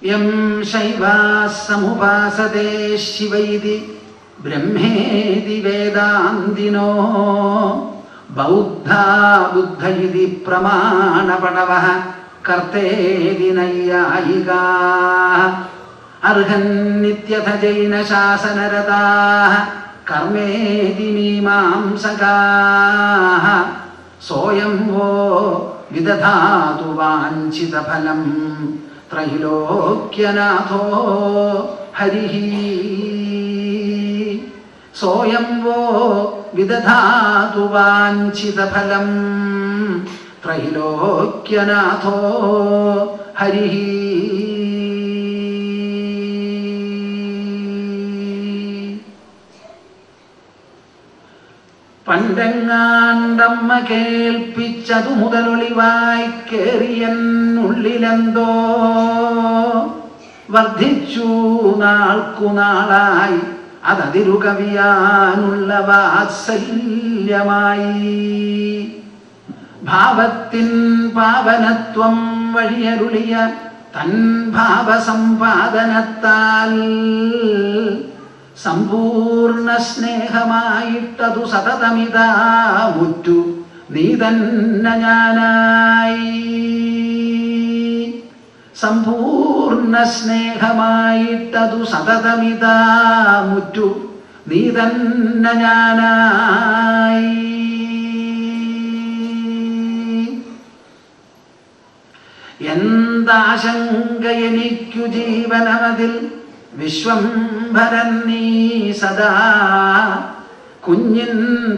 യം ശൈവാഃ സമുപാസതേ ശിവൈതി ബ്രഹ്മേതി വേദാന്തിനോ ബൗദ്ധാ ബുദ്ധ ഇതി പ്രമാണപടവഃ കർത്തേതി നൈയായികാഃ അർഹന്നിത്യഥ ജൈനശാസനരതാഃ കർമ്മേതി മീമാംസകാഃ സോയം വോ വിദധാതു വാഞ്ചിതഫലം ത്രൈലോക്യനാഥോ ഹരിഃ സോയം വോ വിദധാതു വാഞ്ചിതഫലം ത്രൈലോക്യനാഥോ ഹരിഃ. പണ്ടെങ്ങാണ്ടമ്മ കേൾപ്പിച്ചതു മുതലൊളിവായി കേറിയെന്നുള്ളിലെന്തോ വർദ്ധിച്ചു നാൾക്കുനാളായി അതതിരു കവിയാനുള്ള വാത്സല്യമായി. ഭാവത്തിൻ പാവനത്വം വഴിയരുളിയ തൻ ഭാവസമ്പാദനത്താൽ സമ്പൂർണ്ണ സ്നേഹമായിട്ടതു സതതമിതാ മുറ്റു നീ തന്നെ ഞാനായി. സമ്പൂർണ്ണ സ്നേഹമായിട്ടതു സതതമിതാ മുറ്റു നീ തന്നെ ഞാനായി. എന്താശങ്ക എനിക്കു ജീവനമതിൽ വിശ്വംഭരൻ നീ സദാ കുഞ്ഞിൻ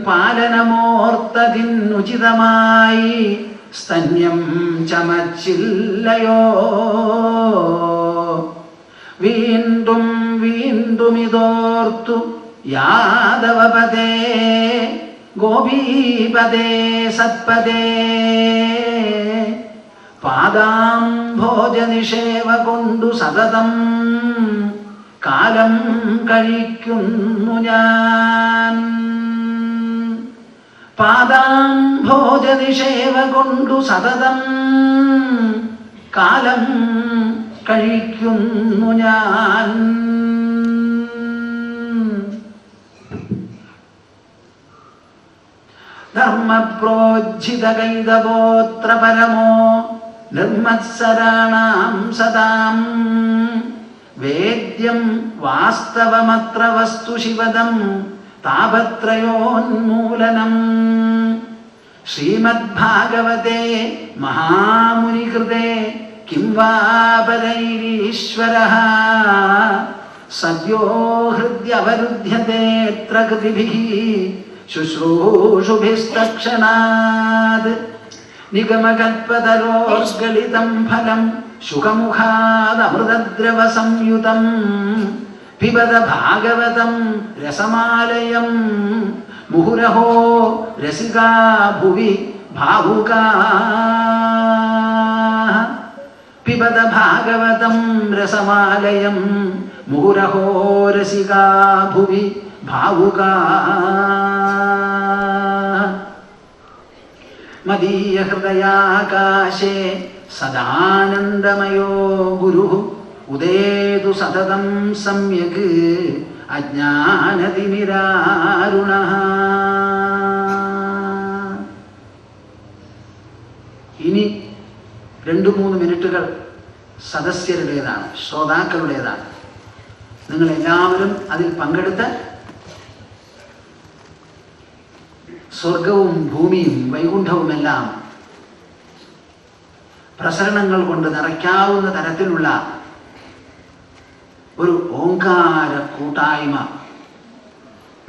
പാലനമോർത്തതിനുചിതമായി സ്തന്യം ചമച്ചില്ലയോ. വീണ്ടും വീണ്ടും ഇതോർത്തു യാദവപദേ ഗോപീപദേ സത്പദേ പാദാംഭോജനിഷേവ കൊണ്ടു സതതം കാലം കഴിക്കുന്നു ഞാൻ. പാദാംഭോജനിഷേവ കൊണ്ടു സതതം കാലം കഴിക്കുന്നു ഞാൻ. ധർമ്മപ്രോജ്ജിത കൈതഗോത്ര പരമോ നിർമത്സരാണാം സദാം വേദ്യം വാസ്തവമത്ര വസ്തു ശിവദം താപത്രയോന്മൂലനം. ശ്രീമദ്ഭാഗവതേ മഹാമുനികൃതേ കിം വാ പരൈരീശ്വരഃ സദ്യോ ഹൃദ്യവരുധ്യതേത്ര കൃതിഭിഃ ശുശ്രൂഷുഭിസ്തക്ഷണാത്. നിഗമകൽപതരോർഗളിതം ഫലം ശുഖമുഖാദമൃതദ്രവ സംയുതം പിബത ഭാഗവതം രസമാലയം മുഹുരഹോ രസികാ ഭുവി ഭാവുകാഃ. പിബത ഭാഗവതം രസമാലയം മുഹുരഹോ രസികാ ഭുവി ഭാവുകാഃ. മദീയ ഹൃദയാകാശേ സദാനന്ദമയോ ഗുരുഃ ഉദേതു സതതം സമ്യക് അജ്ഞാനതിമിരാരുണഃ. ഇനി 2-3 മിനിറ്റുകൾ സദസ്യരുടേതാണ്, ശ്രോതാക്കളുടേതാണ്. നിങ്ങളെല്ലാവരും അതിൽ പങ്കെടുത്ത് സ്വർഗവും ഭൂമിയും വൈകുണ്ഠവുമെല്ലാം പ്രസരണങ്ങൾ കൊണ്ട് നിറയ്ക്കാവുന്ന തരത്തിലുള്ള ഒരു ഓങ്കാര കൂട്ടായ്മ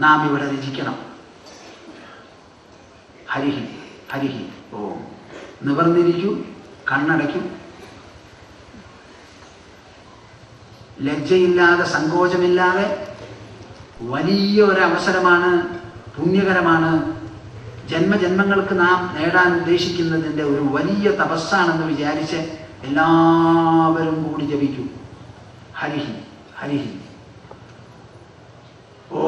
നാം ഇവിടെ രചിക്കണം. ഹരിഹി ഹരിഹി ഓം. നിവർന്നിരിക്കൂ, കണ്ണടയ്ക്കൂ. ലജ്ജയില്ലാതെ സങ്കോചമില്ലാതെ വലിയ ഒരവസരമാണ്, പുണ്യകരമാണ്. ജന്മജന്മങ്ങൾക്ക് നാം നേടാൻ ഉദ്ദേശിക്കുന്നതിൻ്റെ ഒരു വലിയ തപസ്സാണെന്ന് വിചാരിച്ച് എല്ലാവരും കൂടി ജപിക്കൂ. ഹരിഹി ഹരിഹി ഓ.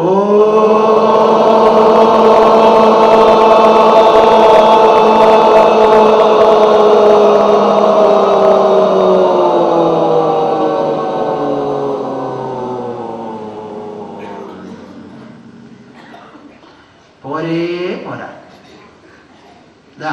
ഇതാ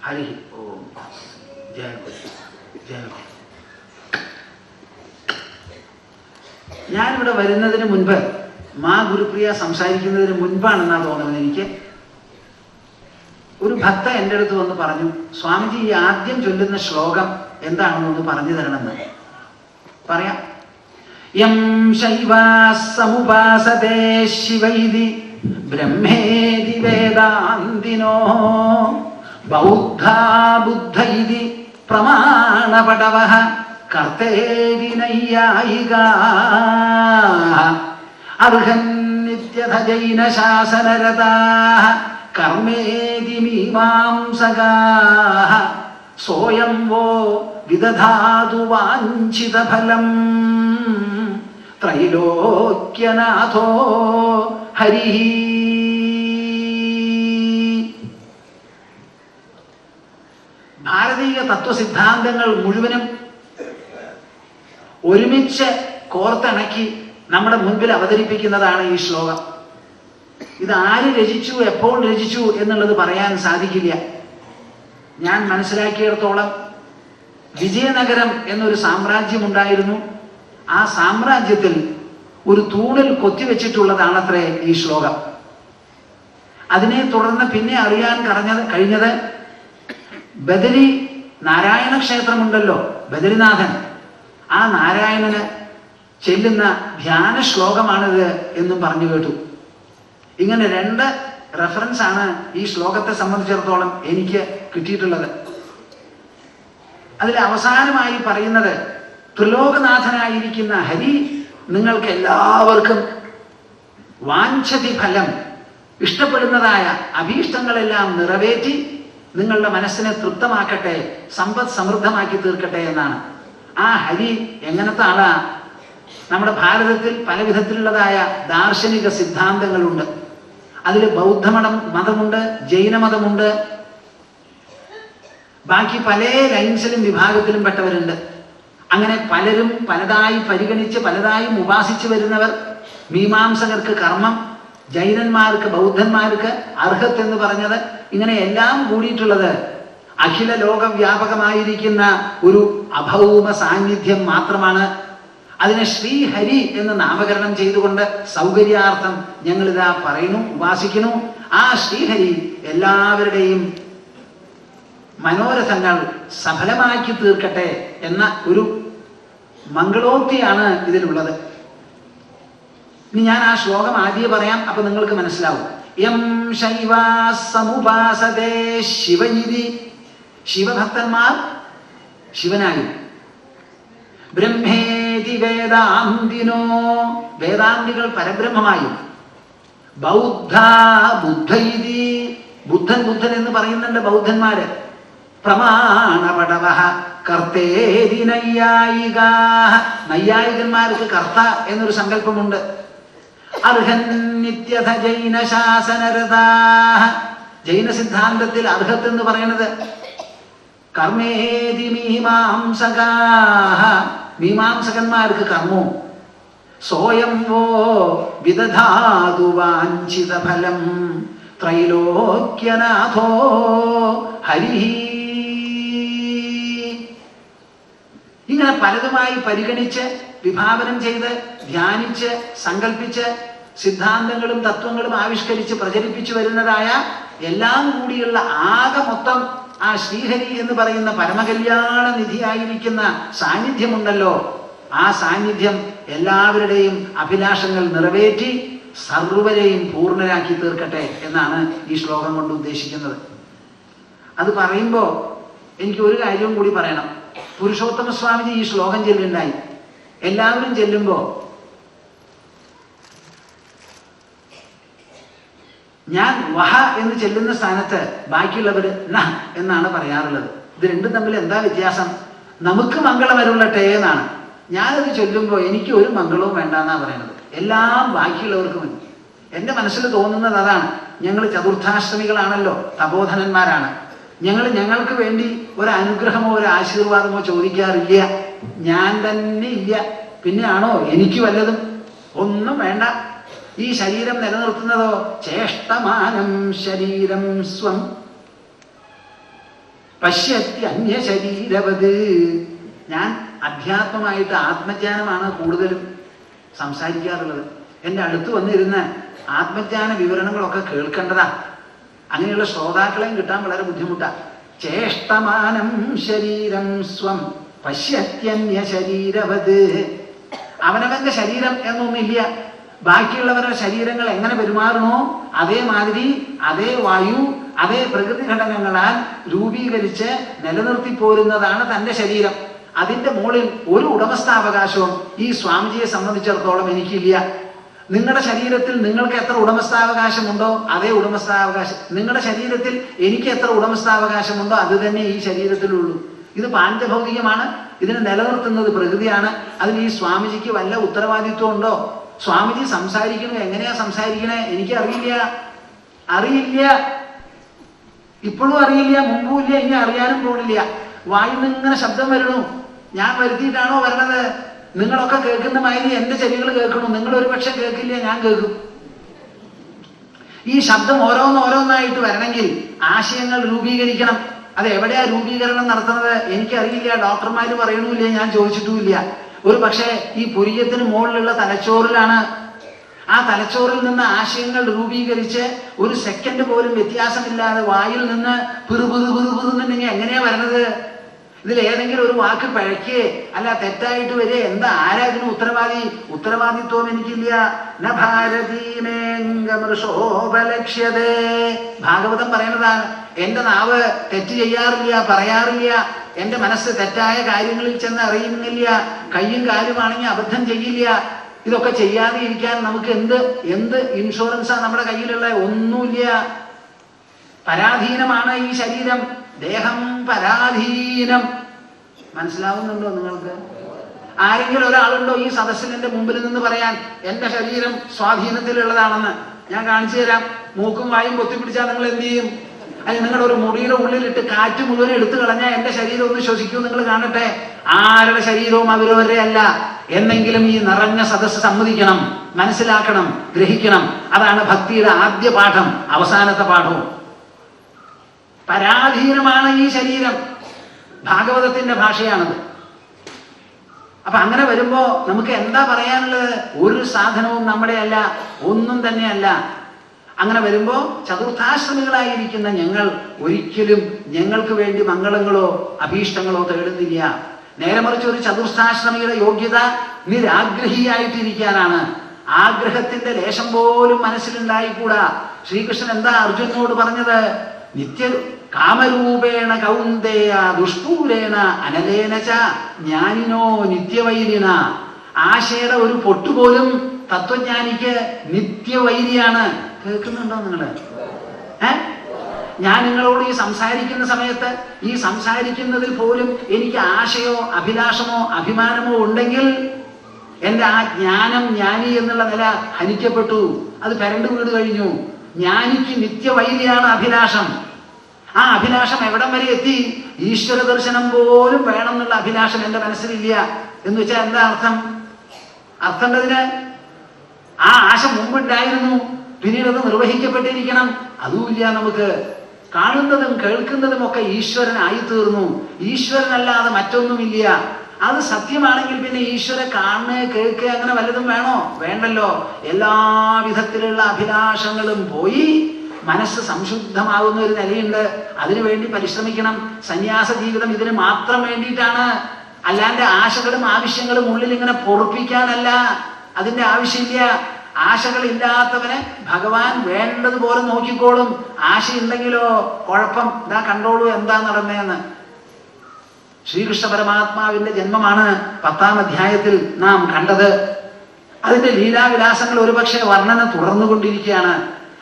ഹരി ഓം. ജയ ഗുരു, ജയ ഗുരു. ഞാനിവിടെ വരുന്നതിന് മുൻപ് മാ ഗുരുപ്രിയ സംസാരിക്കുന്നതിന് മുൻപാണെന്നാ തോന്നുന്നത് എനിക്ക്. ഒരു ഭക്ത എൻ്റെ അടുത്ത് വന്ന് പറഞ്ഞു, സ്വാമിജി ഈ ആദ്യം ചൊല്ലുന്ന ശ്ലോകം എന്താണെന്നൊന്ന് പറഞ്ഞു തരണമെന്ന്. പറയാം. യം ശൈവാസമുപാസതേ ശിവൈതി ബ്രഹ്മേതി വേദാന്തിനോ ബൗദ്ധാ ബുദ്ധ ഇതി പ്രമാണപടവഃ കർത്തേരി നൈയായികാഃ അർഹൻ നിത്യഥ ജൈനശാസനരതാഃ കർമ്മേതി മീമാംസകാഃ സോയം വോ വിദധാതു വാഞ്ചിതഫലം ത്രൈലോക്യനാഥോ ഹരിഃ. ഭാരതീയ തത്വസിദ്ധാന്തങ്ങൾ മുഴുവനും ഒരുമിച്ച് കോർത്തിണക്കി നമ്മുടെ മുൻപിൽ അവതരിപ്പിക്കുന്നതാണ് ഈ ശ്ലോകം. ഇത് ആര് രചിച്ചു, എപ്പോൾ രചിച്ചു എന്നുള്ളത് പറയാൻ സാധിക്കില്ല. ഞാൻ മനസ്സിലാക്കിയിടത്തോളം വിജയനഗരം എന്നൊരു സാമ്രാജ്യമുണ്ടായിരുന്നു. ആ സാമ്രാജ്യത്തിൽ ഒരു തൂണിൽ കൊത്തിവെച്ചിട്ടുള്ളതാണത്രേ ഈ ശ്ലോകം. അതിനെ തുടർന്ന് പിന്നെ അറിയാൻ കഴിഞ്ഞത് ബദരി നാരായണ ക്ഷേത്രമുണ്ടല്ലോ, ബദരിനാഥൻ, ആ നാരായണന് ചെല്ലുന്ന ധ്യാന ശ്ലോകമാണിത് എന്നും പറഞ്ഞു കേട്ടു. ഇങ്ങനെ രണ്ട് റെഫറൻസ് ആണ് ഈ ശ്ലോകത്തെ സംബന്ധിച്ചിടത്തോളം എനിക്ക് കിട്ടിയിട്ടുള്ളത്. അതിൽ അവസാനമായി പറയുന്നത്, ത്രിലോകനാഥനായിരിക്കുന്ന ഹരി നിങ്ങൾക്ക് എല്ലാവർക്കും വാഞ്ചതി ഫലം, ഇഷ്ടപ്പെടുന്നതായ അഭീഷ്ടങ്ങളെല്ലാം നിറവേറ്റി നിങ്ങളുടെ മനസ്സിനെ തൃപ്തമാക്കട്ടെ, സമ്പദ് സമൃദ്ധമാക്കി തീർക്കട്ടെ എന്നാണ്. ആ ഹരി എങ്ങനത്തെ ആളാ? നമ്മുടെ ഭാരതത്തിൽ പല വിധത്തിലുള്ളതായ ദാർശനിക സിദ്ധാന്തങ്ങളുണ്ട്. അതിൽ ബൗദ്ധമതമുണ്ട്, ജൈനമതമുണ്ട്, ബാക്കി പല ലൈൻസിലും വിഭാഗത്തിലും പെട്ടവരുണ്ട്. അങ്ങനെ പലരും പലതായി പരിഗണിച്ച് പലതായും ഉപാസിച്ചു വരുന്നവർ. മീമാംസകർക്ക് കർമ്മം, ജൈനന്മാർക്ക് ബൗദ്ധന്മാർക്ക് അർഹത്ത് എന്ന് പറഞ്ഞത്, ഇങ്ങനെ എല്ലാം കൂടിയിട്ടുള്ളത് അഖില ലോകവ്യാപകമായിരിക്കുന്ന ഒരു അഭൗമ സാന്നിധ്യം മാത്രമാണ്. അതിനെ ശ്രീഹരി എന്ന് നാമകരണം ചെയ്തുകൊണ്ട് സൗകര്യാർത്ഥം ഞങ്ങളിതാ പറയുന്നു, ഉപാസിക്കുന്നു. ആ ശ്രീഹരി എല്ലാവരുടെയും മനോരഥങ്ങൾ സഫലമാക്കി തീർക്കട്ടെ എന്ന ഒരു മംഗളോക്തിയാണ് ഇതിലുള്ളത്. ഇനി ഞാൻ ആ ശ്ലോകം ആദ്യം പറയാം, അപ്പൊ നിങ്ങൾക്ക് മനസ്സിലാവും. യം ശൈവാസമുപാസതേ ശിവയിതി, ശിവഭക്തന്മാർ ശിവനായും, ബ്രഹ്മേതി വേദാന്തിനോ, വേദാന്തികൾ പരബ്രഹ്മമായും, ബൗദ്ധ ബുദ്ധ ഇതി, ബുദ്ധൻ ബുദ്ധൻ എന്ന് പറയുന്നുണ്ട് ബൗദ്ധന്മാര്, പ്രമാണപടവഃ കർത്തേരി നൈയായികാഃ, നൈയായികന്മാർക്ക് കർത്ത എന്നൊരു സങ്കല്പമുണ്ട്. അർഹൻ നിത്യഥ ജൈനശാസനരതാഃ, ജൈന സിദ്ധാന്തത്തിൽ അർഹത്ത് എന്ന് പറയുന്നത് കർമ്മേതി മീമാംസകാഃ, മീമാംസകന്മാർക്ക് കർമ്മവും. സോയം വോ വിദധാതു വാഞ്ചിത ഫലം ത്രൈലോക്യനാഥോ ഹരിഃ. ഇങ്ങനെ പലതുമായി പരിഗണിച്ച് വിഭാവനം ചെയ്ത് ധ്യാനിച്ച് സങ്കല്പിച്ച് സിദ്ധാന്തങ്ങളും തത്വങ്ങളും ആവിഷ്കരിച്ച് പ്രചരിപ്പിച്ചു വരുന്നതായ എല്ലാം കൂടിയുള്ള ആകെ മൊത്തം ആ ശ്രീഹരി എന്ന് പറയുന്ന പരമകല്യാണ നിധിയായിരിക്കുന്ന സാന്നിധ്യമുണ്ടല്ലോ, ആ സാന്നിധ്യം എല്ലാവരുടെയും അഭിലാഷങ്ങൾ നിറവേറ്റി സർവരെയും പൂർണ്ണരാക്കി തീർക്കട്ടെ എന്നാണ് ഈ ശ്ലോകം കൊണ്ട് ഉദ്ദേശിക്കുന്നത്. അത് പറയുമ്പോൾ എനിക്ക് ഒരു കാര്യവും കൂടി പറയണം. പുരുഷോത്തമ സ്വാമിജി ഈ ശ്ലോകം ചൊല്ലുണ്ടായി. എല്ലാവരും ചെല്ലുമ്പോൾ ഞാൻ വഹ എന്ന് ചെല്ലുന്ന സ്ഥാനത്ത് ബാക്കിയുള്ളവർ ന എന്നാണ് പറയാറുള്ളത്. ഇത് രണ്ടും തമ്മിൽ എന്താ വ്യത്യാസം? നമുക്ക് മംഗളം വരുള്ളട്ടെ എന്നാണ്. ഞാനത് ചൊല്ലുമ്പോൾ എനിക്ക് ഒരു മംഗളവും വേണ്ടെന്നാണ് പറയുന്നത്. എല്ലാം ബാക്കിയുള്ളവർക്ക് മതി. എൻ്റെ മനസ്സിൽ തോന്നുന്നത് അതാണ്. ഞങ്ങൾ ചതുർത്ഥാഷ്ടമികളാണല്ലോ, തപോധനന്മാരാണ്. ഞങ്ങൾക്ക് വേണ്ടി ഒരു അനുഗ്രഹമോ ഒരു ആശീർവാദമോ ചോദിക്കാറില്ല. ഞാൻ തന്നെ ഇല്ല, പിന്നെ ആണോ എനിക്ക് വല്ലതും? ഒന്നും വേണ്ട. ഈ ശരീരം നിലനിർത്തുന്നതോ ചേഷ്ടമാനം ശരീരം സ്വം പശ്യത്യന്യ ശരീരവത്. ഞാൻ അധ്യാത്മമായിട്ട് ആത്മജ്ഞാനമാണ് കൂടുതലും സംസാരിക്കാറുള്ളത്. എൻ്റെ അടുത്ത് വന്നിരുന്ന് ആത്മജ്ഞാന വിവരണങ്ങളൊക്കെ കേൾക്കേണ്ടതാ. അങ്ങനെയുള്ള ശ്രോതാക്കളെയും കിട്ടാൻ വളരെ ബുദ്ധിമുട്ടാണ്. ചേഷ്ടമാനം ശരീരം സ്വം പശ്യത്യന്യ ശരീരവത്. അവനവന്റെ ശരീരം എന്നൊന്നില്ല. ബാക്കിയുള്ളവരുടെ ശരീരങ്ങൾ എങ്ങനെ പെരുമാറണോ അതേമാതിരി അതേ വായു അതേ പ്രകൃതി ഘടകങ്ങളാൽ രൂപീകരിച്ച് നിലനിർത്തി പോരുന്നതാണ് തൻ്റെ ശരീരം. അതിൻ്റെ മുകളിൽ ഒരു ഉടമസ്ഥാവകാശവും ഈ സ്വാമിജിയെ സംബന്ധിച്ചിടത്തോളം എനിക്കില്ല. നിങ്ങളുടെ ശരീരത്തിൽ നിങ്ങൾക്ക് എത്ര ഉടമസ്ഥാവകാശമുണ്ടോ അതേ ഉടമസ്ഥാവകാശം, നിങ്ങളുടെ ശരീരത്തിൽ എനിക്ക് എത്ര ഉടമസ്ഥാവകാശമുണ്ടോ അത് തന്നെ ഈ ശരീരത്തിലുള്ളൂ. ഇത് പാഞ്ചഭൗതികമാണ്. ഇതിനെ നിലനിർത്തുന്നത് പ്രകൃതിയാണ്. അതിന് ഈ സ്വാമിജിക്ക് വല്ല ഉത്തരവാദിത്വം ഉണ്ടോ? സ്വാമിജി സംസാരിക്കണോ എങ്ങനെയാ സംസാരിക്കണേ എനിക്ക് അറിയില്ല. ഇപ്പോഴും അറിയില്ല, മുമ്പും ഇല്ല, ഇനി അറിയാനും പോണില്ല. വായുന്ന് ഇങ്ങനെ ശബ്ദം വരണു. ഞാൻ വരുത്തിയിട്ടാണോ വരണത്? നിങ്ങളൊക്കെ കേൾക്കുന്ന മാതിരി എൻ്റെ ചെവികൾ കേൾക്കണു. നിങ്ങൾ ഒരു പക്ഷെ കേൾക്കില്ല, ഞാൻ കേൾക്കും. ഈ ശബ്ദം ഓരോന്നായിട്ട് വരണമെങ്കിൽ ആശയങ്ങൾ രൂപീകരിക്കണം. അത് എവിടെയാ രൂപീകരണം നടത്തുന്നത് എനിക്കറിയില്ല. ഡോക്ടർമാര് പറയണമില്ല, ഞാൻ ചോദിച്ചിട്ടുമില്ല. ഒരു പക്ഷേ ഈ പുരിയത്തിന് മുകളിലുള്ള തലച്ചോറിലാണ്. ആ തലച്ചോറിൽ നിന്ന് ആശയങ്ങൾ രൂപീകരിച്ച് ഒരു സെക്കൻഡ് പോലും വ്യത്യാസമില്ലാതെ വായിൽ നിന്ന് പിറുപിറുപിറുപിറുന്നുണ്ടെങ്കിൽ എങ്ങനെയാ വരണത്? ഇതിൽ ഏതെങ്കിലും ഒരു വാക്ക് പഴക്കേ അല്ല തെറ്റായിട്ട് വരെ എന്താ? ആരാ ഇതിന് ഉത്തരവാദിത്വം എനിക്കില്ല. ന ഭാരതീമേംഗമൃഷോപലക്ഷ്യതേ. ഭാഗവതം പറയുന്നതാണ്. എൻ്റെ നാവ് തെറ്റ് ചെയ്യാറില്ല, പറയാറില്ല. എൻ്റെ മനസ്സ് തെറ്റായ കാര്യങ്ങളിൽ ചെന്ന് അറിയുന്നില്ല. കയ്യും കാലുമാണെങ്കിൽ അബദ്ധം ചെയ്യില്ല. ഇതൊക്കെ ചെയ്യാതെ ഇരിക്കാൻ നമുക്ക് എന്ത് ഇൻഷുറൻസാ നമ്മുടെ കയ്യിലുള്ള? ഒന്നുമില്ല. പരാധീനമാണ് ഈ ശരീരം. ദേഹം പരാധീനം. മനസ്സിലാവുന്നുണ്ടോ നിങ്ങൾക്ക്? ആരെങ്കിലും ഒരാളുണ്ടോ ഈ സദസ്സിൽ എൻ്റെ മുമ്പിൽ നിന്ന് പറയാൻ എൻ്റെ ശരീരം സ്വാധീനത്തിലുള്ളതാണെന്ന്? ഞാൻ കാണിച്ചു തരാം. മൂക്കും വായും പൊത്തിപ്പിടിച്ചാൽ നിങ്ങൾ എന്ത് ചെയ്യും? അത് നിങ്ങളുടെ ഒരു മുറിയുടെ ഉള്ളിലിട്ട് കാറ്റ് മുഴുവൻ എടുത്തു കളഞ്ഞാൽ എൻ്റെ ശരീരം ഒന്ന് ശ്വസിക്കൂ, നിങ്ങൾ കാണട്ടെ. ആരുടെ ശരീരവും അവരവരുടെ അല്ല എന്നെങ്കിലും ഈ നിറഞ്ഞ സദസ്സ് സമ്മതിക്കണം, മനസ്സിലാക്കണം, ഗ്രഹിക്കണം. അതാണ് ഭക്തിയുടെ ആദ്യ പാഠം, അവസാനത്തെ പാഠവും. പരാധീനമാണ് ഈ ശരീരം. ഭാഗവതത്തിന്റെ ഭാഷയാണത്. അപ്പൊ അങ്ങനെ വരുമ്പോ നമുക്ക് എന്താ പറയാനുള്ളത്? ഒരു സാധനവും നമ്മുടെ അല്ല, ഒന്നും തന്നെയല്ല. അങ്ങനെ വരുമ്പോ ചതുർത്ഥാശ്രമികളായിരിക്കുന്ന ഞങ്ങൾ ഒരിക്കലും ഞങ്ങൾക്ക് വേണ്ടി മംഗളങ്ങളോ അഭീഷ്ടങ്ങളോ തേടുന്നില്ല. നേരെ മറിച്ച് ഒരു ചതുർത്ഥാശ്രമിയുടെ യോഗ്യത നിരാഗ്രഹിയായിട്ടിരിക്കാനാണ്. ആഗ്രഹത്തിന്റെ ലേശം പോലും മനസ്സിലുണ്ടായിക്കൂടാ. ശ്രീകൃഷ്ണൻ എന്താ അർജുനനോട് പറഞ്ഞത്? നിത്യ കാമരൂപേണ കൗന്ദേയ ദുഷ്പൂരേണ അനലേന ച ജ്ഞാനിനോ നിത്യവൈരിണ. ആശയുടെ ഒരു പൊട്ടുപോലും തത്വജ്ഞാനിക്ക് നിത്യവൈരിയാണ്. കേൾക്കുന്നുണ്ടോ നിങ്ങള്? ഞാൻ നിങ്ങളോട് ഈ സംസാരിക്കുന്ന സമയത്ത് ഈ സംസാരിക്കുന്നതിൽ പോലും എനിക്ക് ആശയോ അഭിലാഷമോ അഭിമാനമോ ഉണ്ടെങ്കിൽ എൻ്റെ ആ ജ്ഞാനം, ജ്ഞാനി എന്നുള്ള നില ഹനിക്കപ്പെട്ടു. അത് പരണ്ടു വീട് കഴിഞ്ഞു. ജ്ഞാനിക്ക് നിത്യവൈരിയാണ് അഭിലാഷം. ആ അഭിലാഷം എവിടം വരെ എത്തി? ഈശ്വര ദർശനം പോലും വേണം എന്നുള്ള അഭിലാഷം എൻ്റെ മനസ്സിലില്ല. എന്ന് വെച്ചാൽ എന്താ അർത്ഥം? അർത്ഥണ്ടതിന് ആ ആശ മുമ്പുണ്ടായിരുന്നു, പിന്നീട് അത് നിർവഹിക്കപ്പെട്ടിരിക്കണം. അതുമില്ല. നമുക്ക് കാണുന്നതും കേൾക്കുന്നതും ഒക്കെ ഈശ്വരനായി തീർന്നു. ഈശ്വരനല്ലാതെ മറ്റൊന്നുമില്ല. അത് സത്യമാണെങ്കിൽ പിന്നെ ഈശ്വര കാണുക കേൾക്കുക അങ്ങനെ വല്ലതും വേണോ? വേണ്ടല്ലോ. എല്ലാ വിധത്തിലുള്ള അഭിലാഷങ്ങളും പോയി മനസ്സ് സംശുദ്ധമാകുന്ന ഒരു നിലയുണ്ട്. അതിനുവേണ്ടി പരിശ്രമിക്കണം. സന്യാസ ജീവിതം ഇതിന് മാത്രം വേണ്ടിയിട്ടാണ്. അല്ലാണ്ട് ആശകളും ആവശ്യങ്ങളും ഉള്ളിൽ ഇങ്ങനെ പൊറുപ്പിക്കാനല്ല. അതിന്റെ ആവശ്യമില്ല. ആശകളില്ലാത്തവനെ ഭഗവാൻ വേണ്ടതുപോലെ നോക്കിക്കോളും. ആശയുണ്ടെങ്കിലോ കുഴപ്പം. ഇതാ കണ്ടോളൂ എന്താ നടന്നേന്ന്. ശ്രീകൃഷ്ണ പരമാത്മാവിന്റെ ജന്മമാണ് 10-ാം അധ്യായത്തിൽ നാം കണ്ടത്. അതിന്റെ ലീലാവിലാസങ്ങൾ ഒരുപക്ഷെ വർണ്ണന തുടർന്നുകൊണ്ടിരിക്കുകയാണ്.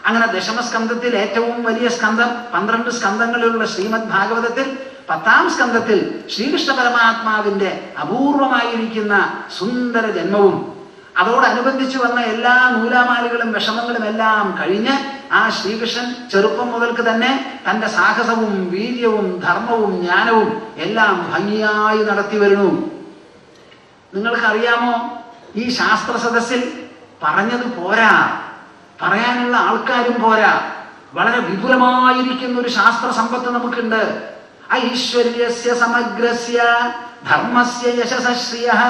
അങ്ങനെ ദശമസ്കന്ധത്തിൽ ഏറ്റവും വലിയ സ്കന്ധം 12 സ്കന്ധങ്ങളിലുള്ള ശ്രീമദ് ഭാഗവതത്തിൽ 10ാം സ്കന്ധത്തിൽ ശ്രീകൃഷ്ണ പരമാത്മാവിന്റെ അപൂർവമായിരിക്കുന്ന സുന്ദര ജന്മവും അതോടനുബന്ധിച്ചു വന്ന എല്ലാ നൂലാമാലകളും വിഷമങ്ങളും എല്ലാം കഴിഞ്ഞ് ആ ശ്രീകൃഷ്ണൻ ചെറുപ്പം മുതൽക്ക് തന്നെ തന്റെ സാഹസവും വീര്യവും ധർമ്മവും ജ്ഞാനവും എല്ലാം ഭംഗിയായി നടത്തി വരുന്നു. നിങ്ങൾക്കറിയാമോ, ഈ ശാസ്ത്ര സദസ്സിൽ പറഞ്ഞത് പോരാ, പറയാനുള്ള ആൾക്കാരും പോരാ. വളരെ വിപുലമായിരിക്കുന്ന ഒരു ശാസ്ത്ര സമ്പത്ത് നമുക്കുണ്ട്. ഐശ്വര്യസ്യ സമഗ്രസ്യ ധർമ്മസ്യ യശസ്ശ്രിയഃ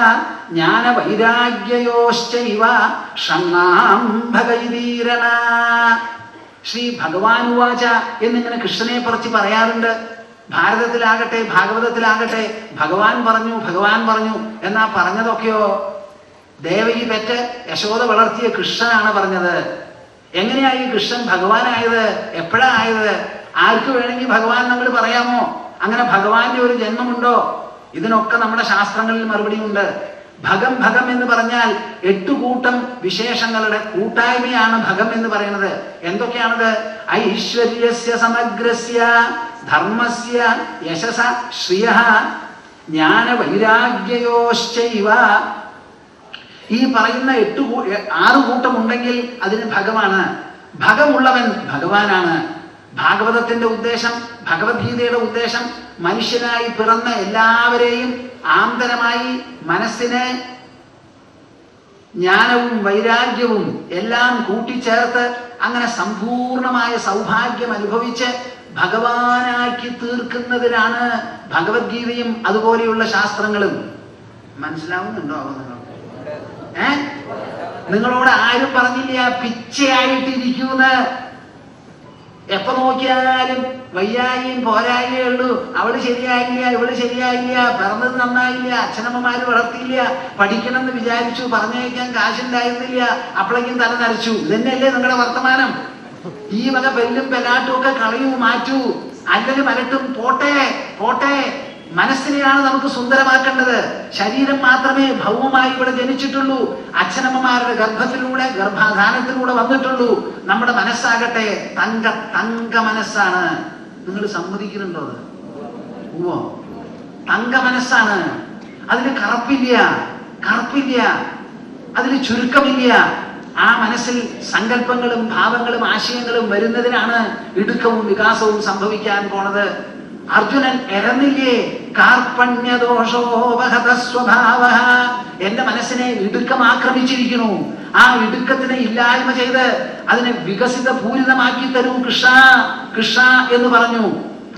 ജ്ഞാന വൈരാഗ്യയോശ്ചൈവ ഷണ്ണാം ഭഗൈതീരണ. ശ്രീ ഭഗവാനുവാച എന്നിങ്ങനെ കൃഷ്ണനെ പറിച്ച് പറയാറുണ്ട്. ഭാരതത്തിലാകട്ടെ ഭാഗവതത്തിലാകട്ടെ ഭഗവാൻ പറഞ്ഞു ഭഗവാൻ പറഞ്ഞു എന്നാ പറഞ്ഞതൊക്കെയോ ദേവകി പെറ്റ് യശോദ വളർത്തിയ കൃഷ്ണനാണ് പറഞ്ഞത്. എങ്ങനെയായി കൃഷ്ണൻ ഭഗവാനായത്? എപ്പോഴാ ആയത്? ആർക്ക് വേണമെങ്കിൽ ഭഗവാൻ നമ്മൾ പറയാമോ? അങ്ങനെ ഭഗവാന്റെ ഒരു ജന്മമുണ്ടോ? ഇതിനൊക്കെ നമ്മുടെ ശാസ്ത്രങ്ങളിൽ മറുപടിയുണ്ട്. ഭഗം ഭഗം എന്ന് പറഞ്ഞാൽ 8 കൂട്ടം വിശേഷങ്ങളുടെ കൂട്ടായ്മയാണ് ഭഗം എന്ന് പറയുന്നത്. എന്തൊക്കെയാണത്? ഐശ്വര്യസ്യ സമഗ്രസ്യ ധർമ്മസ്യ യശസ ശ്രിയഃ ജ്ഞാന വൈരാഗ്യയോശ്ചൈവ. ഈ പറയുന്ന 6 കൂട്ടം ഉണ്ടെങ്കിൽ അതിന് ഭഗവാണ്. ഭഗമുള്ളവൻ ഭഗവാനാണ്. ഭാഗവതത്തിന്റെ ഉദ്ദേശം, ഭഗവത്ഗീതയുടെ ഉദ്ദേശം മനുഷ്യനായി പിറന്ന എല്ലാവരെയും ആന്തരമായി മനസ്സിനെ ജ്ഞാനവും വൈരാഗ്യവും എല്ലാം കൂട്ടിച്ചേർത്ത് അങ്ങനെ സമ്പൂർണമായ സൗഭാഗ്യം അനുഭവിച്ച് ഭഗവാനാക്കി തീർക്കുന്നതിനാണ് ഭഗവത്ഗീതയും അതുപോലെയുള്ള ശാസ്ത്രങ്ങളും. മനസ്സിലാവുന്നുണ്ടോ നിങ്ങൾക്ക്? നിങ്ങളോട് ആരും പറഞ്ഞില്ല പിച്ചയായിട്ടിരിക്കൂന്ന്. എപ്പോ നോക്കിയാലും വയ്യായും പോരായേ ഉള്ളൂ. അവള് ശരിയായില്ല, ഇവള് ശരിയായില്ല, പിറന്നത് നന്നായില്ല, അച്ഛനമ്മമാര് വളർത്തിയില്ല, പഠിക്കണം എന്ന് വിചാരിച്ചു, പറഞ്ഞയക്കാൻ കാശുണ്ടായിരുന്നില്ല, അപ്പോഴേക്കും തല നരച്ചു. ഇതന്നെയല്ലേ നിങ്ങളുടെ വർത്തമാനം? ഈ വക പെല്ലും പെലാട്ടും ഒക്കെ കളയൂ, മാറ്റൂ. അല്ലലും അലട്ടും പോട്ടെ പോട്ടെ. മനസ്സിനെയാണ് നമുക്ക് സുന്ദരമാക്കേണ്ടത്. ശരീരം മാത്രമേ ഭൗമമായി ഇവിടെ ജനിച്ചിട്ടുള്ളൂ, അച്ഛനമ്മമാരുടെ ഗർഭത്തിലൂടെ ഗർഭാധാനത്തിലൂടെ വന്നിട്ടുള്ളൂ. നമ്മുടെ മനസ്സാകട്ടെ തങ്ക മനസ്സാണ്. നിങ്ങൾ സമ്മതിക്കുന്നുണ്ടോ? അത് ഓ തങ്ക മനസ്സാണ്. അതിന് കറുപ്പില്ല, അതിന് ചുരുക്കമില്ല. ആ മനസ്സിൽ സങ്കല്പങ്ങളും ഭാവങ്ങളും ആശയങ്ങളും വരുന്നതിനാണ് ഇടുക്കവും വികാസവും സംഭവിക്കാൻ പോണത്. അർജുനൻ എരന്നില്ലേ? കാർപ്പണ്യദോഷോപഹത സ്വഭാവ. എന്റെ മനസ്സിനെ ഇടുക്കം ആക്രമിച്ചിരിക്കുന്നു. ആ ഇടുക്കത്തിനെ ഇല്ലായ്മ ചെയ്ത് അതിനെ വികസിത പൂരിതമാക്കി തരൂ കൃഷ്ണ കൃഷ്ണ എന്ന് പറഞ്ഞു.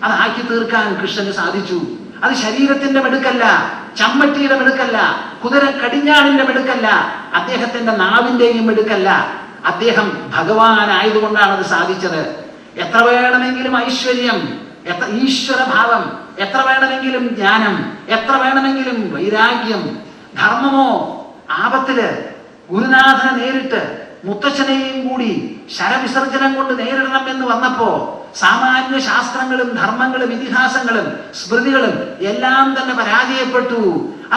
അത് ആക്കി തീർക്കാൻ കൃഷ്ണന് സാധിച്ചു. അത് ശരീരത്തിന്റെ മെടുക്കല്ല, ചമ്മട്ടിയുടെ മെടുക്കല്ല, കുതിര കടിഞ്ഞാണിന്റെ മെടുക്കല്ല, അദ്ദേഹത്തിന്റെ നാവിന്റെയും മെടുക്കല്ല. അദ്ദേഹം ഭഗവാനായതുകൊണ്ടാണ് അത് സാധിച്ചത്. എത്ര വേണമെങ്കിലും ഐശ്വര്യം, എത്ര ഈശ്വരഭാവം, എത്ര വേണമെങ്കിലും ജ്ഞാനം, എത്ര വേണമെങ്കിലും വൈരാഗ്യം, ധർമ്മമോ ആപത്തില് ഗുരുനാഥനെ നേരിട്ട് മുത്തച്ഛനെയും കൂടി ശരവിസർജനം കൊണ്ട് നേരിടണം എന്ന് വന്നപ്പോ സാമാന്യ ശാസ്ത്രങ്ങളും ധർമ്മങ്ങളും ഇതിഹാസങ്ങളും സ്മൃതികളും എല്ലാം തന്നെ പരാജയപ്പെട്ടു.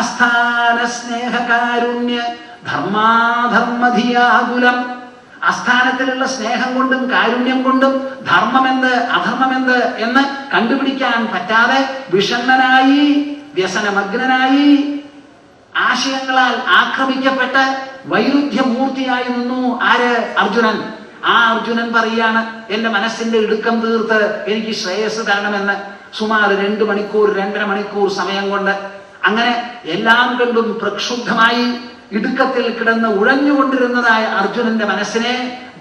അസ്ഥാന സ്നേഹകാരുണ്യ ധർമാധർമ്മധിയാകുലം. അസ്ഥാനത്തിലുള്ള സ്നേഹം കൊണ്ടും കാരുണ്യം കൊണ്ടും ധർമ്മമെന്ത് അധർമ്മമെന്ത് എന്ന് കണ്ടുപിടിക്കാൻ പറ്റാതെ വിഷണ്ണനായി വ്യസനമഗ്നനായി ആശയങ്ങളാൽ ആക്രമിക്കപ്പെട്ട് വൈരുദ്ധ്യമൂർത്തിയായി നിന്നു ആര്? അർജുനൻ. ആ അർജുനൻ പറയാണ്, എന്റെ മനസ്സിന്റെ ഇടുക്കം തീർത്ത് എനിക്ക് ശ്രേയസ് തരണമെന്ന്. സുമാർ 2 മണിക്കൂർ 2.5 മണിക്കൂർ സമയം കൊണ്ട് അങ്ങനെ എല്ലാം കൊണ്ടും പ്രക്ഷുബ്ധമായി ഇടുക്കത്തിൽ കിടന്ന് ഉഴഞ്ഞുകൊണ്ടിരുന്നതായ അർജുനന്റെ മനസ്സിനെ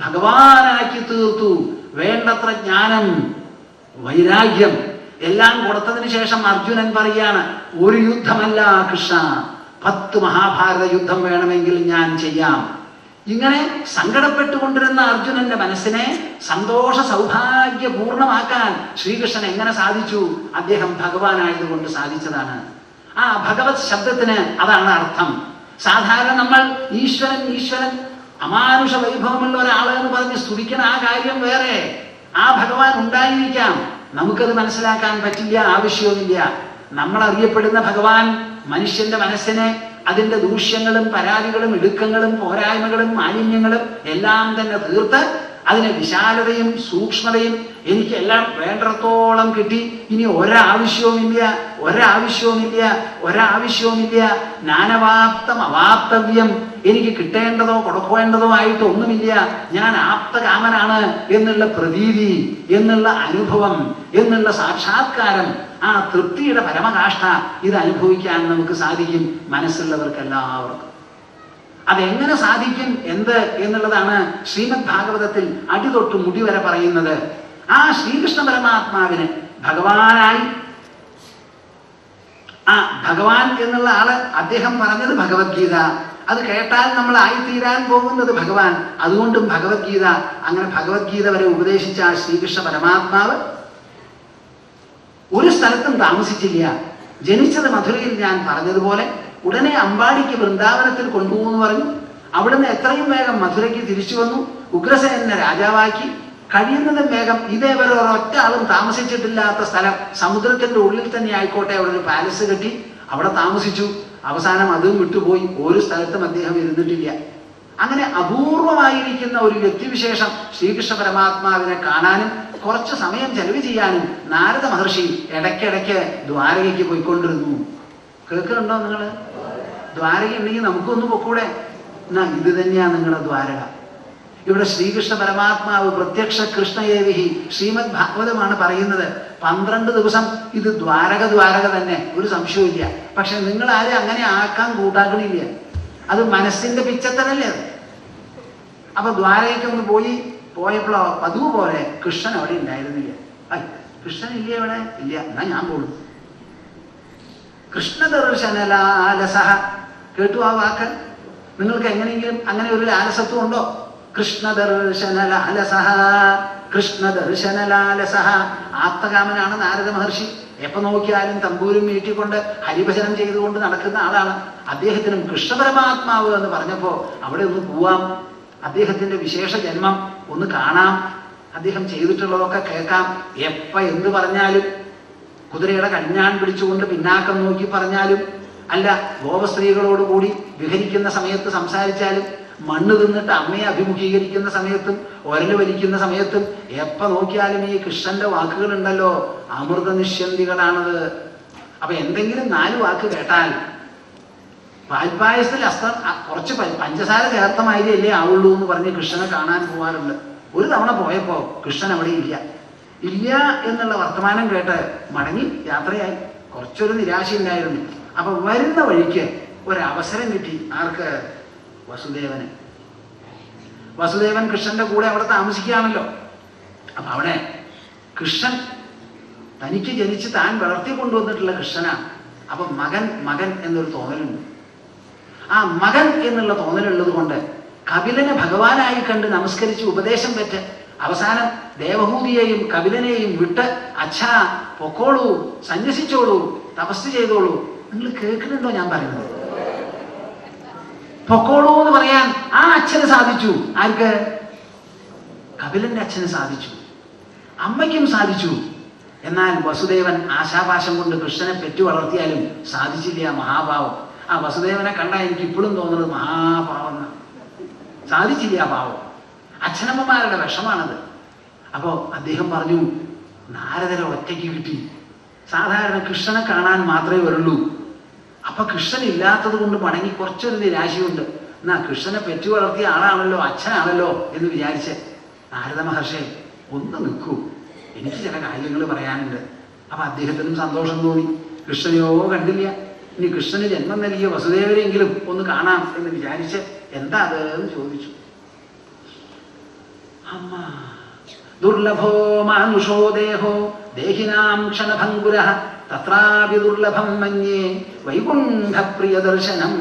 ഭഗവാനാക്കി തീർത്തു. വേണ്ടത്ര ജ്ഞാനം, വൈരാഗ്യം എല്ലാം കൊടുത്തതിന് ശേഷം അർജുനൻ പറയാണ്, ഒരു യുദ്ധമല്ല കൃഷ്ണ, 10 മഹാഭാരത യുദ്ധം വേണമെങ്കിൽ ഞാൻ ചെയ്യാം. ഇങ്ങനെ സങ്കടപ്പെട്ടുകൊണ്ടിരുന്ന അർജുനന്റെ മനസ്സിനെ സന്തോഷ സൗഭാഗ്യപൂർണമാക്കാൻ ശ്രീകൃഷ്ണൻ എങ്ങനെ സാധിച്ചു? അദ്ദേഹം ഭഗവാനായതുകൊണ്ട് സാധിച്ചതാണ്. ആ ഭഗവത് ശബ്ദത്തിന് അതാണ് അർത്ഥം. സാധാരണ നമ്മൾ ഈശ്വരൻ ഈശ്വരൻ അമാനുഷ വൈഭവമുള്ള ഒരാള് എന്ന് പറഞ്ഞ് സ്തുതിക്കുന്ന ആ കാര്യം വേറെ. ആ ഭഗവാൻ ഉണ്ടായിരിക്കാം, നമുക്കത് മനസ്സിലാക്കാൻ പറ്റില്ല, ആവശ്യവുമില്ല. നമ്മൾ അറിയപ്പെടുന്ന ഭഗവാൻ മനുഷ്യന്റെ മനസ്സിനെ അതിന്റെ ദൂഷ്യങ്ങളും പരാതികളും ഇടുക്കങ്ങളും പോരായ്മകളും മാലിന്യങ്ങളും എല്ലാം തന്നെ തീർത്ത് അതിന് വിശാലതയും സൂക്ഷ്മതയും എനിക്കെല്ലാം വേണ്ടത്തോളം കിട്ടി. ഇനി ഒരാവശ്യവുമില്ല. ജ്ഞാനവാപ്തം അവാപ്തവ്യം, എനിക്ക് കിട്ടേണ്ടതോ കൊടുക്കേണ്ടതോ ആയിട്ട് ഒന്നുമില്ല. ഞാൻ ആപ്തകാമനാണ് എന്നുള്ള പ്രതീതി, എന്നുള്ള അനുഭവം, എന്നുള്ള സാക്ഷാത്കാരം, ആ തൃപ്തിയുടെ പരമകാഷ്ഠ ഇത് അനുഭവിക്കാൻ നമുക്ക് സാധിക്കും, മനസ്സുള്ളവർക്കെല്ലാവർക്കും. അതെങ്ങനെ സാധിക്കും എന്നുള്ളതാണ് ശ്രീമദ് ഭാഗവതത്തിൽ അടിതൊട്ട് മുടി വരെ പറയുന്നത്. ആ ശ്രീകൃഷ്ണ പരമാത്മാവിന് ഭഗവാനായി, ഭഗവാൻ എന്നുള്ള ആള് അദ്ദേഹം പറഞ്ഞത് ഭഗവത്ഗീത, അത് കേട്ടാൽ നമ്മൾ ആയിത്തീരാൻ പോകുന്നത് ഭഗവാൻ. അതുകൊണ്ടും ഭഗവത്ഗീത, അങ്ങനെ ഭഗവത്ഗീത വരെ ഉപദേശിച്ച ആ ശ്രീകൃഷ്ണ പരമാത്മാവ് ഒരു സ്ഥലത്തും താമസിച്ചില്ല. ജനിച്ചത് മധുരയിൽ ഞാൻ പറഞ്ഞതുപോലെ ഉടനെ അമ്പാടിക്ക് വൃന്ദാവനത്തിൽ കൊണ്ടുപോകുന്നു പറഞ്ഞു. അവിടുന്ന് എത്രയും വേഗം മധുരയ്ക്ക് തിരിച്ചു വന്നു. ഉഗ്രസേനനെ രാജാവാക്കി. കഴിയുന്നതും വേഗം ഇതേവരെ ഒരൊറ്റ ആളും താമസിച്ചിട്ടില്ലാത്ത സ്ഥലം, സമുദ്രത്തിന്റെ ഉള്ളിൽ തന്നെ ആയിക്കോട്ടെ, അവിടെ ഒരു പാലസ് കെട്ടി അവിടെ താമസിച്ചു. അവസാനം അതും വിട്ടുപോയി. ഒരു സ്ഥലത്തും അദ്ദേഹം ഇരുന്നിട്ടില്ല. അങ്ങനെ അപൂർവമായിരിക്കുന്ന ഒരു വ്യക്തിവിശേഷം ശ്രീകൃഷ്ണ പരമാത്മാവിനെ കാണാനും കുറച്ച് സമയം ചെലവ് ചെയ്യാനും നാരദ മഹർഷി ഇടയ്ക്കിടയ്ക്ക് ദ്വാരകയ്ക്ക് പോയിക്കൊണ്ടിരുന്നു. കേൾക്കുന്നുണ്ടോ നിങ്ങള്? ദ്വാരക ഉണ്ടെങ്കിൽ നമുക്കൊന്ന് പൊക്കൂടെ? എന്നാ ഇത് തന്നെയാണ് നിങ്ങളുടെ ദ്വാരക. ഇവിടെ ശ്രീകൃഷ്ണ പരമാത്മാവ് പ്രത്യക്ഷ കൃഷ്ണയേവിഹി, ശ്രീമദ് ഭാഗവതമാണ് പറയുന്നത്. 12 ദിവസം ഇത് ദ്വാരക തന്നെ, ഒരു സംശയമില്ല. പക്ഷെ നിങ്ങൾ ആരും അങ്ങനെ ആക്കാൻ കൂട്ടാക്കണില്ല. അത് മനസ്സിന്റെ പിച്ചത്തനല്ലേ അത്. അപ്പൊ ദ്വാരകയ്ക്ക് ഒന്ന് പോയപ്പോഴോ പതിവ് പോലെ കൃഷ്ണൻ അവിടെ ഉണ്ടായിരുന്നില്ല. കൃഷ്ണൻ ഇല്ല ഇവിടെ? ഇല്ല. എന്നാ ഞാൻ പോണു. കൃഷ്ണദർശനലാലസഹ, കേട്ടു ആ വാക്ക്? നിങ്ങൾക്ക് എങ്ങനെയെങ്കിലും അങ്ങനെ ഒരു ലാലസത്വം ഉണ്ടോ? കൃഷ്ണദർശനലാലസഹ, കൃഷ്ണദർശനലാലസഹ. ആപ്തകാമനാണ് നാരദ മഹർഷി. എപ്പോ നോക്കിയാലും തമ്പൂരും മീട്ടിക്കൊണ്ട് ഹരിഭജനം ചെയ്തുകൊണ്ട് നടക്കുന്ന ആളാണ്. അദ്ദേഹത്തിനും കൃഷ്ണ പരമാത്മാവ് എന്ന് പറഞ്ഞപ്പോ അവിടെ ഒന്ന് പോവാം, അദ്ദേഹത്തിന്റെ വിശേഷ ജന്മം ഒന്ന് കാണാം, അദ്ദേഹം ചെയ്തിട്ടുള്ളതൊക്കെ കേൾക്കാം. എന്ത് പറഞ്ഞാലും, കുതിരയുടെ കടിഞ്ഞാൺ പിടിച്ചുകൊണ്ട് പിന്നാക്കം നോക്കി പറഞ്ഞാലും, അല്ല ഗോപസ്ത്രീകളോടുകൂടി വിഹരിക്കുന്ന സമയത്ത് സംസാരിച്ചാലും, മണ്ണ് തിന്നിട്ട് അമ്മയെ അഭിമുഖീകരിക്കുന്ന സമയത്തും ഒരല് വലിക്കുന്ന സമയത്തും എപ്പ നോക്കിയാലും ഈ കൃഷ്ണന്റെ വാക്കുകൾ ഉണ്ടല്ലോ, അമൃത നിശ്യന്തികളാണത്. അപ്പൊ എന്തെങ്കിലും 4 വാക്ക് കേട്ടാൽ പാൽപ്പായസത്തിൽ കുറച്ച് പഞ്ചസാര ചേർത്ത മാതിരിയല്ലേ ആവുള്ളൂ എന്ന് പറഞ്ഞ് കൃഷ്ണനെ കാണാൻ പോകാറുണ്ട്. ഒരു തവണ പോയപ്പോ കൃഷ്ണൻ അവിടെ ഇല്ല എന്നുള്ള വർത്തമാനം കേട്ട് മടങ്ങി യാത്രയായി. കുറച്ചൊരു നിരാശയുണ്ടായിരുന്നു. അപ്പൊ വരുന്ന വഴിക്ക് ഒരവസരം കിട്ടി. ആർക്ക്? വസുദേവൻ കൃഷ്ണന്റെ കൂടെ അവിടെ താമസിക്കുകയാണല്ലോ. അപ്പൊ അവിടെ കൃഷ്ണൻ തനിക്ക് ജനിച്ച് താൻ വളർത്തി കൊണ്ടുവന്നിട്ടുള്ള കൃഷ്ണനാണ്. അപ്പൊ മകൻ എന്നൊരു തോന്നലുണ്ട്. ആ മകൻ എന്നുള്ള തോന്നലുള്ളത് കൊണ്ട് കപിലനെ ഭഗവാനായി കണ്ട് നമസ്കരിച്ച് ഉപദേശം പെറ്റ് അവസാനം ദേവഹൂതിയെയും കപിലനെയും വിട്ട് അച്ഛാ പൊക്കോളൂ, സന്യസിച്ചോളൂ, തപസ് ചെയ്തോളൂ. നിങ്ങൾ കേൾക്കുന്നുണ്ടോ ഞാൻ പറയുന്നത്? പൊക്കോളൂ എന്ന് പറയാൻ ആ അച്ഛന് സാധിച്ചു. ആർക്ക്? കപിലന്റെ അച്ഛന് സാധിച്ചു, അമ്മയ്ക്കും സാധിച്ചു. എന്നാൽ വസുദേവൻ ആശാപാശം കൊണ്ട് കൃഷ്ണനെ പെറ്റു വളർത്തിയാലും സാധിച്ചില്ല. മഹാഭാവം. ആ വസുദേവനെ കണ്ടാൽ എനിക്ക് ഇപ്പോഴും തോന്നുന്നത് മഹാഭാവം. സാധിച്ചില്ല ആ ഭാവം. അച്ഛനമ്മമാരുടെ വിഷമാണത്. അപ്പോ അദ്ദേഹം പറഞ്ഞു, നാരദരെ ഒറ്റയ്ക്ക് കിട്ടി. സാധാരണ കൃഷ്ണനെ കാണാൻ മാത്രമേ വരുള്ളൂ. അപ്പൊ കൃഷ്ണൻ ഇല്ലാത്തത് കൊണ്ട് മടങ്ങി കുറച്ചൊരു നിരാശയുണ്ട്. എന്നാ കൃഷ്ണനെ പെറ്റു വളർത്തിയ ആളാണല്ലോ, അച്ഛനാണല്ലോ എന്ന് വിചാരിച്ച് നാരദ മഹർഷി ഒന്ന് നിൽക്കൂ, എനിക്ക് ചില കാര്യങ്ങൾ പറയാനുണ്ട്. അപ്പൊ അദ്ദേഹത്തിനും സന്തോഷം തോന്നി. കൃഷ്ണനെയോ കണ്ടില്ല. ഇനി കൃഷ്ണന് ജന്മം നൽകിയ വസുദേവരെങ്കിലും ഒന്ന് കാണാം എന്ന് വിചാരിച്ച് എന്താ അത് എന്ന് ചോദിച്ചു. അമ്മ ദുർലഭോ മാനുഷോ ദേഹോ ദേഹിനാം ക്ഷണഭംഗുരഃ തത്രാപി ദുർലഭം മന്യേ വൈകുണ്ഠപ്രിയ ദർശനം.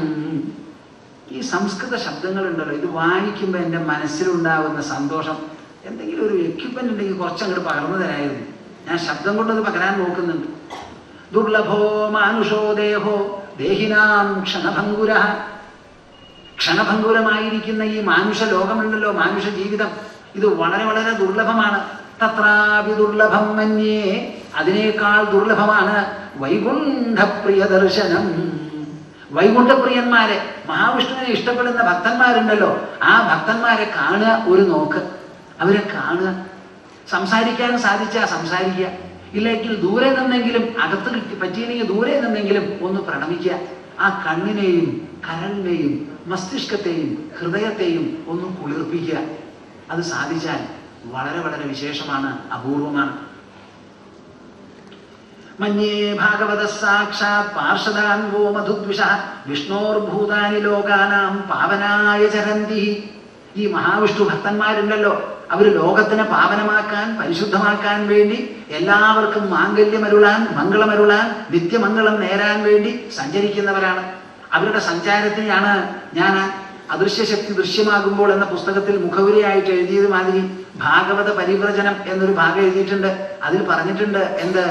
ഈ സംസ്കൃത ശബ്ദങ്ങളുണ്ടല്ലോ, ഇത് വായിക്കുമ്പോൾ എൻ്റെ മനസ്സിലുണ്ടാവുന്ന സന്തോഷം, എന്തെങ്കിലും ഒരു എക്യുപ്മെന്റ് ഉണ്ടെങ്കിൽ കുറച്ചങ്ങോട്ട് പകർന്നു തരായിരുന്നു. ഞാൻ ശബ്ദം കൊണ്ടത് പകരാൻ നോക്കുന്നുണ്ട്. ദുർലഭോ മാനുഷോ ദേഹോ ദേഹിനാം ക്ഷണഭംഗുരഃ. ക്ഷണഭംഗുരമായിരിക്കുന്ന ഈ മാനുഷ ലോകമുണ്ടല്ലോ, മാനുഷ ജീവിതം, ഇത് വളരെ വളരെ ദുർലഭമാണ്. തത്രാപി ദുർലഭം മന്യേ, അതിനേക്കാൾ ദുർലഭമാണ് വൈകുണ്ഠപ്രിയ ദർശനം. വൈകുണ്ഠപ്രിയന്മാരെ, മഹാവിഷ്ണുവിനെ ഇഷ്ടപ്പെടുന്ന ഭക്തന്മാരുണ്ടല്ലോ, ആ ഭക്തന്മാരെ കാണുക ഒരു നോക്ക്. അവരെ കാണുക. സംസാരിക്കാൻ സാധിച്ചാൽ സംസാരിക്കുക, ഇല്ലെങ്കിൽ ദൂരെ നിന്നെങ്കിലും, അകത്ത് പറ്റിയില്ലെങ്കിൽ ദൂരെ നിന്നെങ്കിലും ഒന്ന് പ്രണമിക്കുക. ആ കണ്ണിനെയും കരളിനെയും മസ്തിഷ്കത്തെയും ഹൃദയത്തെയും ഒന്ന് കുളിർപ്പിക്കുക. അത് സാധിച്ചാൽ വളരെ വളരെ വിശേഷമാണ്, അപൂർവമാണ്. മന്യേ ഭാഗവത സാക്ഷാത് പാർഷദാൻവോ മധുദ്വിഷ വിഷ്ണോർഭൂതാനി ലോകാനാം പാവനായ ചരന്തി. ഈ മഹാവിഷ്ണു ഭക്തന്മാരുണ്ടല്ലോ, അവർ ലോകത്തിനെ പാവനമാക്കാൻ, പരിശുദ്ധമാക്കാൻ വേണ്ടി, എല്ലാവർക്കും മാംഗല്യമരുളാൻ, മംഗളമരുളാൻ, നിത്യമംഗളം നേരാൻ വേണ്ടി സഞ്ചരിക്കുന്നവരാണ്. അവരുടെ സഞ്ചാരത്തിനെയാണ് ഞാൻ അദൃശ്യശക്തി ദൃശ്യമാകുമ്പോൾ എന്ന പുസ്തകത്തിൽ മുഖവുരയായിട്ട് എഴുതിയത് മാതിരി ഭാഗവത പരിവ്രജനം എന്നൊരു ഭാഗം എഴുതിയിട്ടുണ്ട്. അതിൽ പറഞ്ഞിട്ടുണ്ട് എന്ത്,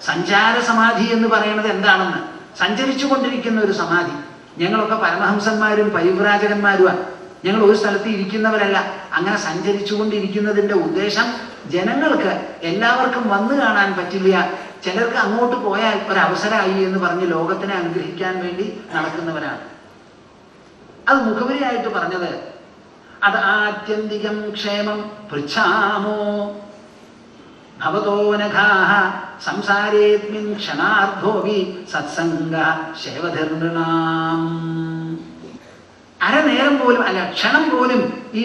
സഞ്ചാര സമാധി എന്ന് പറയുന്നത് എന്താണെന്ന്. സഞ്ചരിച്ചു കൊണ്ടിരിക്കുന്ന ഒരു സമാധി. ഞങ്ങളൊക്കെ പരമഹംസന്മാരും പരിവ്രാജകന്മാരുമാണ്. ഞങ്ങൾ ഒരു സ്ഥലത്ത് ഇരിക്കുന്നവരല്ല. അങ്ങനെ സഞ്ചരിച്ചു കൊണ്ടിരിക്കുന്നതിന്റെ ഉദ്ദേശം ജനങ്ങൾക്ക് എല്ലാവർക്കും വന്നു കാണാൻ പറ്റില്ല, ചിലർക്ക് അങ്ങോട്ട് പോയാൽ ഒരവസരമായി എന്ന് പറഞ്ഞ് ലോകത്തിനെ അനുഗ്രഹിക്കാൻ വേണ്ടി നടക്കുന്നവരാണ്. അത് മുഖവരിയായിട്ട് പറഞ്ഞത് അത് ആത്യന്തികം ക്ഷേമം പൃച്ഛാമോ ഭവതോ നഘാഃ സംസാരേസ്മിൻ ക്ഷണാർദ്ധോപി സത്സംഗ ശേവധർണാം. അരനേരം പോലും അല്ല, ക്ഷണം പോലും ഈ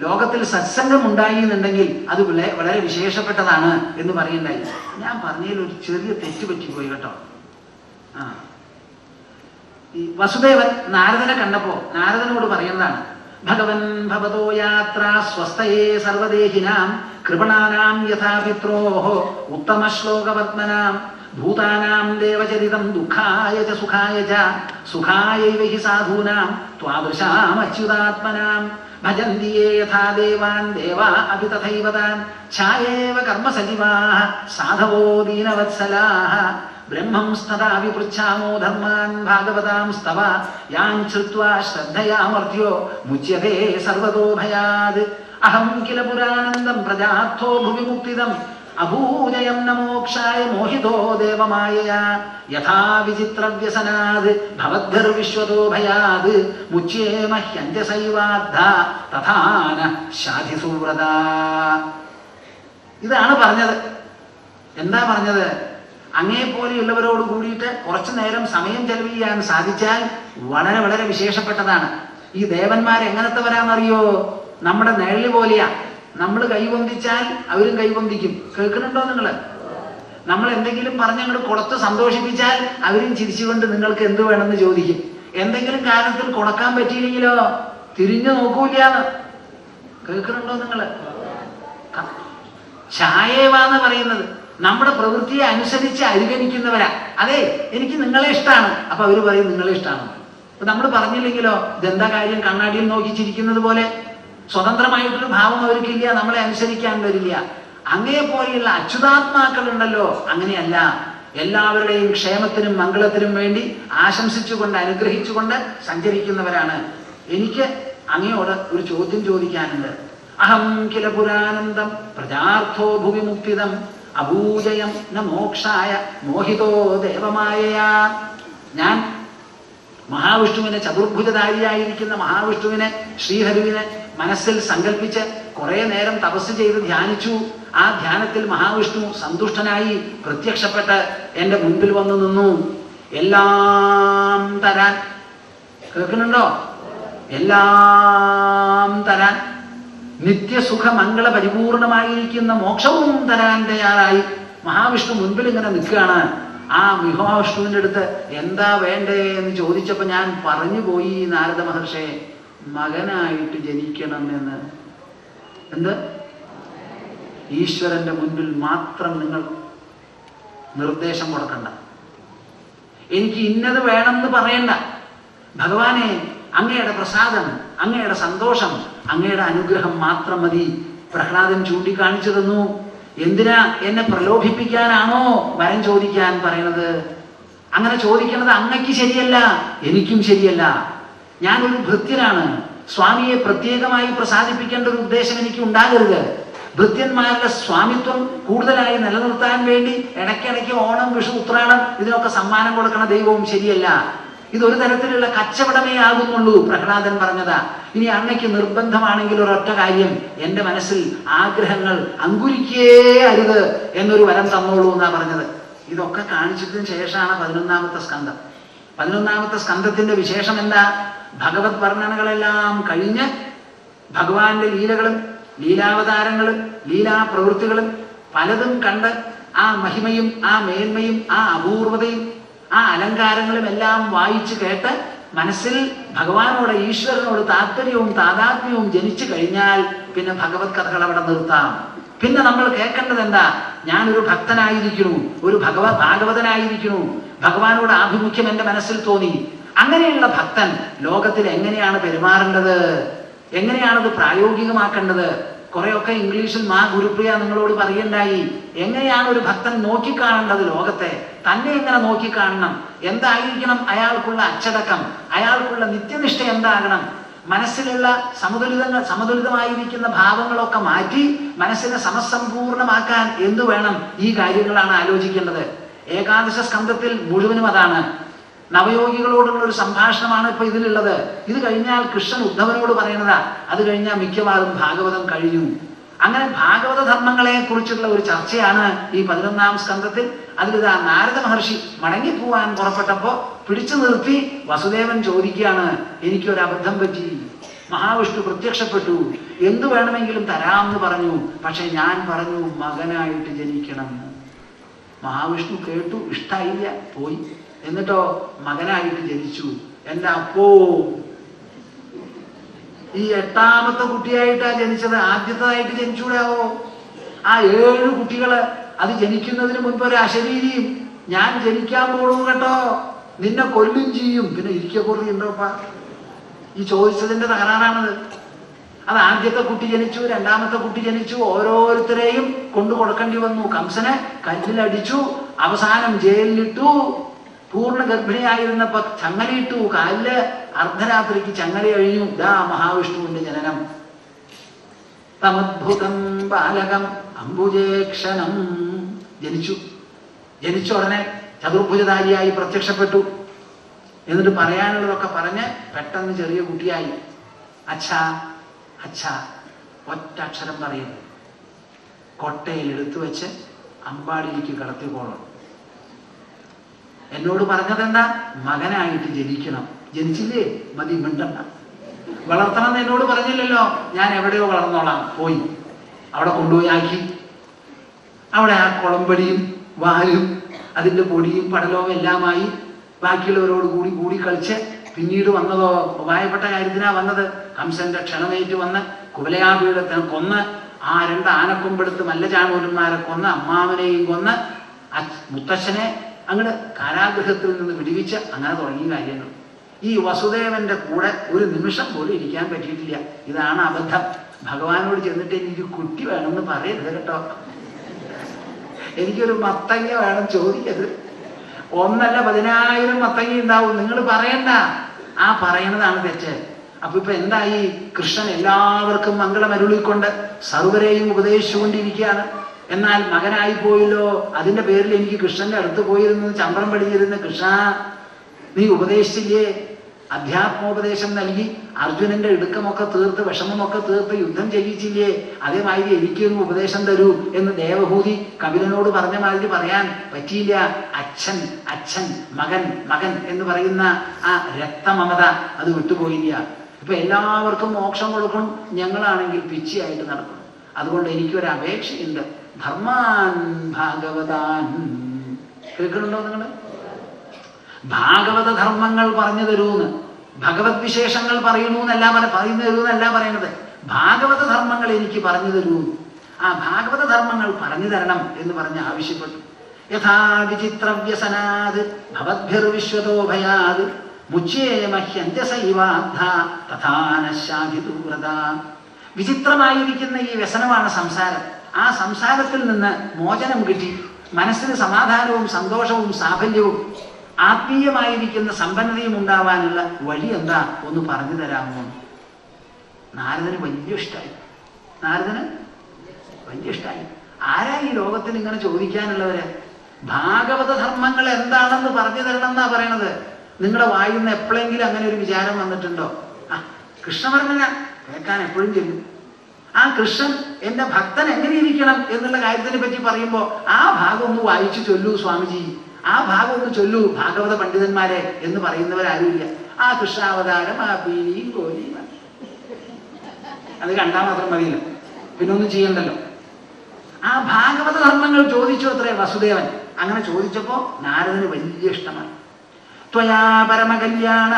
ലോകത്തിൽ സത്സംഗം ഉണ്ടായി എന്നുണ്ടെങ്കിൽ അത് വളരെ വിശേഷപ്പെട്ടതാണ് എന്ന് പറയുണ്ടായി. ഞാൻ പറഞ്ഞതിൽ ഒരു ചെറിയ തെറ്റ് പറ്റിപ്പോയി കേട്ടോ. ഈ വസുദേവൻ നാരദനെ കണ്ടപ്പോ നാരദനോട് പറയുന്നതാണ്, ഭഗവൻ ഭവതോ യാത്ര സ്വസ്ഥയേ സർവദേഹിനാം കൃപണാനാം യഥാ പിത്രോഃ ഉത്തമ ശ്ലോകവർത്തനാം ഭൂതാനാം ദേവചരിതം ദുഃഖായ ച സുഖായ ച സുഖായൈവ ഹി സാധൂനാം ത്വാദൃശാം അച്യുതാത്മനാം ഭജന്തി യേ യഥാ ദേവാൻ ദേവാ അപി തഥൈവ താൻ ഛായേവ കർമ്മസജീവാഃ സാധവോ ദീനവത്സലാഃ ബ്രഹ്മം സ്തദാ വിപൃച്ഛാമോ ധർമാൻ ഭാഗവതാം സ്തവ യാൻ ശ്രുത്വാ ശ്രദ്ധയാമർത്യോ മുച്യതേ സർവതോ ഭയാത് അഹം കില പുരാനന്ദം പ്രജാർത്ഥോ ഭുവി മുക്തിദം അഭൂജയം ന മോക്ഷായ മോഹിതോ ദേവമായയാ യഥാ വിചിത്രവ്യസനാത് ഭവദ്ഭിർവിശ്വതോ ഭയാത് മുച്യേമ ഹ്യന്ത്യസൈവാദ്ധ തഥാന ശാധിസുവ്രത. ഇതാണ് പറഞ്ഞത്. എന്താ പറഞ്ഞത്? അങ്ങേപോലെയുള്ളവരോട് കൂടിയിട്ട് കുറച്ചു നേരം സമയം ചെലവ് ചെയ്യാൻ സാധിച്ചാൽ വളരെ വളരെ വിശേഷപ്പെട്ടതാണ്. ഈ ദേവന്മാരെങ്ങനത്തെവരാന്നറിയോ? നമ്മുടെ നിഴല് പോലെയാ. നമ്മൾ കൈവന്തിച്ചാൽ അവരും കൈവന്തിക്കും. കേൾക്കുന്നുണ്ടോ നിങ്ങള്? നമ്മൾ എന്തെങ്കിലും പറഞ്ഞങ്ങോട്ട് കൊടുത്ത് സന്തോഷിപ്പിച്ചാൽ അവരും ചിരിച്ചുകൊണ്ട് നിങ്ങൾക്ക് എന്ത് വേണമെന്ന് ചോദിക്കും. എന്തെങ്കിലും കാര്യത്തിൽ കൊടുക്കാൻ പറ്റിയില്ലെങ്കിലോ തിരിഞ്ഞു നോക്കൂല്ലാന്ന്. കേൾക്കുന്നുണ്ടോ നിങ്ങള്? ഛായേവാന്ന് പറയുന്നത് നമ്മുടെ പ്രവൃത്തിയെ അനുസരിച്ച് അനുഗമിക്കുന്നവരാ. അതെ, എനിക്ക് നിങ്ങളെ ഇഷ്ടമാണ്, അപ്പൊ അവര് പറയും നിങ്ങളെ ഇഷ്ടമാണ്. അപ്പൊ നമ്മൾ പറഞ്ഞില്ലെങ്കിലോ ഇതെന്താ കാര്യം, കണ്ണാടിയിൽ നോക്കി ചിരിക്കുന്നത് പോലെ സ്വതന്ത്രമായിട്ടൊരു ഭാവം അവർക്കില്ല, നമ്മളെ അനുസരിക്കാൻ വരില്ല. അങ്ങേപോലെയുള്ള അച്യുതാത്മാക്കൾ ഉണ്ടല്ലോ, അങ്ങനെയല്ല. എല്ലാവരുടെയും ക്ഷേമത്തിനും മംഗളത്തിനും വേണ്ടി ആശംസിച്ചുകൊണ്ട് അനുഗ്രഹിച്ചുകൊണ്ട് സഞ്ചരിക്കുന്നവരാണ്. എനിക്ക് അങ്ങയോട് ഒരു ചോദ്യം ചോദിക്കാനുണ്ട്. അഹം കില പുരാനന്ദം പ്രജാർത്ഥോ ഭുവി മുക്തിദം അഭൂജയം ന മോക്ഷായ മോഹിതോ ദേവമായയാ. ഞാൻ മഹാവിഷ്ണുവിനെ, ചതുർഭുജധാരിയായിരിക്കുന്ന മഹാവിഷ്ണുവിനെ, ശ്രീഹരുവിനെ മനസ്സിൽ സങ്കല്പിച്ച് കുറെ നേരം തപസ് ചെയ്ത് ധ്യാനിച്ചു. ആ ധ്യാനത്തിൽ മഹാവിഷ്ണു സന്തുഷ്ടനായി പ്രത്യക്ഷപ്പെട്ട് എന്റെ മുൻപിൽ വന്നു നിന്നു. എല്ലാം തരാൻ, കേൾക്കുന്നുണ്ടോ? എല്ലാം തരാൻ, നിത്യസുഖ മംഗള പരിപൂർണമായിരിക്കുന്ന മോക്ഷവും തരാൻ തയ്യാറായി മഹാവിഷ്ണു മുൻപിൽ ഇങ്ങനെ നിൽക്കുകയാണ്. ആ മഹാവിഷ്ണുവിൻ്റെ അടുത്ത് എന്താ വേണ്ടേ എന്ന് ചോദിച്ചപ്പോ ഞാൻ പറഞ്ഞു പോയി, നാരദ മഹർഷേ, മകനായിട്ട് ജനിക്കണം എന്ന്. എന്ത്? ഈശ്വരന്റെ മുൻപിൽ മാത്രം നിങ്ങൾ നിർദ്ദേശം കൊടുക്കണ്ട, എനിക്ക് ഇന്നത് വേണമെന്ന് പറയണ്ട. ഭഗവാനെ, അങ്ങയുടെ പ്രസാദം, അങ്ങയുടെ സന്തോഷം, അങ്ങയുടെ അനുഗ്രഹം മാത്രം മതി. പ്രഹ്ലാദൻ ചൂണ്ടിക്കാണിച്ചു തന്നു. എന്തിനാ? എന്നെ പ്രലോഭിപ്പിക്കാനാണോ വരം ചോദിക്കാൻ പറയണത്? അങ്ങനെ ചോദിക്കുന്നത് അങ്ങയ്ക്ക് ശരിയല്ല, എനിക്കും ശരിയല്ല. ഞാനൊരു ഭൃത്യനാണ്. സ്വാമിയെ പ്രത്യേകമായി പ്രസാദിപ്പിക്കേണ്ട ഒരു ഉദ്ദേശം എനിക്ക് ഉണ്ടാകരുത്. ഭൃത്യന്മാരുടെ സ്വാമിത്വം കൂടുതലായി നിലനിർത്താൻ വേണ്ടി ഇടയ്ക്കിടയ്ക്ക് ഓണം, വിഷു, ഉത്രാടം ഇതിനൊക്കെ സമ്മാനം കൊടുക്കണ ദൈവവും ശരിയല്ല. ഇതൊരു തരത്തിലുള്ള കച്ചവടമേ ആകുന്നുള്ളൂ. പ്രഹ്ലാദൻ പറഞ്ഞതാ. ഇനി അങ്ങയ്ക്ക് നിർബന്ധമാണെങ്കിൽ ഒരൊറ്റ കാര്യം, എന്റെ മനസ്സിൽ ആഗ്രഹങ്ങൾ അങ്കുരിക്കേ അരുത് എന്നൊരു വരം തന്നോളൂ എന്നാ പറഞ്ഞത്. ഇതൊക്കെ കാണിച്ചതിന് ശേഷമാണ് 11ാമത്തെ സ്കന്ധം. 11ാമത്തെ സ്കന്ധത്തിന്റെ വിശേഷം എന്താ? ഭഗവത് വർണ്ണനകളെല്ലാം കഴിഞ്ഞ് ഭഗവാന്റെ ലീലകളും ലീലാവതാരങ്ങളും ലീലാപ്രവൃത്തികളും പലതും കണ്ട് ആ മഹിമയും ആ മേന്മയും ആ അപൂർവതയും ആ അലങ്കാരങ്ങളും എല്ലാം വായിച്ചു കേട്ട് മനസ്സിൽ ഭഗവാനോട് ഈശ്വരനോട് താല്പര്യവും താതാത്മ്യവും ജനിച്ചു കഴിഞ്ഞാൽ പിന്നെ ഭഗവത് കഥകൾ അവിടെ നിർത്താം. പിന്നെ നമ്മൾ കേൾക്കേണ്ടത് എന്താ? ഞാനൊരു ഭക്തനായിരിക്കണു, ഒരു ഭാഗവതനായിരിക്കണു, ഭഗവാനോട് ആഭിമുഖ്യം എന്റെ മനസ്സിൽ തോന്നി. അങ്ങനെയുള്ള ഭക്തൻ ലോകത്തിൽ എങ്ങനെയാണ് പെരുമാറേണ്ടത്, എങ്ങനെയാണത് പ്രായോഗികമാക്കേണ്ടത്? കുറെയൊക്കെ ഇംഗ്ലീഷിൽ മാ ഗുരുപ്രിയ നിങ്ങളോട് പറയണ്ടായി. എങ്ങനെയാണ് ഒരു ഭക്തൻ നോക്കിക്കാണേണ്ടത് ലോകത്തെ? തന്നെ എങ്ങനെ നോക്കിക്കാണണം? എന്തായിരിക്കണം അച്ചടക്കം? അയാൾക്കുള്ള നിത്യനിഷ്ഠ എന്താകണം? മനസ്സിലുള്ള സമതുലിതമായിരിക്കുന്ന ഭാവങ്ങളൊക്കെ മാറ്റി മനസ്സിനെ സമസമ്പൂർണമാക്കാൻ എന്തു വേണം? ഈ കാര്യങ്ങളാണ് ആലോചിക്കേണ്ടത്. ഏകാദശ സ്കന്ധത്തിൽ മുഴുവനും അതാണ്. നവയോഗികളോടുള്ള ഒരു സംഭാഷണമാണ് ഇപ്പൊ ഇതിലുള്ളത്. ഇത് കഴിഞ്ഞാൽ കൃഷ്ണൻ ഉദ്ധവനോട് പറയുന്നതാ. അത് കഴിഞ്ഞാൽ മിക്കവാറും ഭാഗവതം കഴിഞ്ഞു. അങ്ങനെ ഭാഗവത ധർമ്മങ്ങളെ കുറിച്ചുള്ള ഒരു ചർച്ചയാണ് ഈ 11ാം സ്കന്ധത്തിൽ. അതിലിതാ നാരദ മഹർഷി മടങ്ങിപ്പോവാൻ പുറപ്പെട്ടപ്പോ പിടിച്ചു നിർത്തി വസുദേവൻ ചോദിക്കുകയാണ്, എനിക്കൊരു അബദ്ധം പറ്റി. മഹാവിഷ്ണു പ്രത്യക്ഷപ്പെട്ടു, എന്തു വേണമെങ്കിലും തരാമെന്ന് പറഞ്ഞു. പക്ഷെ ഞാൻ പറഞ്ഞു മകനായിട്ട് ജനിക്കണം. മഹാവിഷ്ണു കേട്ടു, ഇഷ്ടായില്ല, പോയി. എന്നിട്ടോ മകനായിട്ട് ജനിച്ചു. എന്റെ അപ്പോ ഈ 8ാമത്തെ കുട്ടിയായിട്ടാ ജനിച്ചത്, ആദ്യത്തേതായിട്ട് ജനിച്ചൂടാവോ? ആ 7 കുട്ടികള് അത് ജനിക്കുന്നതിന് മുൻപ് ഒരു അശരീരിയും ഞാൻ ജനിക്കാൻ പോണു കേട്ടോ, നിന്നെ കൊല്ലും ചെയ്യും. പിന്നെ ഇരിക്കക്കുറി ഉണ്ടോപ്പാ? ഈ ചോദിച്ചതിന്റെ തകരാറാണത്. അത് ആദ്യത്തെ കുട്ടി ജനിച്ചു, 2ാമത്തെ കുട്ടി ജനിച്ചു, ഓരോരുത്തരെയും കൊണ്ടു കൊടുക്കേണ്ടി വന്നു. കംസനെ കല്ലിലടിച്ചു, അവസാനം ജയിലിലിട്ടു. പൂർണ്ണ ഗർഭിണിയായിരുന്നപ്പോ ചങ്ങലയിട്ടു, കാലില് അർദ്ധരാത്രിക്ക് ചങ്ങല കഴിഞ്ഞു. ദാ മഹാവിഷ്ണുവിന്റെ ജനനം. തമദ്ഭുതം ബാലകം അംബുജേക്ഷണം ജനിച്ചു. ജനിച്ച ഉടനെ ചതുർഭുജധാരിയായി പ്രത്യക്ഷപ്പെട്ടു. എന്നിട്ട് പറയാനുള്ളതൊക്കെ പറഞ്ഞ് പെട്ടെന്ന് ചെറിയ കുട്ടിയായി. അച്ഛാ അച്ഛാ, ഒറ്റ അക്ഷരം പറയുന്നു. കൊട്ടയിൽ എടുത്തു വെച്ച് അമ്പാടിയിലേക്ക് കടത്തിക്കോളണം. എന്നോട് പറഞ്ഞതെന്താ? മകനായിട്ട് ജനിക്കണം. ജനിച്ചില്ലേ, മതി, മിണ്ടണ്ട. വളർത്തണം എന്ന് എന്നോട് പറഞ്ഞില്ലല്ലോ. ഞാൻ എവിടെയോ വളർന്നോളാം. പോയി അവിടെ കൊണ്ടുപോയി ആക്കി. അവിടെ ആ കുളമ്പടിയും വാലും അതിന്റെ പൊടിയും പടലവും എല്ലാമായി ബാക്കിയുള്ളവരോട് കൂടി കളിച്ച് പിന്നീട് വന്നതോ ഉപായപ്പെട്ട കാര്യത്തിനാ വന്നത്. കംസന്റെ ക്ഷണമേറ്റ് വന്ന് കുവലയാപീഠത്തിനെ കൊന്ന്, ആ 2 ആനക്കൊമ്പെടുത്ത് മല്ലചാണൂരന്മാരെ കൊന്ന്, അമ്മാവനെയും കൊന്ന്, മുത്തശ്ശനെ അങ്ങോട്ട് കാരാഗൃഹത്തിൽ നിന്ന് വിടുവിച്ച് അങ്ങനെ തുടങ്ങിയ കാര്യങ്ങൾ. ഈ വസുദേവന്റെ കൂടെ ഒരു നിമിഷം പോലും ഇരിക്കാൻ പറ്റിയിട്ടില്ല. ഇതാണ് അബദ്ധം. ഭഗവാനോട് ചെന്നിട്ട് എനിക്ക് കുട്ടി വേണമെന്ന് പറയരുത് കേട്ടോ, എനിക്കൊരു മത്തങ്ങ വേണം ചോദിക്കരുത്. 1 അല്ല 10,000 മത്തങ്ങ ഉണ്ടാവും. നിങ്ങൾ പറയണ്ട, ആ പറയണതാണ് തെറ്റ്. അപ്പൊ ഇപ്പൊ എന്തായി? കൃഷ്ണൻ എല്ലാവർക്കും മംഗളം അരുളിക്കൊണ്ട് സർവരെയും ഉപദേശിച്ചുകൊണ്ടിരിക്കുകയാണ്. എന്നാൽ മകനായി പോയല്ലോ, അതിന്റെ പേരിൽ എനിക്ക് കൃഷ്ണന്റെ അടുത്ത് പോയിരുന്നു ചമ്പ്രം പടിഞ്ഞിരുന്ന കൃഷ്ണ, നീ ഉപദേശിച്ചില്ലേ? അധ്യാത്മോപദേശം നൽകി അർജുനന്റെ ഇടുക്കമൊക്കെ തീർത്ത് വിഷമമൊക്കെ തീർത്ത് യുദ്ധം ചെയ്യിച്ചില്ലേ? അതേമാതിരി എനിക്കൊരു ഉപദേശം തരൂ എന്ന് ദേവഹൂതി കപിലനോട് പറഞ്ഞ മാതിരി പറയാൻ പറ്റിയില്ല. അച്ഛൻ അച്ഛൻ, മകൻ മകൻ എന്ന് പറയുന്ന ആ രക്തമമത അത് വിട്ടുപോയില്ല. ഇപ്പൊ എല്ലാവർക്കും മോക്ഷം കൊടുക്കണം, ഞങ്ങളാണെങ്കിൽ പിച്ചയായിട്ട് നടക്കണം. അതുകൊണ്ട് എനിക്കൊരു അപേക്ഷയുണ്ട്, ധർമാൻ ഭാഗവതാൻ. കേൾക്കണുണ്ടോ നിങ്ങള്? ഭാഗവത ധർമ്മങ്ങൾ പറഞ്ഞു തരൂന്ന്, ഭഗവത് വിശേഷങ്ങൾ പറയുന്നു തരൂന്നല്ല പറയണത്. ഭാഗവത ധർമ്മങ്ങൾ എനിക്ക് പറഞ്ഞു തരൂ. ആ ഭാഗവത ധർമ്മങ്ങൾ പറഞ്ഞു തരണം എന്ന് പറഞ്ഞ് ആവശ്യപ്പെട്ടു. യഥാ വിചിത്രവ്യസനാത് ഭവദ്ഭിർവിശ്വതോ ഭയാത് മുച്യേമഹ്യന്ത്യസൈവാദ്ധ തഥാനശാധിതൂവ്രത. വിചിത്രമായിരിക്കുന്ന ഈ വ്യസനമാണ് സംസാരം. ആ സംസാരത്തിൽ നിന്ന് മോചനം കിട്ടി മനസ്സിന് സമാധാനവും സന്തോഷവും സാഫല്യവും ആത്മീയമായിരിക്കുന്ന സമ്പന്നതയും ഉണ്ടാവാനുള്ള വഴി എന്താ ഒന്ന് പറഞ്ഞു തരാമോ? നാരദന് വലിയ ഇഷ്ടമായി. ആരാ ഈ ലോകത്തിൽ ഇങ്ങനെ ചോദിക്കാനുള്ളവര്? ഭാഗവത ധർമ്മങ്ങൾ എന്താണെന്ന് പറഞ്ഞു തരണം എന്നാ പറയണത്. നിങ്ങളുടെ വായിൽ നിന്ന് എപ്പോഴെങ്കിലും അങ്ങനെ ഒരു വിചാരം വന്നിട്ടുണ്ടോ? കൃഷ്ണവർണ്ണന കേൾക്കാൻ എപ്പോഴും ചെല്ലും. ആ കൃഷ്ണൻ എന്റെ ഭക്തൻ എങ്ങനെ ഇരിക്കണം എന്നുള്ള കാര്യത്തിനെ പറ്റി പറയുമ്പോ ആ ഭാഗം ഒന്ന് വായിച്ചു ചൊല്ലൂ സ്വാമിജി, ആ ഭാഗം ഒന്ന് ചൊല്ലൂ ഭാഗവത പണ്ഡിതന്മാരെ എന്ന് പറയുന്നവരാരുമില്ല. ആ കൃഷ്ണാവതാരം, ആ പീലിയും കോലിയും അത് കണ്ടാൽ മാത്രം മതിയല്ലോ, പിന്നെ ഒന്നും ചെയ്യണ്ടല്ലോ. ആ ഭാഗവത ധർമ്മങ്ങൾ ചോദിച്ചു അത്രേ വസുദേവൻ. അങ്ങനെ ചോദിച്ചപ്പോ നാരദന് വലിയ ഇഷ്ടമായി. ത്വയാ പരമകല്യാണ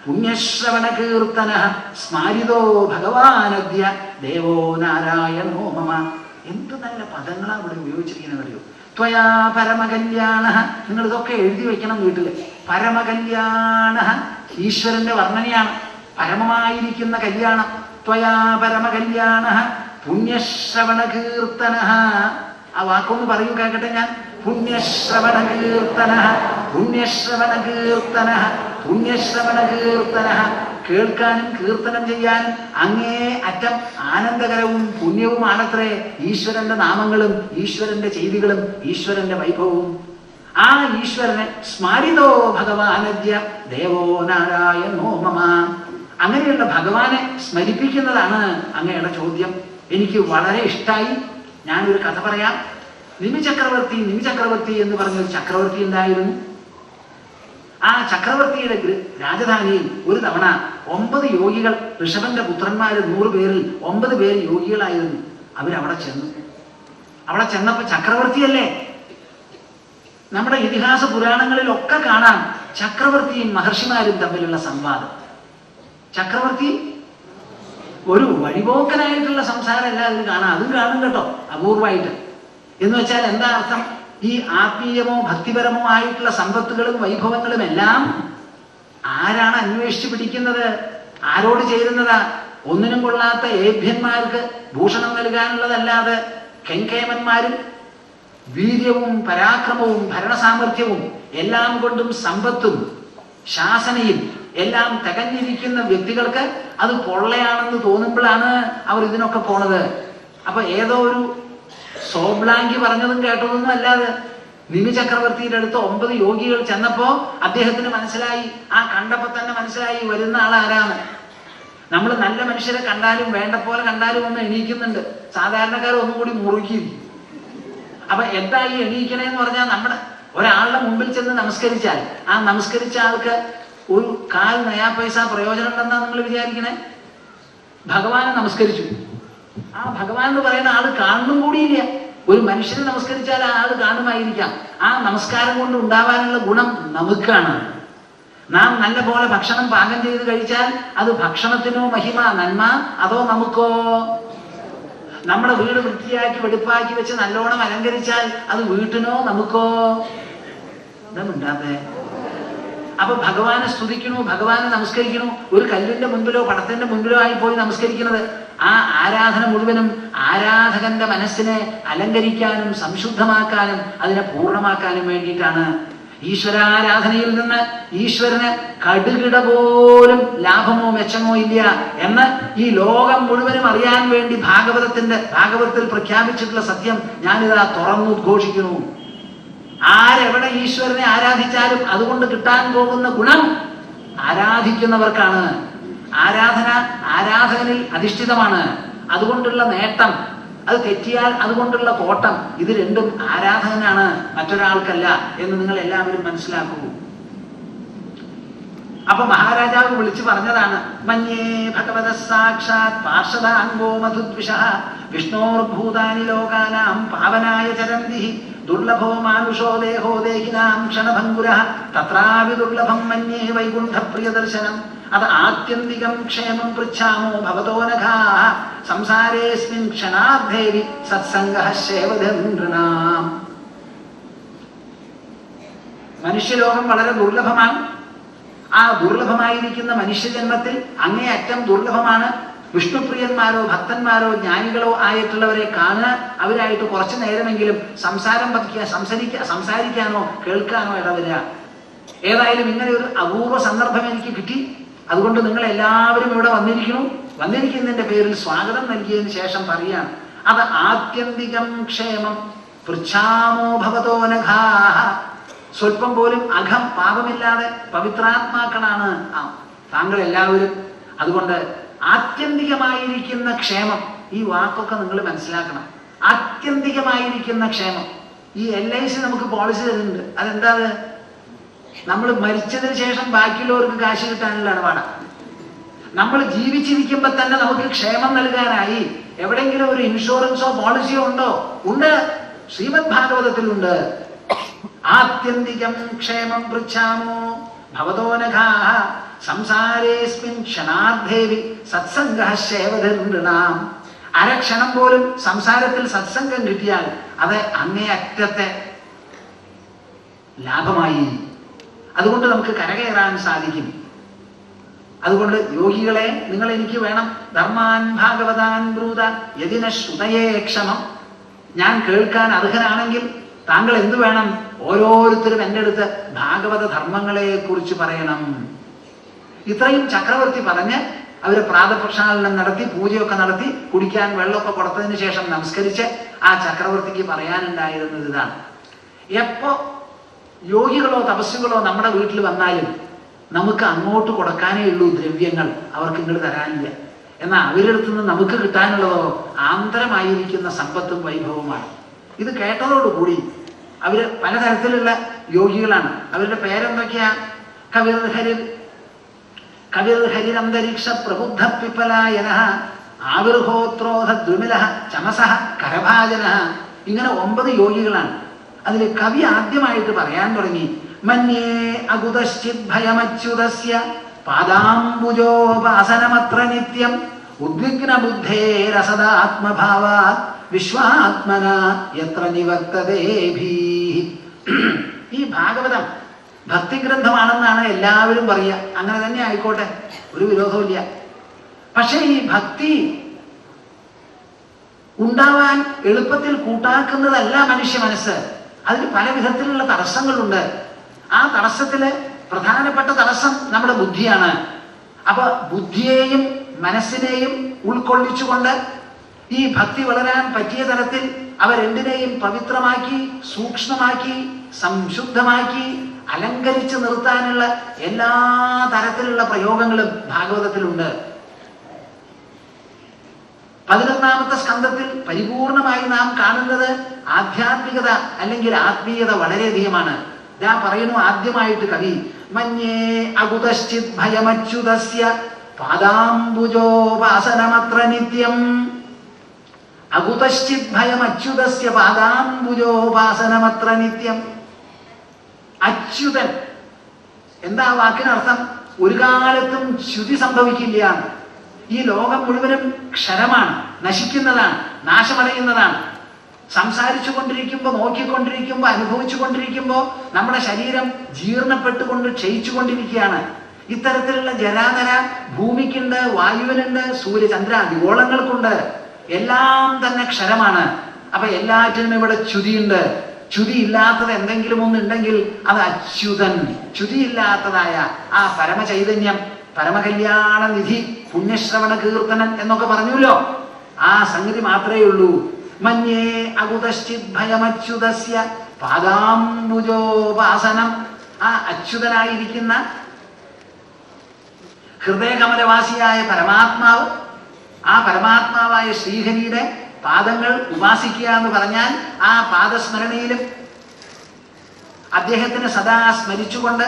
പുണ്യശ്രവണ കീർത്തന സ്മാരിതോ ഭഗവാനദ്യ ദേവോ നാരായണോ മമ. എന്ത് നല്ല പദങ്ങളാ ഇവിടെ ഉപയോഗിച്ചിരിക്കുന്നവരോ. ത്വയാ പരമകല്യാണ, നിങ്ങൾ ഇതൊക്കെ എഴുതി വെക്കണം വീട്ടില്. പരമകല്യാണ ഈശ്വരന്റെ വർണ്ണനയാണ്, പരമമായിരിക്കുന്ന കല്യാണം. ത്വയാ പരമകല്യാണ പുണ്യശ്രവണ കീർത്തന. ആ വാക്കൊന്ന് പറയൂ കേൾക്കട്ടെ ഞാൻ. പുണ്യശ്രവണ കീർത്തന, പുണ്യശ്രവണ കീർത്തന, പുണ്യശ്രവണ കീർത്തന. കേൾക്കാനും കീർത്തനം ചെയ്യാനും അങ്ങേ അറ്റം ആനന്ദകരവും പുണ്യവുമാണത്രേ ഈശ്വരന്റെ നാമങ്ങളും ഈശ്വരന്റെ ചെയ്തികളും ഈശ്വരന്റെ വൈഭവവും. ആ ഈശ്വരനെ സ്മാരിതോ ഭഗവാനദ്യ ദേവോ നാരായണോ മമ. അങ്ങനെയുള്ള ഭഗവാനെ സ്മരിപ്പിക്കുന്നതാണ് അങ്ങയുടെ ചോദ്യം. എനിക്ക് വളരെ ഇഷ്ടമായി. ഞാനൊരു കഥ പറയാം. നിമിചക്രവർത്തി എന്ന് പറഞ്ഞൊരു ചക്രവർത്തി ഉണ്ടായിരുന്നു. ആ ചക്രവർത്തിയുടെ രാജധാനിയിൽ ഒരു തവണ 9 യോഗികൾ, ഋഷഭന്റെ പുത്രന്മാര് 100 പേരിൽ 9 പേര് യോഗികളായിരുന്നു. അവരവിടെ ചെന്നു. അവിടെ ചെന്നപ്പോ ചക്രവർത്തിയല്ലേ, നമ്മുടെ ഇതിഹാസ പുരാണങ്ങളിലൊക്കെ കാണാം ചക്രവർത്തിയും മഹർഷിമാരും തമ്മിലുള്ള സംവാദം. ചക്രവർത്തി ഒരു വഴിപോക്കനായിട്ടുള്ള സംസാരമല്ല അതിൽ കാണാം, അതും കാണും കേട്ടോ, അപൂർവമായിട്ട്. എന്ന് വെച്ചാൽ എന്താ അർത്ഥം? ഈ ആത്മീയമോ ഭക്തിപരമോ ആയിട്ടുള്ള സമ്പത്തുകളും വൈഭവങ്ങളും എല്ലാം ആരാണ് അന്വേഷിച്ച് പിടിക്കുന്നത്? ആരോട് ചേരുന്നതാ? ഒന്നിനും കൊള്ളാത്ത ഏഭ്യന്മാർക്ക് ഭൂഷണം നൽകാനുള്ളതല്ലാതെ കെങ്കേമന്മാരും വീര്യവും പരാക്രമവും ഭരണസാമർഥ്യവും എല്ലാം കൊണ്ടും സമ്പത്തും ശാസനയും എല്ലാം തികഞ്ഞിരിക്കുന്ന വ്യക്തികൾക്ക് അത് പൊള്ളയാണെന്ന് തോന്നുമ്പോഴാണ് അവർ ഇതിനൊക്കെ പോണത്. അപ്പൊ ഏതോ ഒരു സോബ്ലാങ്കി പറഞ്ഞതും കേട്ടതൊന്നും അല്ലാതെ നിമി ചക്രവർത്തിയുടെ അടുത്ത് 9 യോഗികൾ ചെന്നപ്പോ അദ്ദേഹത്തിന് മനസ്സിലായി, ആ കണ്ടപ്പോ തന്നെ മനസ്സിലായി വരുന്ന ആളാരാണ്. നമ്മൾ നല്ല മനുഷ്യരെ കണ്ടാലും വേണ്ട പോലെ കണ്ടാലും ഒന്ന് എണീക്കുന്നുണ്ട്, സാധാരണക്കാർ ഒന്നും കൂടി മുറുക്കി. അപ്പൊ എന്താ ഈ എണീക്കണേന്ന് പറഞ്ഞാൽ, നമ്മുടെ ഒരാളുടെ മുമ്പിൽ ചെന്ന് നമസ്കരിച്ചാൽ ആ നമസ്കരിച്ച ആൾക്ക് ഒരു 1/4 നയാ പൈസ പ്രയോജനം ഉണ്ടെന്നാ നിങ്ങൾ വിചാരിക്കണേ? ഭഗവാനെ നമസ്കരിച്ചു, ആ ഭഗവാൻ എന്ന് പറയുന്ന ആള് കാണുന്നും കൂടിയില്ല. ഒരു മനുഷ്യനെ നമസ്കരിച്ചാൽ ആ ആള് കാണുമായിരിക്കാം. ആ നമസ്കാരം കൊണ്ട് ഉണ്ടാവാനുള്ള ഗുണം നമുക്കാണ്. നാം നല്ല പോലെ ഭക്ഷണം പാകം ചെയ്ത് കഴിച്ചാൽ അത് ഭക്ഷണത്തിനോ മഹിമ നന്മ, അതോ നമുക്കോ? നമ്മുടെ വീട് വൃത്തിയാക്കി വെടുപ്പാക്കി വെച്ച് നല്ലോണം അലങ്കരിച്ചാൽ അത് വീട്ടിനോ നമുക്കോ? ഇതുണ്ടാതെ. അപ്പൊ ഭഗവാനെ സ്തുതിക്കണു, ഭഗവാനെ നമസ്കരിക്കണു. ഒരു കല്ലിന്റെ മുൻപിലോ പടത്തിന്റെ മുൻപിലോ ആയി പോയി നമസ്കരിക്കുന്നത് ആ ആരാധന മുഴുവനും ആരാധകന്റെ മനസ്സിനെ അലങ്കരിക്കാനും സംശുദ്ധമാക്കാനും അതിനെ പൂർണ്ണമാക്കാനും വേണ്ടിയിട്ടാണ്. ഈശ്വരാരാധനയിൽ നിന്ന് ഈശ്വരന് കടുകിട പോലും ലാഭമോ മെച്ചമോ ഇല്ല എന്ന് ഈ ലോകം മുഴുവനും അറിയാൻ വേണ്ടി ഭാഗവതത്തിൽ പ്രഖ്യാപിച്ചിട്ടുള്ള സത്യം ഞാനിതാ തുറന്നുദ്ഘോഷിക്കുന്നു. ആരെവിടെ ഈശ്വരനെ ആരാധിച്ചാലും അതുകൊണ്ട് കിട്ടാൻ പോകുന്ന ഗുണം ആരാധിക്കുന്നവർക്കാണ്. ആരാധകനിൽ അധിഷ്ഠിതമാണ്. അതുകൊണ്ടുള്ള നേട്ടം, അത് തെറ്റിയാൽ അതുകൊണ്ടുള്ള കോട്ടം, ഇത് രണ്ടും ആരാധകനാണ്, മറ്റൊരാൾക്കല്ല എന്ന് നിങ്ങൾ എല്ലാവരും മനസ്സിലാക്കൂ. അപ്പൊ മഹാരാജാവ് വിളിച്ചു പറഞ്ഞതാണ്, മന്യേ ഭഗവത സാക്ഷാത് പാർഷദാംഗോ മധുദ്വിഷഃ വിഷ്ണോർഭൂതാനി ലോകാനാം പാവനായ ചരന്തി ദുർലഭോ മാനുഷോ ദേഹോ ദേഹിനാം ക്ഷണഭംഗുരഃ തത്രാപി ദുർലഭം മന്യേ വൈകുണ്ഠ പ്രിയദർശനം. അത് ആത്യന്തികം ക്ഷേമം പൃച്ഛാമോ ഭവതോ നഘാഃ സംസാരേസ്മിൻ ക്ഷണാർദ്ധേവി സത്സംഗഃ ശേവധേന്ദ്രനാം. മനുഷ്യലോകം വളരെ ദുർലഭമാണ്. ആ ദുർലഭമായിരിക്കുന്ന മനുഷ്യജന്മത്തിൽ അങ്ങേയറ്റം ദുർലഭമാണ് വിഷ്ണുപ്രിയന്മാരോ ഭക്തന്മാരോ ജ്ഞാനികളോ ആയിട്ടുള്ളവരെ കാണുക, അവരായിട്ട് കുറച്ചു നേരമെങ്കിലും സംസാരിക്കാനോ കേൾക്കാനോ ഇടവരിക. ഏതായാലും ഇങ്ങനെ ഒരു അപൂർവ സന്ദർഭം എനിക്ക് കിട്ടി. അതുകൊണ്ട് നിങ്ങൾ എല്ലാവരും ഇവിടെ വന്നിരിക്കുന്നതിന്റെ പേരിൽ സ്വാഗതം നൽകിയതിന് ശേഷം പറയാണ്, അത് ആത്യന്തികം ക്ഷേമം പൃച്ഛാമോ ഭവതോ നഘാഃ. സ്വല്പം പോലും അഘം പാപമില്ലാതെ പവിത്രാത്മാക്കളാണ് താങ്കൾ എല്ലാവരും. അതുകൊണ്ട് ആത്യന്തികമായിരിക്കുന്ന ക്ഷേമം, ഈ വാക്കൊക്കെ നിങ്ങൾ മനസ്സിലാക്കണം. ആത്യന്തികമായിരിക്കുന്ന ക്ഷേമം. ഈ LIC നമുക്ക് പോളിസി തരുന്നുണ്ട്. അതെന്താ? നമ്മൾ മരിച്ചതിന് ശേഷം ബാക്കിയുള്ളവർക്ക് കാശ് കിട്ടാനുള്ള ഇടപാടാണ്. നമ്മൾ ജീവിച്ചിരിക്കുമ്പോ തന്നെ നമുക്ക് ക്ഷേമം നൽകാനായി എവിടെയെങ്കിലും ഒരു ഇൻഷുറൻസോ പോളിസിയോ ഉണ്ടോ? ഉണ്ട്. ശ്രീമദ് ഭാഗവതത്തിലുണ്ട്. ആത്യന്തികം ക്ഷേമം പൃച്ഛാമോ ഭവതോനഘാഃ സംസാരേസ്മിൻ ക്ഷണാർദ്ധേവി സത്സംഗഃ സേവധർനൃണാം. അരക്ഷണം പോലും സംസാരത്തിൽ സത്സംഗം കിട്ടിയാൽ അത് അങ്ങേയറ്റത്തെ ലാഭമായി. അതുകൊണ്ട് നമുക്ക് കരകയറാൻ സാധിക്കും. അതുകൊണ്ട് യോഗികളെ, നിങ്ങൾ എനിക്ക് വേണം. ധർമാൻ ഭാഗവതാൻ ബ്രൂത യതിന ശ്രുതയേ ക്ഷമം. ഞാൻ കേൾക്കാൻ അർഹനാണെങ്കിൽ താങ്കൾ എന്തു വേണം? ഓരോരുത്തരും എൻ്റെ അടുത്ത് ഭാഗവത ധർമ്മങ്ങളെ കുറിച്ച് പറയണം. ഇത്രയും ചക്രവർത്തി പറഞ്ഞ് അവര് പ്രാതപ്രക്ഷാളനം നടത്തി, പൂജയൊക്കെ നടത്തി, കുടിക്കാൻ വെള്ളമൊക്കെ കൊടുത്തതിന് ശേഷം നമസ്കരിച്ച് ആ ചക്രവർത്തിക്ക് പറയാനുണ്ടായിരുന്നത് ഇതാണ്: എപ്പോ യോഗികളോ തപസ്സുകളോ നമ്മുടെ വീട്ടിൽ വന്നാലും നമുക്ക് അങ്ങോട്ട് കൊടുക്കാനേ ഉള്ളൂ ദ്രവ്യങ്ങൾ, അവർക്ക് ഇങ്ങോട്ട് തരാനില്ല. എന്നാൽ അവരുടെ നിന്ന് നമുക്ക് കിട്ടാനുള്ളതോ ആന്തരമായിരിക്കുന്ന സമ്പത്തും വൈഭവമാണ്. ഇത് കേട്ടതോടുകൂടി അവര് പലതരത്തിലുള്ള യോഗികളാണ്. അവരുടെ പേരെന്തൊക്കെയാ? കവിർഹരിരന്തരീക്ഷ പ്രബുദ്ധ പിപ്പലായനഃ ആവിർഹോത്രോധ ദ്വിമിലഃ ചമസഃ കരഭാജനഃ. ഇങ്ങനെ 9 യോഗികളാണ്. അതിൽ കവി ആദ്യമായിട്ട് പറയാൻ തുടങ്ങി: മന്യേ അകുതശ്ചിത് ഭയമച്യുതസ്യ പാദാംബുജോപാസനമത്ര നിത്യം ഉദ്വിഗ്ന ബുദ്ധേരസദാത്മഭാവാത് വിശ്വാത്മന യത്ര നിവർത്തതേ ഭീഃ. ഈ ഭാഗവതം ഭക്തിഗ്രന്ഥമാണെന്നാണ് എല്ലാവരും പറയുക. അങ്ങനെ തന്നെ ആയിക്കോട്ടെ, ഒരു വിരോധമില്ല. പക്ഷെ ഈ ഭക്തി ഉണ്ടാവാൻ എളുപ്പത്തിൽ കൂട്ടാക്കുന്നതല്ല മനുഷ്യ മനസ്സ്. അതിന് പല വിധത്തിലുള്ള തടസ്സങ്ങളുണ്ട്. ആ തടസ്സത്തില് പ്രധാനപ്പെട്ട തടസ്സം നമ്മുടെ ബുദ്ധിയാണ്. അപ്പൊ ബുദ്ധിയെയും മനസ്സിനെയും ഉൾക്കൊള്ളിച്ചുകൊണ്ട് ഈ ഭക്തി വളരാൻ പറ്റിയ തരത്തിൽ അവ രണ്ടിനെയും പവിത്രമാക്കി, സൂക്ഷ്മമാക്കി, സംശുദ്ധമാക്കി, അലങ്കരിച്ച് നിർത്താനുള്ള എല്ലാ തരത്തിലുള്ള പ്രയോഗങ്ങളും ഭാഗവതത്തിലുണ്ട്. 11ാമത്തെ സ്കന്ധത്തിൽ പരിപൂർണമായി നാം കാണുന്നത് ആധ്യാത്മികത അല്ലെങ്കിൽ ആത്മീയത വളരെയധികമാണ്. ഞാൻ പറയുന്നു ആദ്യമായിട്ട് കവി: മന്യേ അകുതശ്ചിത് ഭയമച്യുതസ്യ പാദാംബുജോപാസനമത്ര നിത്യം. അകുതശ്ചിത് ഭയമച്യുതസ്യ പാദാംബുജോപാസനമത്ര നിത്യം. അച്യുതൻ എന്താ വാക്കിനർത്ഥം? ഒരു കാലത്തും ച്യുതി സംഭവിക്കില്ല. ഈ ലോകം മുഴുവനും ക്ഷരമാണ്, നശിക്കുന്നതാണ്, നാശമടയുന്നതാണ്. സംസാരിച്ചു കൊണ്ടിരിക്കുമ്പോൾ, നോക്കിക്കൊണ്ടിരിക്കുമ്പോൾ, അനുഭവിച്ചു കൊണ്ടിരിക്കുമ്പോൾ നമ്മുടെ ശരീരം ജീർണപ്പെട്ടുകൊണ്ട് ക്ഷയിച്ചു കൊണ്ടിരിക്കുകയാണ്. ഇത്തരത്തിലുള്ള ജരാതര ഭൂമിക്കുണ്ട്, വായുവിനുണ്ട്, സൂര്യചന്ദ്രാദിഗോളങ്ങൾക്കുണ്ട്. എല്ലാം തന്നെ ക്ഷരമാണ്. അപ്പൊ എല്ലാറ്റിനും ഇവിടെ ച്യുതിയുണ്ട്. ച്യുതി ഇല്ലാത്തത് എന്തെങ്കിലും ഒന്നുണ്ടെങ്കിൽ അത് അച്യുതൻ. ച്യുതിയില്ലാത്തതായ ആ പരമചൈതന്യം, പരമകല്യാണ നിധി, പുണ്യശ്രവണ കീർത്തനൻ എന്നൊക്കെ പറഞ്ഞല്ലോ, ആ സംഗതി മാത്രമേ ഉള്ളൂ. മന്യേ അകുതശ്ചിത് ഭയമച്യുതസ്യ പാദാംബുജോപാസനം. ആ അച്യുതനായിരിക്കുന്ന ഹൃദയകമലവാസിയായ പരമാത്മാവ്, ആ പരമാത്മാവായ ശ്രീഹരിയുടെ പാദങ്ങൾ ഉപാസിക്കുക എന്ന് പറഞ്ഞാൽ ആ പാദസ്മരണയിലും അദ്ദേഹത്തിന് സദാ സ്മരിച്ചുകൊണ്ട്,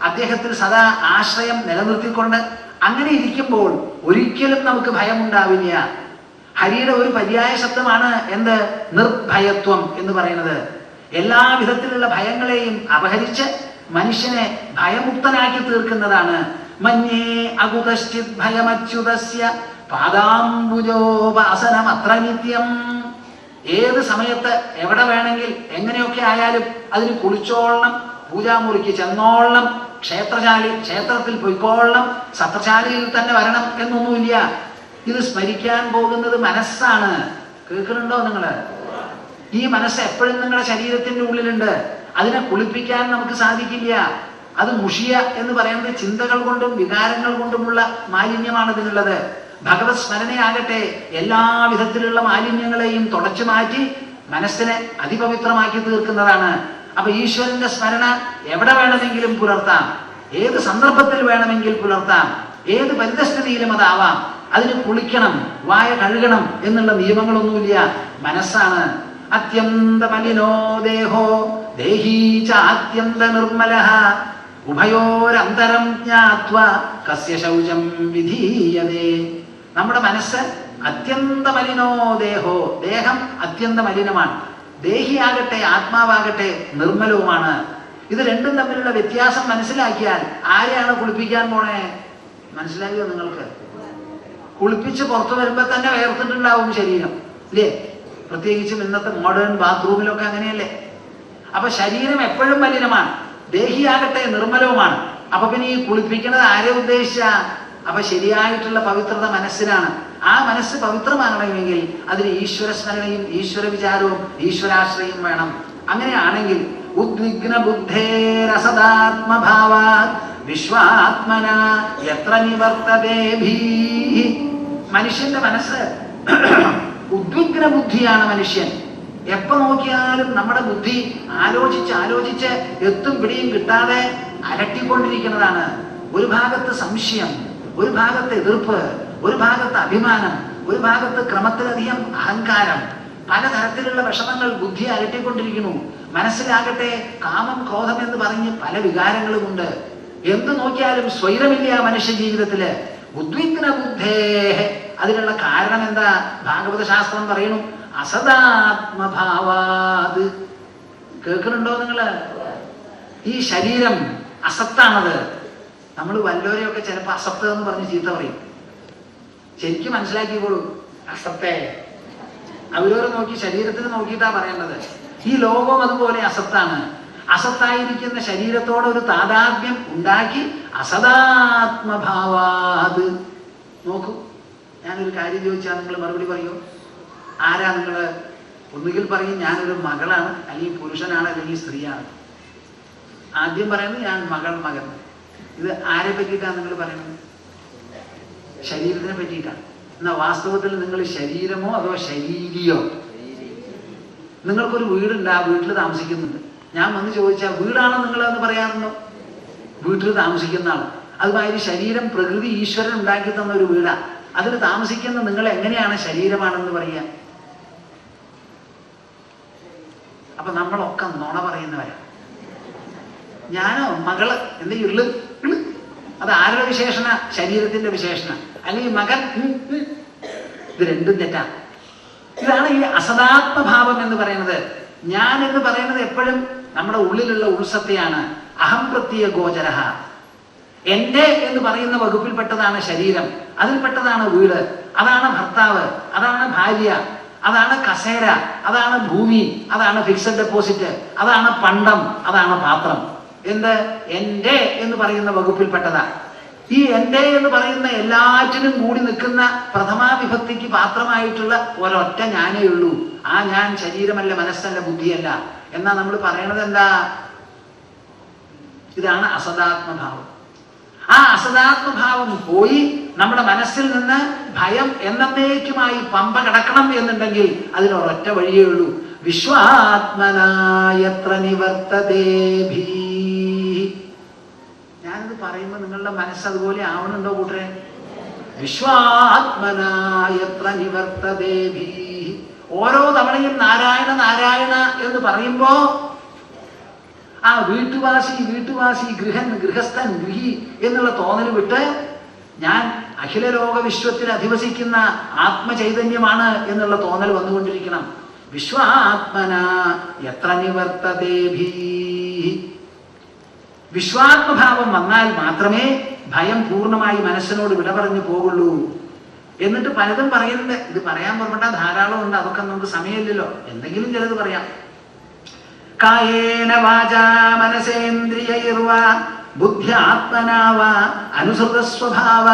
അദ്ദേഹത്തിൽ സദാ ആശ്രയം നിലനിർത്തിക്കൊണ്ട് അങ്ങനെ ഇരിക്കുമ്പോൾ ഒരിക്കലും നമുക്ക് ഭയമുണ്ടാവില്ല. ഹരിയുടെ ഒരു പര്യായ ശബ്ദമാണ് എന്ത്? നിർഭയത്വം എന്ന് പറയുന്നത്. എല്ലാ വിധത്തിലുള്ള ഭയങ്ങളെയും അപഹരിച്ച് മനുഷ്യനെ ഭയമുക്തനാക്കി തീർക്കുന്നതാണ്. മന്യേ അകുതശ്ചിത് ഭയമച്യുതസ്യ പാദാംബുജോപാസനമത്ര നിത്യം. ഏത് സമയത്ത് എവിടെ വേണമെങ്കിൽ എങ്ങനെയൊക്കെ ആയാലും അതിന് കുളിച്ചോളണം, പൂജാമുറിക്ക് ചെന്നോളണം, ക്ഷേത്രത്തിൽ പോയിക്കോളണം, സത്രശാലയിൽ തന്നെ വരണം എന്നൊന്നുമില്ല. ഇത് സ്മരിക്കാൻ പോകുന്നത് മനസ്സാണ്. കേൾക്കുന്നുണ്ടോ നിങ്ങള്? ഈ മനസ്സ് എപ്പോഴും നിങ്ങളുടെ ശരീരത്തിന്റെ ഉള്ളിലുണ്ട്. അതിനെ കുളിപ്പിക്കാൻ നമുക്ക് സാധിക്കില്ല. അത് മുഷിയ എന്ന് പറയുന്നത് ചിന്തകൾ കൊണ്ടും വികാരങ്ങൾ കൊണ്ടുമുള്ള മാലിന്യമാണ് ഇതിനുള്ളത്. ഭഗവത് സ്മരണയാകട്ടെ എല്ലാ വിധത്തിലുള്ള മാലിന്യങ്ങളെയും തുടച്ചു മാറ്റി മനസ്സിനെ അതിപവിത്രമാക്കി തീർക്കുന്നതാണ്. അപ്പൊ ഈശ്വരന്റെ സ്മരണ എവിടെ വേണമെങ്കിലും പുലർത്താം, ഏത് സന്ദർഭത്തിൽ വേണമെങ്കിൽ പുലർത്താം, ഏത് പരിതസ്ഥിതിയിലും അതാവാം. അതിന് കുളിക്കണം, വായ കഴുകണം എന്നുള്ള നിയമങ്ങളൊന്നുമില്ല. മനസ്സാണ്. അത്യന്ത മലിനോ ദേഹോ ദേഹീ ച അത്യന്ത നിർമ്മലഃ ഉഭയോരന്തരം ജ്ഞാത്വ കസ്യ ശൗചം വിധീയതേ. നമ്മുടെ മനസ്സ് അത്യന്ത മലിനോ ദേഹോ, ദേഹം അത്യന്ത മലിനമാണ്. ദേഹിയാകട്ടെ ആത്മാവാകട്ടെ നിർമ്മലവുമാണ്. ഇത് രണ്ടും തമ്മിലുള്ള വ്യത്യാസം മനസ്സിലാക്കിയാൽ ആരെയാണ് കുളിപ്പിക്കാൻ പോണേ? മനസ്സിലാക്കിയോ നിങ്ങൾക്ക്? കുളിപ്പിച്ച് പുറത്തു വരുമ്പോ തന്നെ വേർത്തിട്ടുണ്ടാവും ശരീരം, ഇല്ലേ? പ്രത്യേകിച്ചും ഇന്നത്തെ മോഡേൺ ബാത്റൂമിലൊക്കെ അങ്ങനെയല്ലേ. അപ്പൊ ശരീരം എപ്പോഴും മലിനമാണ്, ദേഹിയാകട്ടെ നിർമ്മലവുമാണ്. അപ്പൊ പിന്നെ ഈ കുളിപ്പിക്കുന്നത് ആരെ ഉദ്ദേശിച്ച? അപ്പൊ ശരിയായിട്ടുള്ള പവിത്രത മനസ്സിനാണ്. ആ മനസ്സ് പവിത്രമാകണമെങ്കിൽ അതിന് ഈശ്വര സ്മരണയും ഈശ്വര വിചാരവും ഈശ്വരാശ്രയം വേണം. അങ്ങനെയാണെങ്കിൽ ഉദ്വിഗ്ന ബുദ്ധേരസദാത്മഭാവാ വിശ്വാത്മന എത്ര നിവർത്തതേ ഭീഹി. മനുഷ്യന്റെ മനസ്സ് ഉദ്വിഗ്ന ബുദ്ധിയാണ് മനുഷ്യൻ. എപ്പോ നോക്കിയാലും നമ്മുടെ ബുദ്ധി ആലോചിച്ച് എത്തും പിടിയും കിട്ടാതെ അലട്ടിക്കൊണ്ടിരിക്കുന്നതാണ്. ഒരു ഭാഗത്ത് സംശയം, ഒരു ഭാഗത്ത് എതിർപ്പ്, ഒരു ഭാഗത്ത് അഭിമാനം, ഒരു ഭാഗത്ത് ക്രമത്തിലധികം അഹങ്കാരം. പലതരത്തിലുള്ള വിഷമങ്ങൾ ബുദ്ധി അലട്ടിക്കൊണ്ടിരിക്കുന്നു. മനസ്സിലാകട്ടെ കാമം ക്രോധം എന്ന് പറഞ്ഞ് പല വികാരങ്ങളുമുണ്ട്. എന്ത് നോക്കിയാലും സ്വൈരമില്ല മനുഷ്യ ജീവിതത്തില്. ഉദ്വിഗ്ന ബുദ്ധേ. അതിനുള്ള കാരണം എന്താ? ഭാഗവത ശാസ്ത്രം പറയുന്നു, അസദാത്മഭാവാത്. കേൾക്കുന്നുണ്ടോ നിങ്ങള്? ഈ ശരീരം അസത്താണത്. നമ്മൾ വല്ലവരെയൊക്കെ ചിലപ്പോ അസത്ത് എന്ന് പറഞ്ഞ് ചീത്ത പറയും. ശരിക്കും മനസ്സിലാക്കിക്കോളൂ, അസത്തെ അവരോട് നോക്കി ശരീരത്തിന് നോക്കിയിട്ടാ പറയേണ്ടത്. ഈ ലോകം അതുപോലെ അസത്താണ്. അസത്തായിരിക്കുന്ന ശരീരത്തോടെ ഒരു താതാത്മ്യം ഉണ്ടാക്കി അസദാത്മഭാവാത്. നോക്കൂ, ഞാനൊരു കാര്യം ചോദിച്ചാൽ നിങ്ങൾ മറുപടി പറയൂ. ആരാ നിങ്ങള്? ഒന്നുകിൽ പറയും ഞാനൊരു മകളാണ്, അല്ലെങ്കിൽ പുരുഷനാണ്, അല്ലെങ്കിൽ സ്ത്രീയാണ്. ആദ്യം പറയുന്നത് ഞാൻ മകൻ. ഇത് ആരെ പറ്റിയിട്ടാണ് നിങ്ങൾ പറയുന്നത്? ശരീരത്തിനെ പറ്റിയിട്ടാണ്. എന്നാ വാസ്തവത്തിൽ നിങ്ങൾ ശരീരമോ അതോ ശരീരിയോ? നിങ്ങൾക്കൊരു വീടുണ്ട്, ആ വീട്ടിൽ താമസിക്കുന്നുണ്ട്. ഞാൻ വന്ന് ചോദിച്ചാൽ വീടാണോ നിങ്ങളെന്ന് പറയാറുണ്ടോ? വീട്ടിൽ താമസിക്കുന്ന ആൾ. അതുമാതിരി ശരീരം പ്രകൃതി ഈശ്വരൻ ഉണ്ടാക്കി തന്ന ഒരു വീടാണ്. അതിൽ താമസിക്കുന്ന നിങ്ങൾ എങ്ങനെയാണ് ശരീരമാണെന്ന് പറയാ? അപ്പൊ നമ്മളൊക്കെ നുണ പറയുന്നവരാ. ഞാനോ മകള് എന്ത് ഇള്ളു? അത് ആരുടെ വിശേഷണ? ശരീരത്തിന്റെ വിശേഷണ. അല്ലെങ്കിൽ മകൻ, ഇത് രണ്ടും തെറ്റാണ്. ഇതാണ് ഈ അസദാത്മഭാവം എന്ന് പറയുന്നത്. ഞാൻ എന്ന് പറയുന്നത് എപ്പോഴും നമ്മുടെ ഉള്ളിലുള്ള ഉത്സത്തെയാണ്. അഹം പ്രത്യേക ഗോചരഹ. എന്റെ എന്ന് പറയുന്ന വകുപ്പിൽപ്പെട്ടതാണ് ശരീരം, അതിൽപ്പെട്ടതാണ് വീട്, അതാണ് ഭർത്താവ്, അതാണ് ഭാര്യ, അതാണ് കസേര, അതാണ് ഭൂമി, അതാണ് ഫിക്സഡ് ഡെപ്പോസിറ്റ്, അതാണ് പണ്ടം, അതാണ് പാത്രം. എന്ത്? എന്റെ എന്ന് പറയുന്ന വകുപ്പിൽപ്പെട്ടതാ. ഈ എന്റെ എന്ന് പറയുന്ന എല്ലാറ്റിനും കൂടി നിൽക്കുന്ന പ്രഥമാ വിഭക്തിക്ക് പാത്രമായിട്ടുള്ള ഒരൊറ്റ ഞാനേ ഉള്ളൂ. ആ ഞാൻ ശരീരമല്ല, മനസ്സല്ല, ബുദ്ധിയല്ല. എന്നാ നമ്മൾ പറയണത് എന്താ? ഇതാണ് അസദാത്മഭാവം. ആ അസദാത്മഭാവം പോയി നമ്മുടെ മനസ്സിൽ നിന്ന് ഭയം എന്നേക്കുമായി പമ്പ കടക്കണം എന്നുണ്ടെങ്കിൽ അതിനൊരൊറ്റ വഴിയേ ഉള്ളൂ. വിശ്വാത്മനായത്ര നിവർത്തതേ ഭീ. ഞാനിത് പറയുമ്പോ നിങ്ങളുടെ മനസ്സ് അതുപോലെ ആവണുണ്ടോ കൂട്ടരെ? വിശ്വാത്മനായത്ര നിവർത്തതേ ഭീ. ഓരോ തവണയും നാരായണ നാരായണ എന്ന് പറയുമ്പോ ആ വീട്ടുവാസി ഗൃഹൻ, ഗൃഹസ്ഥൻ, ഗൃഹി എന്നുള്ള തോന്നൽ വിട്ട് ഞാൻ അഖില ലോക വിശ്വത്തിൽ അധിവസിക്കുന്ന ആത്മചൈതന്യമാണ് എന്നുള്ള തോന്നൽ വന്നുകൊണ്ടിരിക്കണം. വിശ്വാത്മന എത്ര നിവർത്തതേ ഭീ. വിശ്വാത്മഭാവം വന്നാൽ മാത്രമേ ഭയം പൂർണ്ണമായി മനസ്സിനോട് വിട പറഞ്ഞു പോകുള്ളൂ. എന്നിട്ട് പലതും പറയുന്നുണ്ട്. ഇത് പറയാൻ പുറപ്പെട്ടാൽ ധാരാളം ഉണ്ട്. അതൊക്കെ നമുക്ക് സമയമില്ലല്ലോ. എന്തെങ്കിലും ചിലത് പറയാം. കായേന വാചാ മനസേന്ദ്രിയൈർവാ ബുദ്ധ്യാത്മനാ വാ അനുസൃത സ്വഭാവ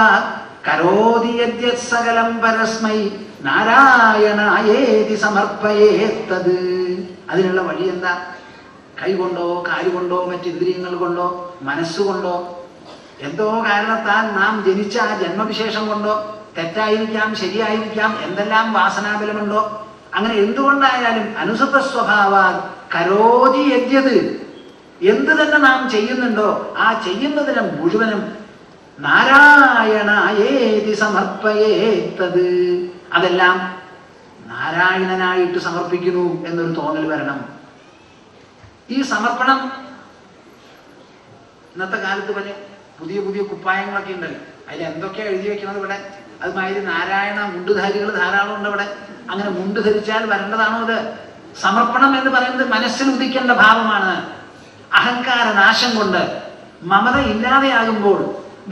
കരോതി യദ്യത് സകലം പരസ്മൈ നാരായണായേതി സമർപ്പയേത്തത്. അതിനുള്ള വഴി എന്താ? കൈകൊണ്ടോ കാലുകൊണ്ടോ മറ്റിന്ദ്രിയങ്ങൾ കൊണ്ടോ മനസ്സുകൊണ്ടോ എന്തോ കാരണത്താൽ നാം ജനിച്ച ആ ജന്മവിശേഷം കൊണ്ടോ തെറ്റായിരിക്കാം, ശരിയായിരിക്കാം, എന്തെല്ലാം വാസനാബലമുണ്ടോ അങ്ങനെ എന്തുകൊണ്ടായാലും അനുസൃത സ്വഭാവ കരോതി യജ്ഞത്, എന്ത് തന്നെ നാം ചെയ്യുന്നുണ്ടോ ആ ചെയ്യുന്നതിനെ മുഴുവനും നാരായണായേതി സമർപ്പയേത്തത്, അതെല്ലാം നാരായണനായിട്ട് സമർപ്പിക്കുന്നു എന്നൊരു തോന്നൽ വരണം. ഈ സമർപ്പണം ഇന്നത്തെ കാലത്ത് പുതിയ പുതിയ കുപ്പായങ്ങളൊക്കെ ഉണ്ടല്ലോ, അതിൽ എന്തൊക്കെയാ എഴുതി വെക്കുന്നത് ഇവിടെ. അതുമാതിരി നാരായണ മുണ്ടുധാരികൾ ധാരാളം ഉണ്ട് ഇവിടെ. അങ്ങനെ മുണ്ട് ധരിച്ചാൽ വരേണ്ടതാണോ അത്? സമർപ്പണം എന്ന് പറയുന്നത് മനസ്സിൽ ഉദിക്കേണ്ട ഭാവമാണ്. അഹങ്കാര നാശം കൊണ്ട് മമത ഇല്ലാതെയാകുമ്പോൾ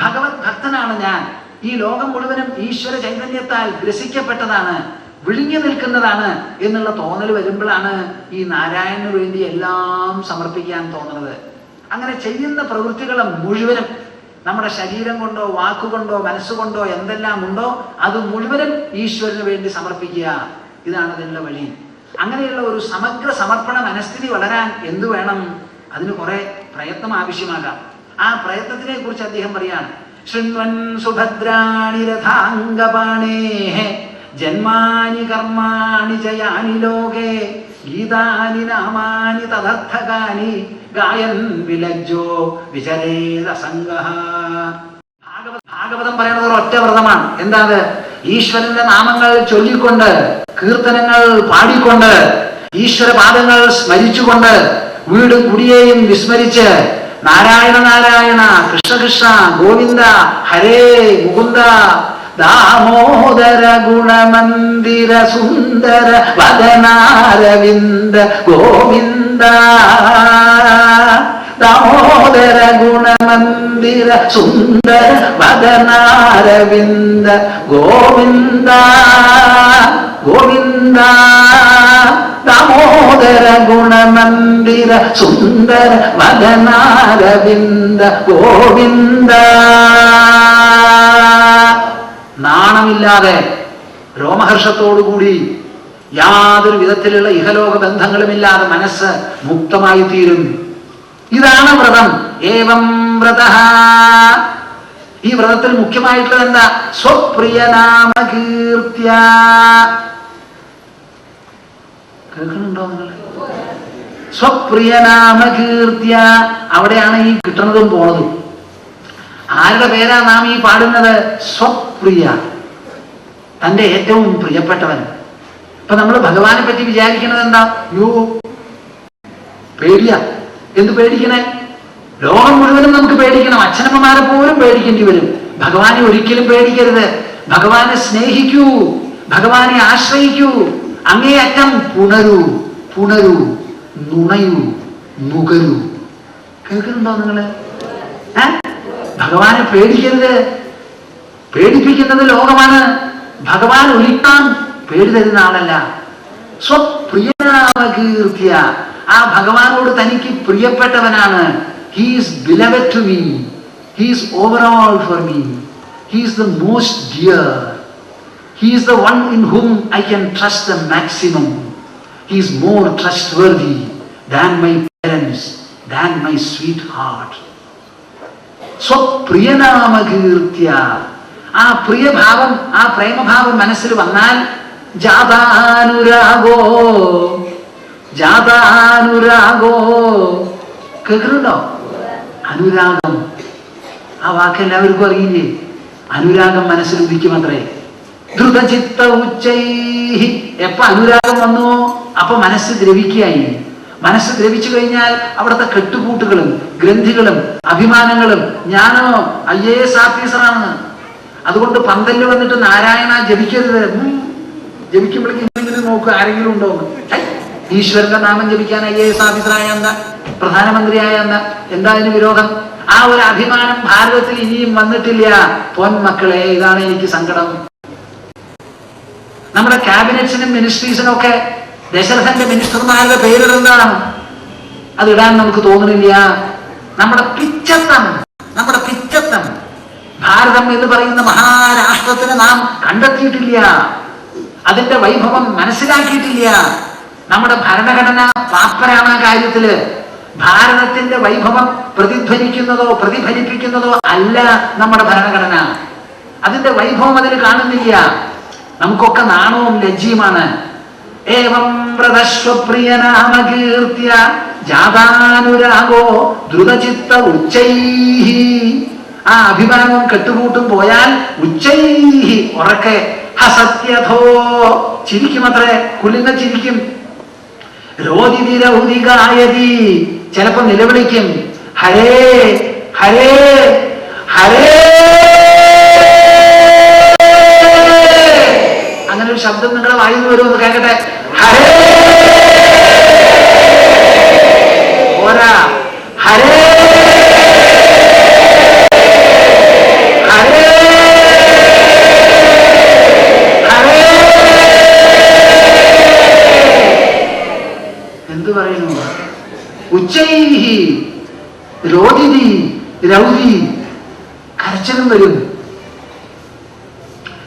ഭഗവത് ഭക്തനാണ് ഞാൻ, ഈ ലോകം മുഴുവനും ഈശ്വര ചൈതന്യത്താൽ ഗ്രസിക്കപ്പെട്ടതാണ്, വിളിഞ്ഞു നിൽക്കുന്നതാണ് എന്നുള്ള തോന്നൽ വരുമ്പോഴാണ് ഈ നാരായണന് വേണ്ടി എല്ലാം സമർപ്പിക്കാൻ തോന്നുന്നത്. അങ്ങനെ ചെയ്യുന്ന പ്രവൃത്തികളെ മുഴുവനും നമ്മുടെ ശരീരം കൊണ്ടോ വാക്കുകൊണ്ടോ മനസ്സുകൊണ്ടോ എന്തെല്ലാം ഉണ്ടോ അത് മുഴുവനും ഈശ്വരന് വേണ്ടി സമർപ്പിക്കുക. ഇതാണ് അതിനുള്ള വഴി. അങ്ങനെയുള്ള ഒരു സമഗ്ര സമർപ്പണ മനസ്ഥിതി വളരാൻ എന്തു വേണം? അതിന് കുറെ പ്രയത്നം ആവശ്യമാകാം. ആ പ്രയത്നത്തിനെ കുറിച്ച് അദ്ദേഹം പറയാണ്, ശൃണ്വൻ സുഭദ്രാണി രഥാംഗപാണേഃ ജന്മാനി കർമാണി ചയാനി ലോകേ ഗീതാനി നാമാനി തദർത്ഥകാനി ഗായൻ വിലജ്ജോ വിചരേദസംഗഃ. ഭാഗവതം പറയുന്നത് ഒരു ഒറ്റ വ്രതമാണ്. എന്താണ്? ഈശ്വരന്റെ നാമങ്ങൾ ചൊല്ലിക്കൊണ്ട്, കീർത്തനങ്ങൾ പാടിക്കൊണ്ട്, ഈശ്വര പാദങ്ങൾ സ്മരിച്ചുകൊണ്ട്, വീടും കുടിയെയും വിസ്മരിച്ച് നാരായണ നാരായണ കൃഷ്ണ കൃഷ്ണ ഗോവിന്ദ ഹരേ മുകുന്ദ ദാമോദര ഗുണമന്ദിര സുന്ദര വദനാരവിന്ദ ഗോവിന്ദ, ദാമോദര ഗുണമന്ദിര സുന്ദര വദനാരവിന്ദ ഗോവിന്ദ ഗോവിന്ദ, ദാമോദര ഗുണമന്ദിര സുന്ദര വദനാരവിന്ദ ഗോവിന്ദ. നാണമില്ലാതെ രോമഹർഷത്തോടുകൂടി യാതൊരു വിധത്തിലുള്ള ഇഹലോക ബന്ധങ്ങളുമില്ലാതെ മനസ്സ് മുക്തമായി തീരും. ഇതാണ് വ്രതം. ഏവം വ്രതഃ. ഈ വ്രതത്തിൽ മുഖ്യമായിട്ടുള്ളത് എന്താ? സ്വപ്രിയനാമകീർത്തിയ. കേൾക്കുന്നുണ്ടോ നിങ്ങൾ? സ്വപ്രിയനാമകീർത്തിയ. അവിടെയാണ് ഈ കിട്ടുന്നതും പോണതും. ആരുടെ പേരാ നാം ഈ പാടുന്നത്? സ്വപ്രിയ, തന്റെ ഏറ്റവും പ്രിയപ്പെട്ടവൻ. ഇപ്പൊ നമ്മൾ ഭഗവാനെ പറ്റി വിചാരിക്കുന്നത് എന്താ? യോ പേടിയ. എന്ത് പേടിക്കണേ? ലോകം മുഴുവനും നമുക്ക് പേടിക്കണം. അച്ഛനമ്മമാരെ പോലും പേടിക്കേണ്ടി വരും. ഭഗവാനെ ഒരിക്കലും പേടിക്കരുത്. ഭഗവാനെ സ്നേഹിക്കൂ, ഭഗവാനെ ആശ്രയിക്കൂ. അങ്ങേയറ്റം പുണരൂ, പുണരൂ, നുണയൂ, നുകരൂ. കേൾക്കുന്നുണ്ടോ നിങ്ങള്? ഭഗവാനെ പേടിക്കരുത്. പേടിപ്പിക്കുന്നത് ലോകമാണ്. ഭഗവാൻ ഒരിക്കലും പേടി തരുന്ന ആളല്ല. സ്വപ്രിയനാമകീർത്തിയ. ആ ഭഗവാനോട് തനിക്ക് പ്രിയപ്പെട്ടവനാണ്. He is beloved to me. He is overall for me. He is the most dear. He is the one in whom I can trust the maximum. He is more trustworthy than my parents, than my sweetheart. സ്വപ്രിയനാമകീർത്തിയ. ആ പ്രിയഭാവം, ആ പ്രേമഭാവം മനസ്സിൽ വന്നാൽ ജാതാനുരാഗോ, ജാതാനുരാഗോ. കേൾക്കുന്നുണ്ടോ? അനുരാഗം. ആ വാക്ക് എല്ലാവർക്കും അറിയില്ലേ? അനുരാഗം മനസ്സിൽ ഉദിക്കുമത്രേ. ദ്രുതചിത്ത ഉച്ചൈഹി. എപ്പോ അനുരാഗം വന്നുവോ അപ്പൊ മനസ്സ് ദ്രവിക്കായി. മനസ്സ് ദ്രവിച്ചു കഴിഞ്ഞാൽ അവിടുത്തെ കെട്ടുകൂട്ടുകളും ഗ്രന്ഥികളും അഭിമാനങ്ങളും, ഞാനോ IAS ഓഫീസറാണ്, അതുകൊണ്ട് പന്തല് വന്നിട്ട് നാരായണ ജപിക്കരുത്. ജപിക്കുമ്പോഴേക്കും ഇങ്ങനെ നോക്കുക, ആരെങ്കിലും ഉണ്ടോ? ഈശ്വരന്റെ നാമം ജപിക്കാൻ IAS ഓഫീസറായ എന്താ, പ്രധാനമന്ത്രിയായ എന്താ അതിന് വിരോധം? ആ ഒരു അഭിമാനം ഭാരതത്തിൽ ഇനിയും വന്നിട്ടില്ല. പൊന്മക്കളെ, ഇതാണ് എനിക്ക് സങ്കടം. നമ്മുടെ ക്യാബിനറ്റ്സിനും മിനിസ്ട്രീസിനും ഒക്കെ ദശരഥന്റെ മിനിസ്റ്റർമാരുടെ പേരിടുന്നതാണ്. അതിടാൻ നമുക്ക് തോന്നുന്നില്ല. നമ്മുടെ പിച്ചത്തം, നമ്മുടെ പിച്ചത്തം ഭാരതം എന്ന് പറയുന്ന മഹാരാഷ്ട്രത്തിന് നാം കണ്ടെത്തിയിട്ടില്ല. അതിന്റെ വൈഭവം മനസ്സിലാക്കിയിട്ടില്ല. നമ്മുടെ ഭരണഘടന പാപ്പരാണ് ആ കാര്യത്തില്. ഭാരതത്തിന്റെ വൈഭവം പ്രതിധ്വനിക്കുന്നതോ പ്രതിഫലിപ്പിക്കുന്നതോ അല്ല നമ്മുടെ ഭരണഘടന. അതിന്റെ വൈഭവം അതിൽ കാണുന്നില്ല. നമുക്കൊക്കെ നാണവും ലജ്ജയുമാണ്. ഏവം വ്രതശ്വപ്രിയനാമകീർത്തിയ ജാതാനുരാഗോ ദ്രുതചിത്ത ഉച്ചൈഹി. ആ അഭിമാനവും കെട്ടുകൂട്ടും പോയാൽ ഉച്ചൈഹി ഉറക്കെ ഹസത്യഥോ ചിരിക്കുമത്രേ, കുലുങ്ങ ചിരിക്കും. രോദിതിരൗദികായതി ചിലപ്പോ നിലവിളിക്കും, ഹരേ ഹരേ ഹരേ. അങ്ങനെ ഒരു ശബ്ദം നിങ്ങളുടെ വായിൽ നിന്ന് വരുമെന്ന് കേൾക്കട്ടെ. ഹരേ പോരാ, ഹരേ ഹരേ ഹരേ. എന്തു പറയുന്നു? ഉച്ചൈഹി രോദിതി രൗദി, കരച്ചിലും വരും.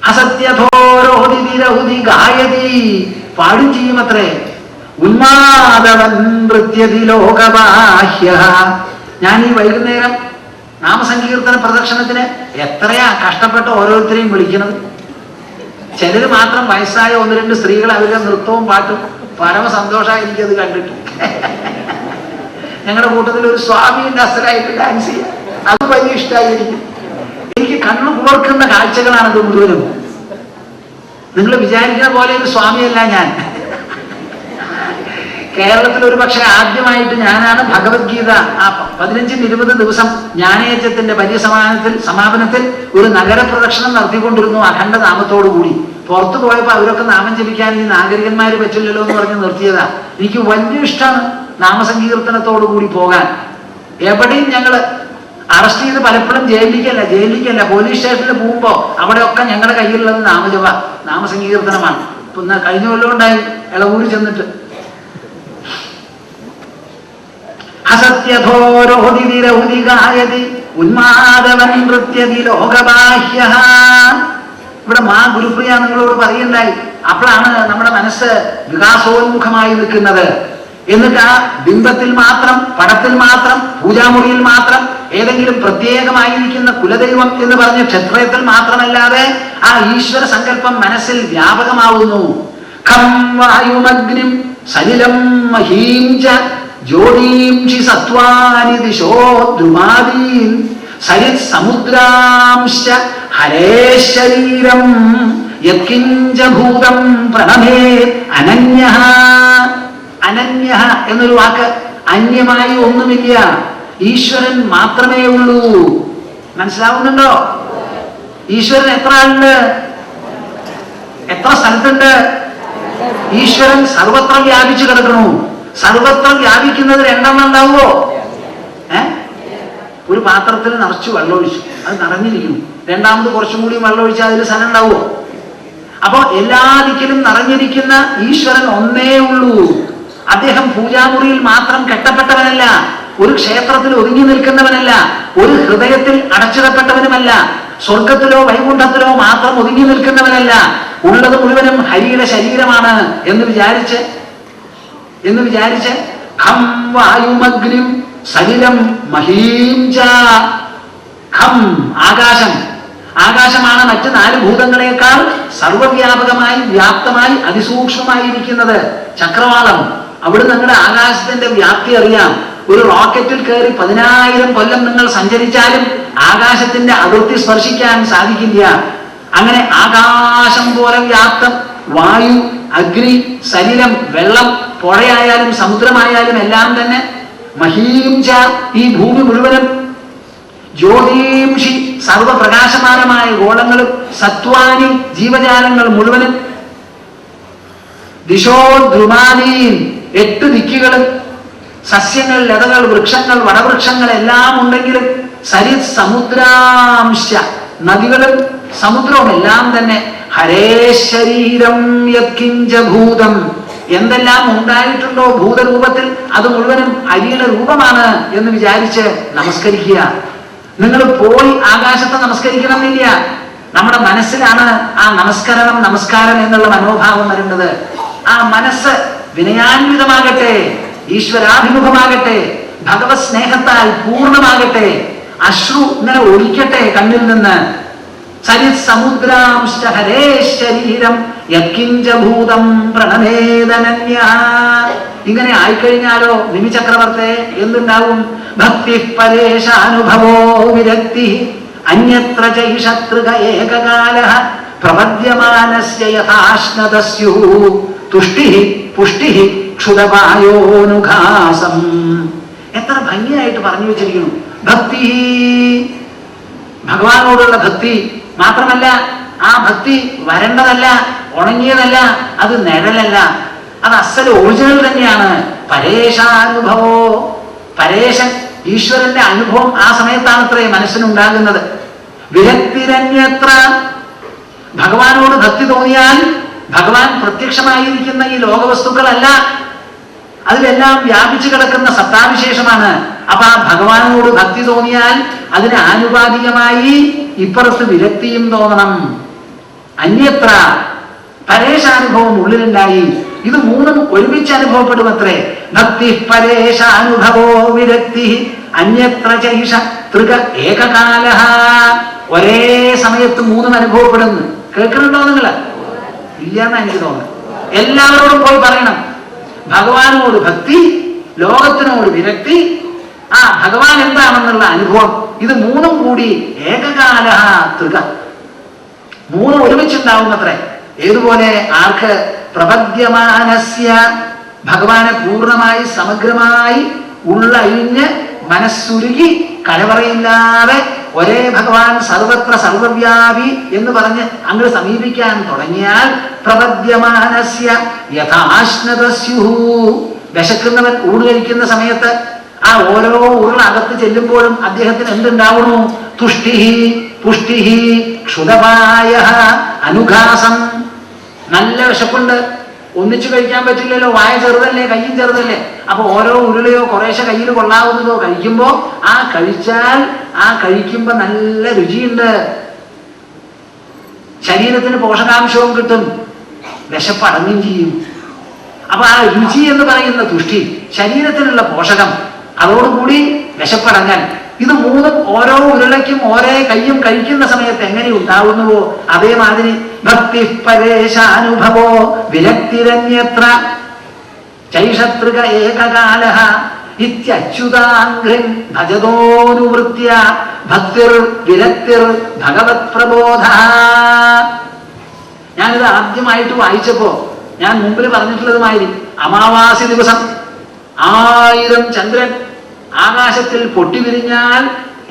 അസത്യഥോ രോദിതി രൗദി ഗായതി, പാടും ചെയ്യുമത്രേ. ഉന്മാദവൻ നൃത്യതി ലോകബാഹ്യ. ഞാൻ ഈ വൈകുന്നേരം നാമസങ്കീർത്തന പ്രദർശനത്തിന് എത്രയാ കഷ്ടപ്പെട്ട് ഓരോരുത്തരെയും വിളിക്കുന്നത്. ചിലര് മാത്രം വയസ്സായ ഒന്ന് രണ്ട് സ്ത്രീകൾ അവരുടെ നൃത്തവും പാട്ടും പരമ സന്തോഷമായി എനിക്കത് കണ്ടിട്ട്. ഞങ്ങളുടെ കൂട്ടത്തിൽ ഒരു സ്വാമിയുടെ അസലായിട്ട് ഡാൻസ് ചെയ്യാം, അത് വലിയ ഇഷ്ടമായിരിക്കും. എനിക്ക് കണ്ണു കോർക്കുന്ന കാഴ്ചകളാണത് മുഴുവനും. നിങ്ങൾ വിചാരിക്കുന്ന പോലെ ഒരു സ്വാമിയല്ല ഞാൻ. കേരളത്തിൽ ഒരു പക്ഷെ ആദ്യമായിട്ട് ഞാനാണ് ഭഗവത്ഗീത ആ 15-20 ദിവസം ജ്ഞാനയജ്ഞത്തിന്റെ വലിയ സമാപനത്തിൽ ഒരു നഗര പ്രദക്ഷിണം നടത്തിക്കൊണ്ടിരുന്നു അഖണ്ഡ നാമത്തോടുകൂടി. പുറത്തു പോയപ്പോ അവരൊക്കെ നാമം ജപിക്കാൻ ഈ നാഗരികന്മാര് പറ്റില്ലല്ലോ എന്ന് പറഞ്ഞ് നിർത്തിയതാ. എനിക്ക് വലിയ ഇഷ്ടമാണ് നാമസങ്കീർത്തനത്തോടു കൂടി പോകാൻ. എവിടെയും ഞങ്ങള് അറസ്റ്റ് ചെയ്ത് പലപ്പോഴും ജയിലിലേക്കല്ല പോലീസ് സ്റ്റേഷനിൽ പോകുമ്പോ അവിടെയൊക്കെ ഞങ്ങളുടെ കയ്യിലുള്ളത് നാമസങ്കീർത്തനമാണ്. ഇപ്പൊ കഴിഞ്ഞ കൊല്ലം ഉണ്ടായി ഇളവൂര് ചെന്നിട്ട്. ഉന്മാദവൻ നൃത്യതി ലോകബാഹ്യ. ഇവിടെ മാ ഗുരുപ്രിയ നിങ്ങളോട് പറയുണ്ടായി. അപ്പോഴാണ് നമ്മുടെ മനസ്സ് വികാസോന്മുഖമായി നിൽക്കുന്നത്. എന്നിട്ട് ആ ബിംബത്തിൽ മാത്രം, പടത്തിൽ മാത്രം, പൂജാമുറിയിൽ മാത്രം, ഏതെങ്കിലും പ്രത്യേകമായിരിക്കുന്ന കുലദൈവം എന്ന് പറഞ്ഞ് ക്ഷത്രത്തിൽ മാത്രമല്ലാതെ ആ ഈശ്വര സങ്കല്പം മനസ്സിൽ വ്യാപകമാവുന്നു. ഖം വായുമഗ്നിം സലിലം മഹീം ച ജ്യോതീംഷി സത്വാനി ദിശോ ദ്രുമാദീൻ സരിത് സമുദ്രാംശ ഹരേ ശരീരം യത്കിഞ്ച ഭൂതം പ്രണമേ അനന്യഃ. അനന്യഃ എന്നൊരു വാക്ക്, അന്യമായി ഒന്നുമില്ല, ഈശ്വരൻ മാത്രമേ ഉള്ളൂ. മനസ്സിലാവുന്നുണ്ടോ? ഈശ്വരൻ എത്ര ആളുണ്ട്? എത്ര സ്ഥലത്തുണ്ട്? ഈശ്വരൻ സർവത്ര വ്യാപിച്ചു കിടക്കണു. സർവത്ര വ്യാപിക്കുന്നത് രണ്ടെണ്ണം ഉണ്ടാവുമോ? ഒരു പാത്രത്തിൽ നിറച്ചു വെള്ളമൊഴിച്ചു, അത് നിറഞ്ഞിരിക്കുന്നു. രണ്ടാമത് കുറച്ചും കൂടി വെള്ളമൊഴിച്ചാൽ അതിൽ സ്ഥലം ഉണ്ടാവുമോ? അപ്പൊ എല്ലാ ദിക്കിലും നിറഞ്ഞിരിക്കുന്ന ഈശ്വരൻ ഒന്നേ ഉള്ളൂ. അദ്ദേഹം പൂജാമുറിയിൽ മാത്രം കെട്ടപ്പെട്ടവനല്ല, ഒരു ക്ഷേത്രത്തിൽ ഒതുങ്ങി നിൽക്കുന്നവനല്ല, ഒരു ഹൃദയത്തിൽ അടച്ചിടപ്പെട്ടവനുമല്ല, സ്വർഗത്തിലോ വൈകുണ്ഠത്തിലോ മാത്രം ഒതുങ്ങി നിൽക്കുന്നവനല്ല. ഉള്ളത് മുഴുവനും ഹരിയുടെ ശരീരമാണ് എന്ന് വിചാരിച്ച് ഖം വായുമഗ്നിം സലിലം മഹീം ച. ഖം ആകാശമാണ് മറ്റ് 4 ഭൂതങ്ങളെക്കാൾ സർവവ്യാപകമായി വ്യാപ്തമായി അതിസൂക്ഷ്മമായിരിക്കുന്നത്. ചക്രവാളം, അവിടെ നിങ്ങളുടെ ആകാശത്തിന്റെ വ്യാപ്തി അറിയാം. ഒരു റോക്കറ്റിൽ കയറി 10,000 കൊല്ലം നിങ്ങൾ സഞ്ചരിച്ചാലും ആകാശത്തിന്റെ അതിർത്തി സ്പർശിക്കാൻ സാധിക്കില്ല. അങ്ങനെ ആകാശം പോലെ വ്യാപ്തം വായു, അഗ്നി, സലിലം, വെള്ളം, പുഴയായാലും സമുദ്രമായാലും എല്ലാം തന്നെ മഹീം ച, ഈ ഭൂമി മുഴുവനും, ജ്യോതീംഷി സർവപ്രകാശമാനമായ ഗോളങ്ങളും, സത്വാനി ജീവജാലങ്ങൾ മുഴുവനും, ദിശോ ദ്രുമാദീൻ 8 ദിക്കുകളും, സസ്യങ്ങൾ, ലതകൾ, വൃക്ഷങ്ങൾ, വടവൃക്ഷങ്ങൾ എല്ലാം ഉണ്ടെങ്കിലും, സരിത് സമുദ്രാംശ നദികളും സമുദ്രവും എല്ലാം തന്നെ ഹരേ ശരീരം യത്കിഞ്ച ഭൂതം, എന്തെല്ലാം ഉണ്ടായിട്ടുണ്ടോ ഭൂതരൂപത്തിൽ അത് മുഴുവനും ഹരിയുടെ രൂപമാണ് എന്ന് വിചാരിച്ച് നമസ്കരിക്കുക. നിങ്ങൾ പോയി ആകാശത്തെ നമസ്കരിക്കണം എന്നില്ല, നമ്മുടെ മനസ്സിലാണ് ആ നമസ്കാരം എന്നുള്ള മനോഭാവം വരേണ്ടത്. ആ മനസ്സ് വിനയാന്വിതമാകട്ടെ, ഈശ്വരാഭിമുഖമാകട്ടെ, ഭഗവത് സ്നേഹത്താൽ പൂർണ്ണമാകട്ടെ, അശ്രു ഇങ്ങനെ ഒഴിക്കട്ടെ കണ്ണിൽ നിന്ന്. സരിത് സമുദ്രാംശ ഹരേ ശരീരം യത്കിഞ്ചഭൂതം പ്രണമേദനന്യ. ഇങ്ങനെ ആയിക്കഴിഞ്ഞാലോ നിമിചക്രവർത്തെ എന്തുണ്ടാവും? ഭക്തി പരേശാനുഭവോ വിരക്തി അന്യത്ര ചൈഷതൃക ഏകകാലഃ പ്രപദ്യമാനസ്യ യഥാശ്നതസ്യുഃ തുഷ്ടിഃ പുഷ്ടിഃ ക്ഷുതപായോനുഘാസം. എത്ര ഭംഗിയായിട്ട് പറഞ്ഞു വെച്ചിരിക്കുന്നു. ഭക്തി, ഭഗവാനോടുള്ള ഭക്തി മാത്രമല്ല, ആ ഭക്തി വരേണ്ടതല്ല, ഉണങ്ങിയതല്ല, അത് നിഴലല്ല, അത് അസൽ ഒറിജിനൽ തന്നെയാണ്. പരേശാനുഭവോ, പരേശൻ ഈശ്വരന്റെ അനുഭവം ആ സമയത്താണത്രേ മനസ്സിനുണ്ടാകുന്നത്. വിരക്തിരന്യത്ര, ഭഗവാനോട് ഭക്തി തോന്നിയാൽ ഭഗവാൻ പ്രത്യക്ഷമായിരിക്കുന്ന ഈ ലോകവസ്തുക്കളല്ല, അതിലെല്ലാം വ്യാപിച്ചു കിടക്കുന്ന സത്താവിശേഷമാണ്. അപ്പൊ ആ ഭഗവാനോട് ഭക്തി തോന്നിയാൽ അതിന് ആനുപാതികമായി ഇപ്പുറത്ത് വിരക്തിയും തോന്നണം. അന്യത്ര, പരേശാനുഭവം ഉള്ളിലുണ്ടായി. ഇത് മൂന്നും ഒരുമിച്ച് അനുഭവപ്പെടുമത്രേ. ഭക്തി പരേശാനുഭവോ വിരക്തി അന്യത്ര ചൈഷ തൃക ഏകകാലഃ. ഒരേ സമയത്ത് മൂന്നും അനുഭവപ്പെടുന്നു. കേൾക്കുന്നുണ്ടോ നിങ്ങള്? ഇല്ലെന്നാ എനിക്ക് തോന്നുന്നു. എല്ലാവരോടും പോയി പറയണം, ഭഗവാനോട് ഭക്തി, ലോകത്തിനോട് വിരക്തി, ആ ഭഗവാൻ എന്താണെന്നുള്ള അനുഭവം, ഇത് മൂന്നും കൂടി ഏകകാലഃ തൃക, മൂന്നും ഒരുമിച്ചുണ്ടാവുന്നത്രേ. ഏതുപോലെ? ആർക്ക്? പ്രപദ്യമാനസ്യ, ഭഗവാനെ പൂർണ്ണമായി സമഗ്രമായി ഉള്ളഴിഞ്ഞ് മനസ്സുരുകി കലവറയില്ലാതെ ഒരേ ഭഗവാൻ സർവത്ര സർവവ്യാപി എന്ന് പറഞ്ഞ് അങ്ങ് സമീപിക്കാൻ തുടങ്ങിയാൽ പ്രപദ്യമാനസ്യ യഥാശ്നതസ്യുഃ, വിശക്കുന്നവൻ ഊണ് കഴിക്കുന്ന സമയത്ത് ആ ഓരോ ഉരുള അകത്ത് ചെല്ലുമ്പോഴും അദ്ദേഹത്തിന് എന്തുണ്ടാവണു? തുഷ്ടിഃ പുഷ്ടിഃ ക്ഷുതപായഃ അനുഘാസം. നല്ല വിശപ്പുണ്ട്, ഒന്നിച്ചു കഴിക്കാൻ പറ്റില്ലല്ലോ, വായ ചെറുതല്ലേ, കയ്യും ചെറുതല്ലേ. അപ്പൊ ഓരോ ഉരുളയോ കുറേശ്ശെ കയ്യിൽ കൊള്ളാവുന്നതോ കഴിക്കുമ്പോ ആ കഴിച്ചാൽ ആ കഴിക്കുമ്പോ നല്ല രുചിയുണ്ട്, ശരീരത്തിന് പോഷകാംശവും കിട്ടും, വിശപ്പടങ്ങും ചെയ്യും. അപ്പൊ ആ രുചി എന്ന് പറയുന്ന തുഷ്ടി, ശരീരത്തിനുള്ള പോഷകം, അതോടുകൂടി വിശപ്പടങ്ങാൻ. ഇത് മൂന്നും ഓരോ ഉരുളയ്ക്കും ഓരോ കയ്യും കഴിക്കുന്ന സമയത്ത് എങ്ങനെ ഉണ്ടാവുന്നുവോ അതേമാതിരി ഭക്തി പരേശാനുഭവോ വിരക്തിരന്യത്ര ചൈഷതൃക ഏകകാലഃ ഇത്യച്യുതാംഘ്രിം ഭജതോനുവൃത്യ ഭക്തിർ വിരക്തിർ ഭഗവത് പ്രബോധഃ. ഞാനിത് ആദ്യമായിട്ട് വായിച്ചപ്പോ ഞാൻ മുമ്പിൽ പറഞ്ഞിട്ടുള്ളതുമാതിരി അമാവാസി ദിവസം 1000 ചന്ദ്രൻ ആകാശത്തിൽ പൊട്ടിവിരിഞ്ഞാൽ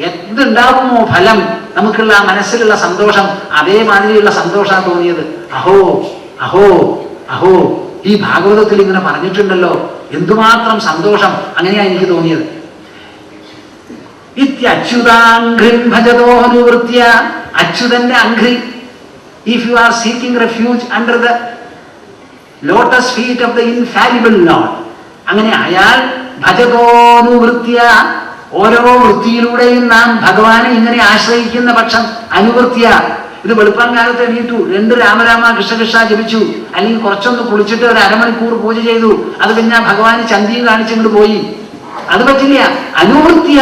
എന്തുണ്ടാകുമോ ഫലം, നമുക്കുള്ള മനസ്സിലുള്ള സന്തോഷം, അതേമാതിരിയുള്ള സന്തോഷമാണ് തോന്നിയത്. അഹോ അഹോ അഹോ, ഈ ഭാഗവതത്തിൽ ഇങ്ങനെ പറഞ്ഞിട്ടുണ്ടല്ലോ, എന്തുമാത്രം സന്തോഷം, അങ്ങനെയാണ് എനിക്ക് തോന്നിയത്. ഇത്യച്യുതാംഘ്രിം ഭജതോനുവൃത്യ, അച്യുതന്റെ അംഘ്രി. If you are seeking refuge under the lotus feet of the infallible lord, അങ്ങനെ ആയാൽ ഭജതോനുവൃത്യ, ഓരോ വൃത്തിയിലൂടെയും നാം ഭഗവാനെ ഇങ്ങനെ ആശ്രയിക്കുന്ന പക്ഷം അനുവൃത്യ. ഇത് വെളുപ്പം കാലത്ത് എണീറ്റു 2 രാമരാമ കൃഷ്ണ കൃഷ്ണ ജപിച്ചു, അല്ലെങ്കിൽ കുറച്ചൊന്ന് കുളിച്ചിട്ട് ഒരു അരമണിക്കൂർ പൂജ ചെയ്തു, അത് പിന്നെ ഭഗവാന് ചന്തിയും കാണിച്ചിങ്ങോട്ട് പോയി, അത് പറ്റില്ല. അനുവൃത്യ,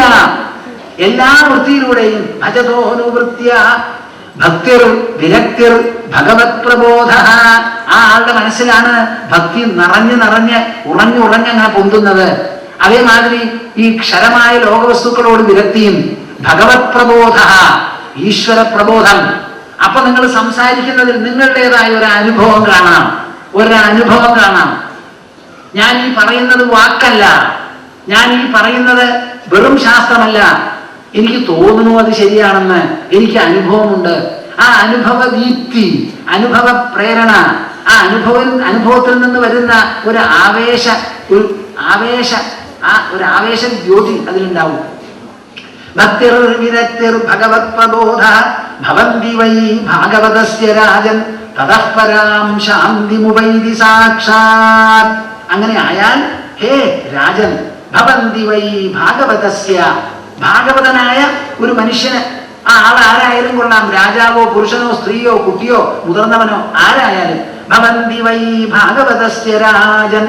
എല്ലാ വൃത്തിയിലൂടെയും ഭജതോനുവൃത്യ ഭക്തിർ വിരക്തിർ ഭഗവത് പ്രബോധഃ. ആ ആളുടെ മനസ്സിലാണ് ഭക്തി നിറഞ്ഞ് നിറഞ്ഞ് ഉറഞ്ഞുറഞ്ഞ് അങ്ങനെ പൊന്തുന്നത്. അതേമാതിരി ഈ ക്ഷരമായ ലോകവസ്തുക്കളോട് വിരക്തിയും ഭഗവത് പ്രബോധഃ, ഈശ്വര പ്രബോധം. അപ്പൊ നിങ്ങൾ സംസാരിക്കുന്നതിൽ നിങ്ങളുടേതായ ഒരു അനുഭവം കാണാം, ഒരനുഭവം കാണാം. ഞാൻ ഈ പറയുന്നത് വാക്കല്ല, ഞാൻ ഈ പറയുന്നത് വെറും ശാസ്ത്രമല്ല, എനിക്ക് തോന്നുന്നു അത് ശരിയാണെന്ന്, എനിക്ക് അനുഭവമുണ്ട്. ആ അനുഭവ ദീപ്തി, അനുഭവ പ്രേരണ, ആ അനുഭവത്തിൽ നിന്ന് വരുന്ന ഒരു ആവേശ ജ്യോതി അതിലുണ്ടാവും. ഭക്തിർ വിരക്തിർ ഭഗവത് പ്രബോധ ഭവന്തി വൈ ഭാഗവതസ്യ രാജൻ തതഃ പരാം ശാന്തിമുപൈതി സാക്ഷാത്. അങ്ങനെ ആയാൽ ഹേ രാജൻ, ഭവന്തി വൈ ഭാഗവതസ്യ, ഭാഗവതനായ ഒരു മനുഷ്യന്, ആ ആൾ ആരായാലും കൊള്ളാം, രാജാവോ പുരുഷനോ സ്ത്രീയോ കുട്ടിയോ മുതിർന്നവനോ ആരായാലും, ഭവന്തി വൈ ഭാഗവതസ്യ രാജൻ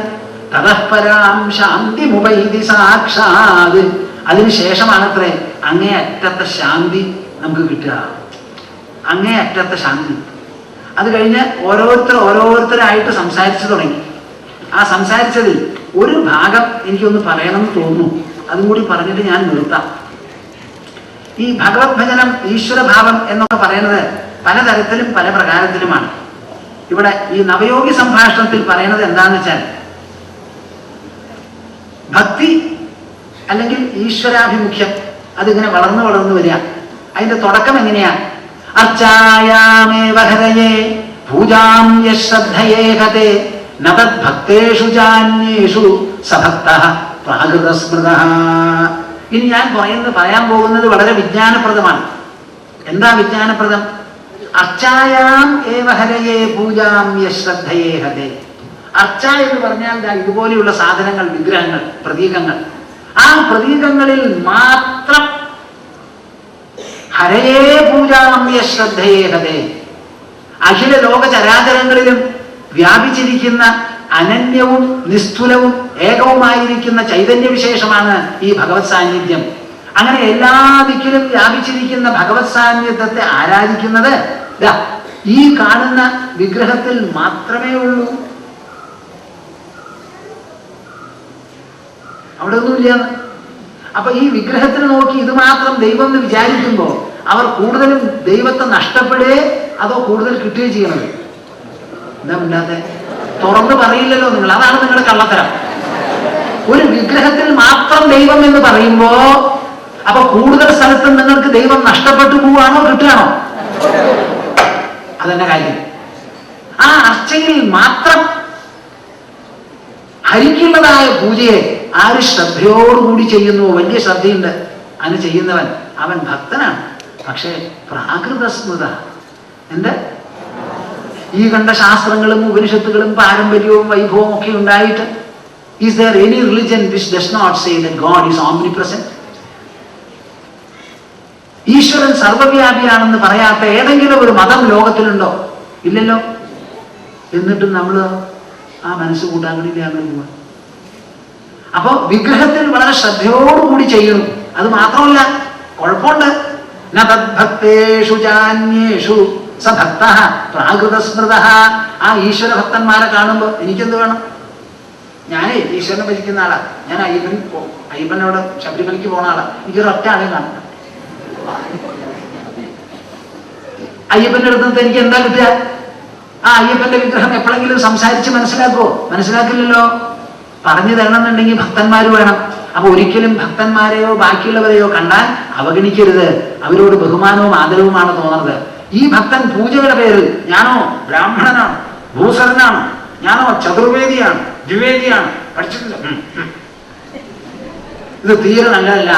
തതഃ പരാം ശാന്തിമുപൈതി സാക്ഷാത്. അതിനുശേഷമാണത്രേ അങ്ങേയറ്റത്തെ ശാന്തി നമുക്ക് കിട്ടുക, അങ്ങേയറ്റത്തെ ശാന്തി. അത് കഴിഞ്ഞ് ഓരോരുത്തരായിട്ട് സംസാരിച്ചു തുടങ്ങി. ആ സംസാരിച്ചതിൽ ഒരു ഭാഗം എനിക്കൊന്ന് പറയണമെന്ന് തോന്നുന്നു. അതും കൂടി പറഞ്ഞിട്ട് ഞാൻ നിർത്താം. ഈ ഭഗവത് ഭജനം, ഈശ്വരഭാവം എന്നൊക്കെ പറയുന്നത് പലതരത്തിലും പല പ്രകാരത്തിലുമാണ്. ഇവിടെ ഈ നവയോഗി സംഭാഷണത്തിൽ പറയുന്നത് എന്താണെന്ന് വെച്ചാൽ, ഭക്തി അല്ലെങ്കിൽ ഈശ്വരാഭിമുഖ്യം അതിങ്ങനെ വളർന്നു വരിക. അതിന്റെ തുടക്കം എങ്ങനെയാ? അർച്ചായാമേവ ഹരയേ പൂജാം യശ്രദ്ധയേ ഹതേ നതദ്ഭക്തേഷു ജാന്യേഷു സഭക്തഃ പ്രാകൃതസ്മൃതഃ. ഇനി ഞാൻ പറയാൻ പോകുന്നത് വളരെ വിജ്ഞാനപ്രദമാണ്. എന്താ വിജ്ഞാനപ്രദം? അർച്ചായാം ഏവ ഹരയേ പൂജാം യശ്രദ്ധയേ ഹതേ. അർച്ച എന്ന് പറഞ്ഞാൽ ഇതുപോലെയുള്ള സാധനങ്ങൾ, വിഗ്രഹങ്ങൾ, പ്രതീകങ്ങൾ. ആ പ്രതീകങ്ങളിൽ മാത്രം ഹരയേ പൂജാം യശ്രദ്ധയേ ഹതേ. അഖില ലോക ചരാചരങ്ങളിലും വ്യാപിച്ചിരിക്കുന്ന അനന്യവും നിസ്തുലവും ഏകവുമായിരിക്കുന്ന ചൈതന്യവിശേഷമാണ് ഈ ഭഗവത് സാന്നിധ്യം. അങ്ങനെ എല്ലാ ദിക്കിലും വ്യാപിച്ചിരിക്കുന്ന ഭഗവത് സാന്നിധ്യത്തെ ആരാധിക്കുന്നത് ഈ കാണുന്ന വിഗ്രഹത്തിൽ മാത്രമേ ഉള്ളൂ. അവിടെ ഒന്നുമില്ല. അപ്പൊ ഈ വിഗ്രഹത്തിന് നോക്കി ഇത് മാത്രം ദൈവം എന്ന് വിചാരിക്കുമ്പോൾ അവർ കൂടുതലും ദൈവത്തെ നഷ്ടപ്പെടുകയോ അതോ കൂടുതൽ കിട്ടുകയോ ചെയ്യണത്? എന്താ മിണ്ടാത്തെ? തുറന്ന് പറയില്ലല്ലോ നിങ്ങൾ. അതാണ് നിങ്ങളുടെ കള്ളത്തരം. ഒരു വിഗ്രഹത്തിൽ മാത്രം ദൈവം എന്ന് പറയുമ്പോ അപ്പൊ കൂടുതൽ സ്ഥലത്ത് നിങ്ങൾക്ക് ദൈവം നഷ്ടപ്പെട്ടു പോവാണോ കിട്ടുകയാണോ? അതെന്നെ കാര്യം. ആ അർച്ചയിൽ മാത്രം ഹരിക്കുള്ളതായ പൂജയെ ആര് ശ്രദ്ധയോടുകൂടി ചെയ്യുന്നു, വലിയ ശ്രദ്ധയുണ്ട്, അതിന് ചെയ്യുന്നവൻ അവൻ ഭക്തനാണ്. പക്ഷേ പ്രാകൃതസ്മൃത. എന്ത്? ഈ കണ്ട ശാസ്ത്രങ്ങളും ഉപനിഷത്തുകളും പാരമ്പര്യവും വൈഭവവും ഒക്കെ ഉണ്ടായിട്ട് is there any religion which does not say that God is omnipresent? ഈശ്വരൻ സർവവ്യാപിയാണെന്ന് പറയാത്ത ഏതെങ്കിലും ഒരു മതം ലോകത്തിലുണ്ടോ? ഇല്ലല്ലോ. എന്നിട്ടും നമ്മൾ ആ മനസ്സ് കൂട്ടാങ്കണിയിലെ അങ്ങനെ പോവാ. അപ്പോ വിഗ്രഹത്തിൽ വളരെ ശ്രദ്ധയോടുകൂടി ചെയ്യുന്നു. അത് മാത്രമല്ല, കുഴപ്പമുണ്ട്. നതദ്ഭക്തേഷു ജാന്യേഷു സഭക്തഃ പ്രാകൃതസ്മൃതഃ. ആ ഈശ്വര ഭക്തന്മാരെ കാണുമ്പോൾ എനിക്കെന്ത് വേണം? ഞാനേ ഈശ്വരനെ ഭജിക്കുന്ന ആളാ. ഞാൻ അയ്യപ്പനോട് ശബരിമലയ്ക്ക് പോണ ആളാ. എനിക്കൊരൊറ്റ ആളെ കാണും. അയ്യപ്പന്റെ അടുത്ത് എനിക്ക് എന്താ കിട്ടുക? ആ അയ്യപ്പന്റെ വിഗ്രഹം എപ്പോഴെങ്കിലും സംസാരിച്ച് മനസ്സിലാക്കുമോ? മനസ്സിലാക്കില്ലല്ലോ. പറഞ്ഞു തരണമെന്നുണ്ടെങ്കിൽ ഭക്തന്മാർ വേണം. അപ്പൊ ഒരിക്കലും ഭക്തന്മാരെയോ ബാക്കിയുള്ളവരെയോ കണ്ടാൽ അവഗണിക്കരുത്. അവരോട് ബഹുമാനവും ആദരവുമാണ് തോന്നുന്നത്. ഈ ഭക്തൻ പൂജയുടെ പേരിൽ ഞാനോ ബ്രാഹ്മണനാണ്, ഭൂസരനാണ്, ഞാനോ ചതുർവേദിയാണ്, ദ്വിവേദിയാണ്, പഠിച്ചിട്ടില്ല, ഇത് തീരെ നല്ലതല്ല.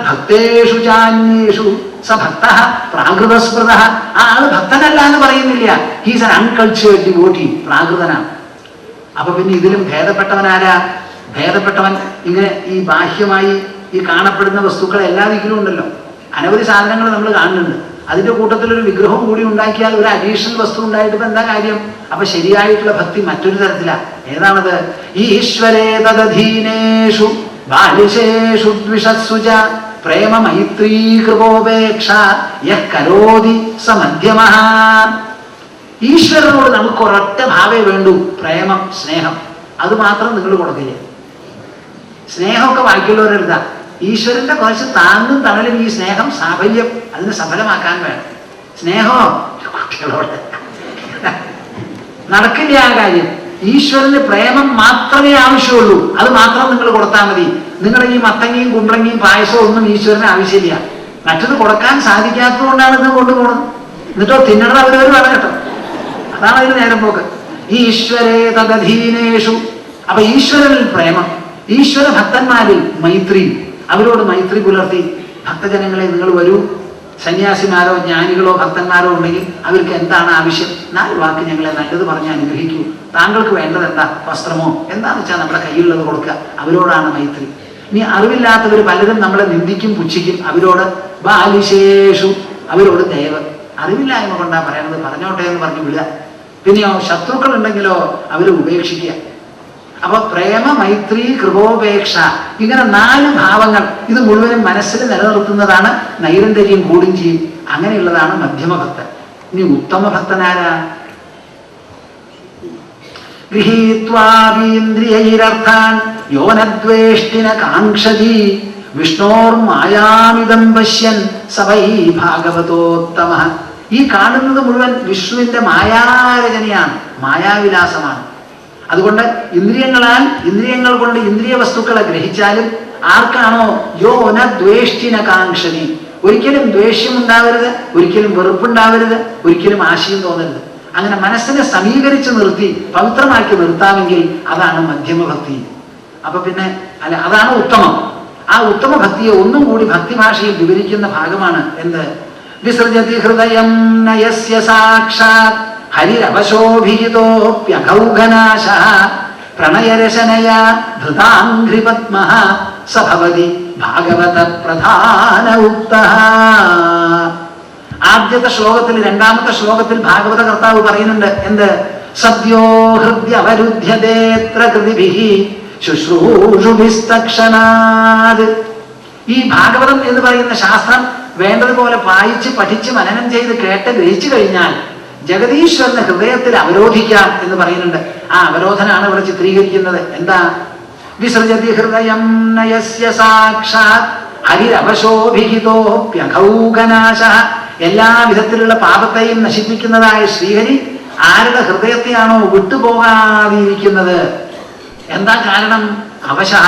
ഭക്തേഷു ചാന്യേഷു സഭക്തഃ പ്രാകൃതസ്മൃതഃ. ആ ആള് ഭക്തനല്ല എന്ന് പറയുന്നില്ല. He's an uncultured devotee. പ്രാകൃതനാണ്. അപ്പൊ പിന്നെ ഇതിലും ഭേദപ്പെട്ടവനാരാ? ഭേദപ്പെട്ടവൻ ഇങ്ങനെ ഈ ബാഹ്യമായി ഈ കാണപ്പെടുന്ന വസ്തുക്കൾ എല്ലാ ദിക്കിലും ഉണ്ടല്ലോ. അനവധി സാധനങ്ങൾ നമ്മൾ കാണുന്നുണ്ട്. അതിന്റെ കൂട്ടത്തിൽ ഒരു വിഗ്രഹം കൂടി ഉണ്ടാക്കിയാൽ ഒരു അഡീഷണൽ വസ്തു ഉണ്ടായിട്ട് ഇപ്പൊ എന്താ കാര്യം? അപ്പൊ ശരിയായിട്ടുള്ള ഭക്തി മറ്റൊരു തരത്തിലാ. ഏതാണത്? ഈശ്വരേ തദധീനേഷു ബാലിശേഷു ദ്വിഷസ്സുജ പ്രേമ മൈത്രീ കൃപോപേക്ഷ യഃ കരോതി സ മധ്യമഃ. ഈശ്വരനോട് നമുക്ക് ഒരൊറ്റ ഭാവേ വേണ്ടൂ, പ്രേമം, സ്നേഹം. അത് മാത്രം നിങ്ങൾ കൊടുക്കുക. സ്നേഹമൊക്കെ ബാക്കിയുള്ളവരെടുത്താ. ഈശ്വരന്റെ കുറച്ച് താങ്ങും തണലും ഈ സ്നേഹം സാഫല്യം അതിനെ സഫലമാക്കാൻ വേണം. സ്നേഹമോ കുട്ടികളോട് നടക്കില്ല ആ കാര്യം. ഈശ്വരന് പ്രേമം മാത്രമേ ആവശ്യമുള്ളൂ. അത് മാത്രം നിങ്ങൾ കൊടുത്താൽ മതി. നിങ്ങളുടെ ഈ മത്തങ്ങയും കുമ്പളങ്ങയും പായസവും ഒന്നും ഈശ്വരന് ആവശ്യമില്ല. മറ്റത് കൊടുക്കാൻ സാധിക്കാത്തത് കൊണ്ടാണ് ഇത് കൊണ്ടുപോകുന്നത്. എന്നിട്ടോ തിന്നണത് അവരവർ വേണം കേട്ടോ. അതാണ് അതിന് നേരം പോക്ക്. ഈശ്വരേ തദധീനേഷു. അപ്പൊ ഈശ്വരനിൽ പ്രേമം, ഈശ്വര ഭക്തന്മാരിൽ മൈത്രി. അവരോട് മൈത്രി പുലർത്തി ഭക്തജനങ്ങളെ നിങ്ങൾ വരൂ. സന്യാസിമാരോ ജ്ഞാനികളോ ഭക്തന്മാരോ ഉണ്ടെങ്കിൽ അവർക്ക് എന്താണ് ആവശ്യം? 4 വാക്ക് ഞങ്ങളെ നല്ലത് പറഞ്ഞ് അനുഗ്രഹിക്കൂ. താങ്കൾക്ക് വേണ്ടത് എന്താ? വസ്ത്രമോ എന്താന്ന് വെച്ചാൽ നമ്മുടെ കയ്യിലുള്ളത് കൊടുക്കുക. അവരോടാണ് മൈത്രി. ഇനി അറിവില്ലാത്തവർ പലരും നമ്മളെ നിന്ദിക്കും, പുച്ഛിക്കും. അവരോട് ബാലിശേഷു. അവരോട് ദയവ്. അറിവില്ലായ്മ കൊണ്ടാ പറയണത്, പറഞ്ഞോട്ടെ എന്ന് പറഞ്ഞു വിടുക. പിന്നെയോ ശത്രുക്കൾ ഉണ്ടെങ്കിലോ അവരെ ഉപേക്ഷിക്കുക. അപ്പൊ പ്രേമ മൈത്രി കൃപോപേക്ഷ, ഇങ്ങനെ 4 ഭാവങ്ങൾ. ഇത് മുഴുവനും മനസ്സിൽ നിലനിർത്തുന്നതാണ് നൈരന്തര്യം കൂടും ചെയ്യും. അങ്ങനെയുള്ളതാണ് മധ്യമഭക്തൻ. ഇനി ഉത്തമ ഭക്തനാരാ? ഗൃഹീത്വാപീന്ദ്രിയൈരർത്ഥാൻ യോനദ്വേഷ്ടിന കാംക്ഷതി വിഷ്ണോർമായാമിതം പശ്യൻ സവൈ ഭാഗവതോത്തമ. ഈ കാണുന്നത് മുഴുവൻ വിഷ്ണുവിന്റെ മായാരചനയാണ്, മായാവിലാസമാണ്. അതുകൊണ്ട് ഇന്ദ്രിയങ്ങൾ കൊണ്ട് ഇന്ദ്രിയ വസ്തുക്കളെ ഗ്രഹിച്ചാലും ആർക്കാണോ യോന ദ്വേഷ്ടിന കാംക്ഷതി, ഒരിക്കലും ദ്വേഷ്യം ഉണ്ടാവരുത്, ഒരിക്കലും വെറുപ്പുണ്ടാവരുത്, ഒരിക്കലും ആശയം തോന്നരുത്. അങ്ങനെ മനസ്സിനെ സമീകരിച്ച് നിർത്തി പവിത്രമാക്കി നിർത്താമെങ്കിൽ അതാണ് മധ്യമഭക്തി. അപ്പൊ പിന്നെ അതാണ് ഉത്തമം. ആ ഉത്തമ ഭക്തിയെ ഒന്നും കൂടി ഭക്തിഭാഷയിൽ വിവരിക്കുന്ന ഭാഗമാണ് എന്ത്? വിസൃജതി ഹൃദയം നയസ്യ സാക്ഷാത് ഹരിരവശോഭിഹിതോപ്യഘൗഘനാശ പ്രണയരശനയാ ധൃതാംഘ്രിപത്മഃ സഭവതി ഭാഗവത പ്രധാന ഉക്തഃ. ആദ്യത്തെ ശ്ലോകത്തിൽ, രണ്ടാമത്തെ ശ്ലോകത്തിൽ ഭാഗവത കർത്താവ് പറയുന്നുണ്ട് എന്ത്? സദ്യോ ഹൃദ്യവരുദ്ധ്യതേത്ര കൃതിഭിഃ ശുശ്രൂഷുഭിസ്തക്ഷണാത്. ഈ ഭാഗവതം എന്ന് പറയുന്ന ശാസ്ത്രം വേണ്ടതുപോലെ വായിച്ച് പഠിച്ച് മനനം ചെയ്ത് കേട്ട് ഗ്രഹിച്ചു കഴിഞ്ഞാൽ ജഗദീശ്വരന്റെ ഹൃദയത്തിൽ അവരോധിക്കാം എന്ന് പറയുന്നുണ്ട്. ആ അവരോധനാണ് ഇവിടെ ചിത്രീകരിക്കുന്നത്. എന്താ? വിസൃജതി ഹൃദയം നയസ്യ സാക്ഷാത് ഹരിരവശോഭിഹിതോപ്യഘൗഘനാശ. എല്ലാ വിധത്തിലുള്ള പാപത്തെയും നശിപ്പിക്കുന്നതായ ശ്രീഹരി ആരുടെ ഹൃദയത്തെയാണോ വിട്ടുപോകാതിരിക്കുന്നത്? എന്താ കാരണം? അവശഃ,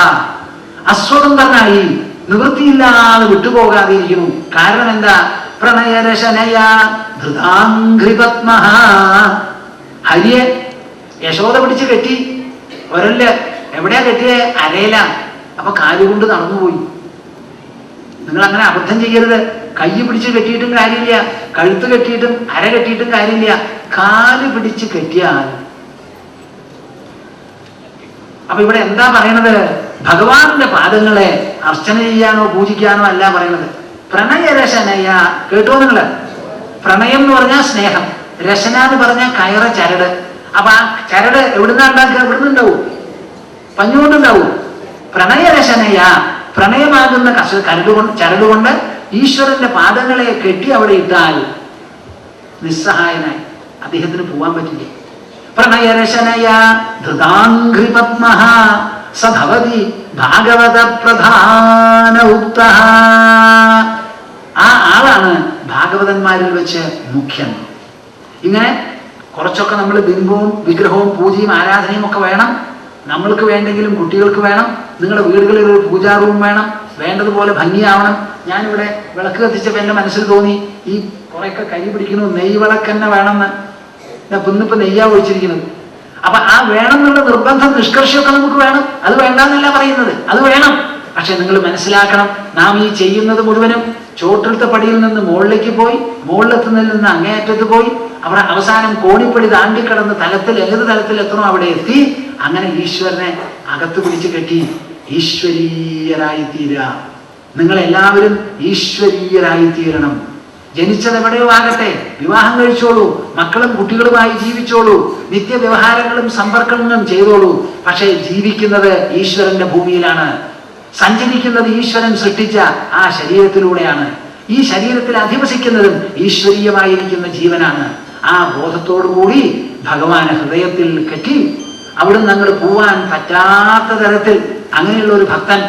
അസ്വതന്ത്രനായി, നിവൃത്തിയില്ലാതെ വിട്ടുപോകാതിരിക്കുന്നു. കാരണം എന്താ? പ്രണയരശനയാ ധൃതാംഘ്രിപത്മഃ. ഹരിയെ യശോദ പിടിച്ച് കെട്ടി. ഒരല് എവിടെയാ കെട്ടിയേ? അരയില. അപ്പൊ കാലുകൊണ്ട് നടന്നുപോയി. നിങ്ങൾ അങ്ങനെ അബദ്ധം ചെയ്യരുത്. കൈ പിടിച്ച് കെട്ടിയിട്ടും കാര്യമില്ല, കഴുത്ത് കെട്ടിയിട്ടും അര കെട്ടിയിട്ടും കാര്യമില്ല. കാല് പിടിച്ച് കെട്ടിയാൽ. അപ്പൊ ഇവിടെ എന്താ പറയണത്? ഭഗവാന്റെ പാദങ്ങളെ അർച്ചന ചെയ്യാനോ പൂജിക്കാനോ അല്ല പറയണത്. പ്രണയരശനയ. കേട്ടോ നിങ്ങള്? പ്രണയം എന്ന് പറഞ്ഞാൽ സ്നേഹം, രശന എന്ന് പറഞ്ഞാൽ കയറ ചരട്. അപ്പൊ ആ ചരട് എവിടുന്നാ ഉണ്ടാക്കുക? എവിടുന്ന് ഉണ്ടാവും? പഞ്ഞുകൊണ്ടുണ്ടാവും. പ്രണയരശനയ, പ്രണയമാകുന്ന ചരടുകൊണ്ട് ഈശ്വരന്റെ പാദങ്ങളെ കെട്ടി അവിടെ ഇട്ടാൽ നിസ്സഹായനായി അദ്ദേഹത്തിന് പോവാൻ പറ്റില്ല. പ്രണയരശനയ ധൃതാംഘ്രിപത്മഃ സഭവതി ഭാഗവത പ്രധാന ഉക്തഃ. ആ ആളാണ് ഭാഗവതന്മാരിൽ വെച്ച് മുഖ്യൻ. ഇങ്ങനെ കുറച്ചൊക്കെ നമ്മൾ ബിംബവും വിഗ്രഹവും പൂജയും ആരാധനയും ഒക്കെ വേണം. നമ്മൾക്ക് വേണ്ടെങ്കിലും കുട്ടികൾക്ക് വേണം. നിങ്ങളുടെ വീടുകളിൽ ഒരു പൂജാ റൂം വേണം. വേണ്ടതുപോലെ ഭംഗിയാവണം. ഞാനിവിടെ വിളക്ക് കത്തിച്ചപ്പോൾ എൻ്റെ മനസ്സിൽ തോന്നി, ഈ കുറെയൊക്കെ കരി പിടിക്കുന്നു, നെയ്യ് വിളക്ക് തന്നെ വേണമെന്ന്. ഇന്നിപ്പോ നെയ്യാ ഒഴിച്ചിരിക്കുന്നത്. അപ്പൊ ആ വേണം എന്നുള്ള നിർബന്ധം, നിഷ്കർഷമൊക്കെ നമുക്ക് വേണം. അത് വേണ്ടെന്നല്ല പറയുന്നത്, അത് വേണം. പക്ഷെ നിങ്ങൾ മനസ്സിലാക്കണം, നാം ഈ ചെയ്യുന്നത് മുഴുവനും ചോട്ടിലത്തെ പടിയിൽ നിന്ന് മുകളിലേക്ക് പോയി, മുകളിലെത്തുന്നതിൽ നിന്ന് അങ്ങേയറ്റത്ത് പോയി, അവിടെ അവസാനം കോണിപ്പടി താണ്ടിക്കടന്ന് തലത്തിൽ ഏത് തലത്തിൽ എത്തണോ അവിടെ എത്തി. അങ്ങനെ ഈശ്വരനെ അകത്ത് പിടിച്ച് കെട്ടി ഈശ്വരീയരായി തീരുക. നിങ്ങളെല്ലാവരും ഈശ്വരീയരായി തീരണം. ജനിച്ചത് എവിടെയോ ആകട്ടെ, വിവാഹം കഴിച്ചോളൂ, മക്കളും കുട്ടികളുമായി ജീവിച്ചോളൂ, നിത്യവ്യവഹാരങ്ങളും സമ്പർക്കങ്ങളും ചെയ്തോളൂ. പക്ഷേ ജീവിക്കുന്നത് ഈശ്വരന്റെ ഭൂമിയിലാണ്. സഞ്ചരിക്കുന്നത് ഈശ്വരൻ സൃഷ്ടിച്ച ആ ശരീരത്തിലൂടെയാണ്. ഈ ശരീരത്തിൽ അധിവസിക്കുന്നതും ഈശ്വരീയമായിരിക്കുന്ന ജീവനാണ്. ആ ബോധത്തോടുകൂടി ഭഗവാനെ ഹൃദയത്തിൽ കെട്ടി അവിടുന്ന് അങ്ങോട്ട് പോവാൻ പറ്റാത്ത തരത്തിൽ അങ്ങനെയുള്ള ഒരു ഭക്തൻ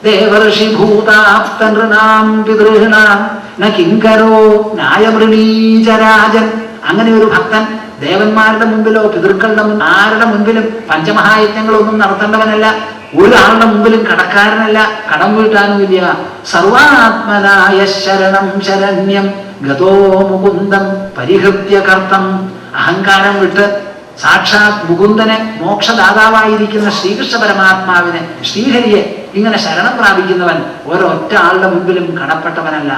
ദേവർഷി ഭൂതാപ്തനൃണാം പിതൃണാം ന കിങ്കരോ ന്യായമൃണീചരാജൻ. അങ്ങനെ ഒരു ഭക്തൻ ദേവന്മാരുടെ മുമ്പിലോ പിതൃക്കളുടെ ആരുടെ മുമ്പിലും പഞ്ചമഹായജ്ഞങ്ങളൊന്നും നടത്തേണ്ടവനല്ല. ഒരാളുടെ മുമ്പിലും കടക്കാരനല്ല, കടം വീട്ടാനുമില്ല. സർവാത്മനായ ശരണം ശരണ്യം ഗതോ മുകുന്ദം പരിഹൃത്യ കർത്തം. അഹങ്കാരം വിട്ട് സാക്ഷാത് മുകുന്ദനെ, മോക്ഷദാതാവായിരിക്കുന്ന ശ്രീകൃഷ്ണ പരമാത്മാവിനെ, ശ്രീഹരിയെ ഇങ്ങനെ ശരണം പ്രാപിക്കുന്നവൻ ഒരൊറ്റ ആളുടെ മുമ്പിലും കടപ്പെട്ടവനല്ല.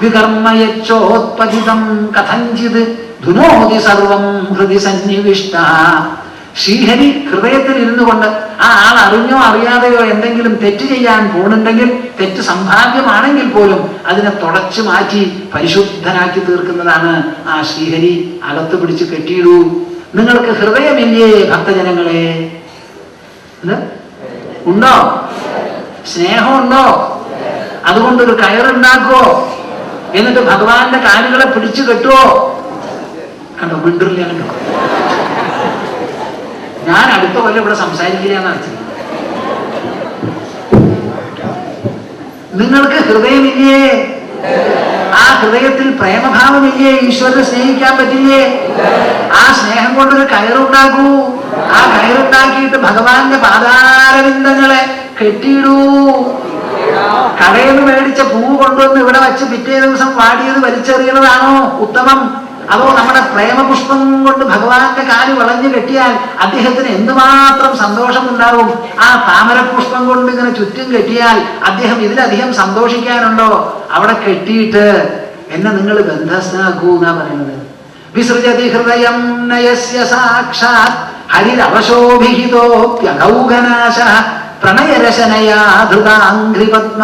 വികർമ്മയച്ചോത്പതിതം കഥഞ്ചിത് ധുനോതി സർവം ഹൃദി സന്നിവിഷ്ട. ശ്രീഹരി ഹൃദയത്തിൽ ഇരുന്നു കൊണ്ട് ആ ആൾ അറിഞ്ഞോ അറിയാതെയോ എന്തെങ്കിലും തെറ്റ് ചെയ്യാൻ പോകുന്നുണ്ടെങ്കിൽ, തെറ്റ് സംഭാവ്യമാണെങ്കിൽ പോലും അതിനെ തുടച്ചു മാറ്റി പരിശുദ്ധനാക്കി തീർക്കുന്നതാണ് ആ ശ്രീഹരി. അകത്ത് പിടിച്ച് കെട്ടിയിടൂ. നിങ്ങൾക്ക് ഹൃദയമില്ലേ ഭക്തജനങ്ങളെ? ഉണ്ടോ? സ്നേഹമുണ്ടോ? അതുകൊണ്ടൊരു കയറുണ്ടാക്കുവോ, എന്നിട്ട് ഭഗവാന്റെ കാലുകളെ പിടിച്ചു കെട്ടുവോ? കണ്ടോ, മിണ്ടില്ല. കണ്ടോ, ഞാൻ അടുത്ത കൊല്ലം ഇവിടെ സംസാരിക്കില്ല എന്നർത്ഥം. നിങ്ങൾക്ക് ഹൃദയമില്ലേ? ആ ഹൃദയത്തിൽ പ്രേമഭാവമില്ലേ? ഈശ്വരനെ സ്നേഹിക്കാൻ പറ്റില്ലേ? ആ സ്നേഹം കൊണ്ടൊരു കയറുണ്ടാക്കൂ. ആ കയറുണ്ടാക്കിയിട്ട് ഭഗവാന്റെ പാതാരവിന്ദങ്ങളെ കെട്ടിയിടൂ. കടയിൽ നിന്ന് മേടിച്ച പൂവ് കൊണ്ടുവന്ന് ഇവിടെ വെച്ച് പിറ്റേ ദിവസം വാടിയത് വലിച്ചെറിയുന്നതാണോ ഉത്തമം? അതോ നമ്മുടെ പ്രേമപുഷ്പം കൊണ്ട് ഭഗവാന്റെ കാല് വളഞ്ഞു കെട്ടിയാൽ അദ്ദേഹത്തിന് എന്തുമാത്രം സന്തോഷമുണ്ടാവും? ആ താമരപുഷ്പം കൊണ്ട് ഇങ്ങനെ ചുറ്റും കെട്ടിയാൽ അദ്ദേഹം ഇതിലധികം സന്തോഷിക്കാനുണ്ടോ? അവിടെ കെട്ടിയിട്ട് എന്നെ നിങ്ങൾ ബന്ധസ്ഥാക്കൂ എന്നാ പറയുന്നത്. വിസൃജതി ഹൃദയം നയസ്യ സാക്ഷാത് ഹരിരവശോഭിഹിതോപ്യഗൗഘനാശ പ്രണയരശനയാ ധൃതാംഘ്രിപത്മ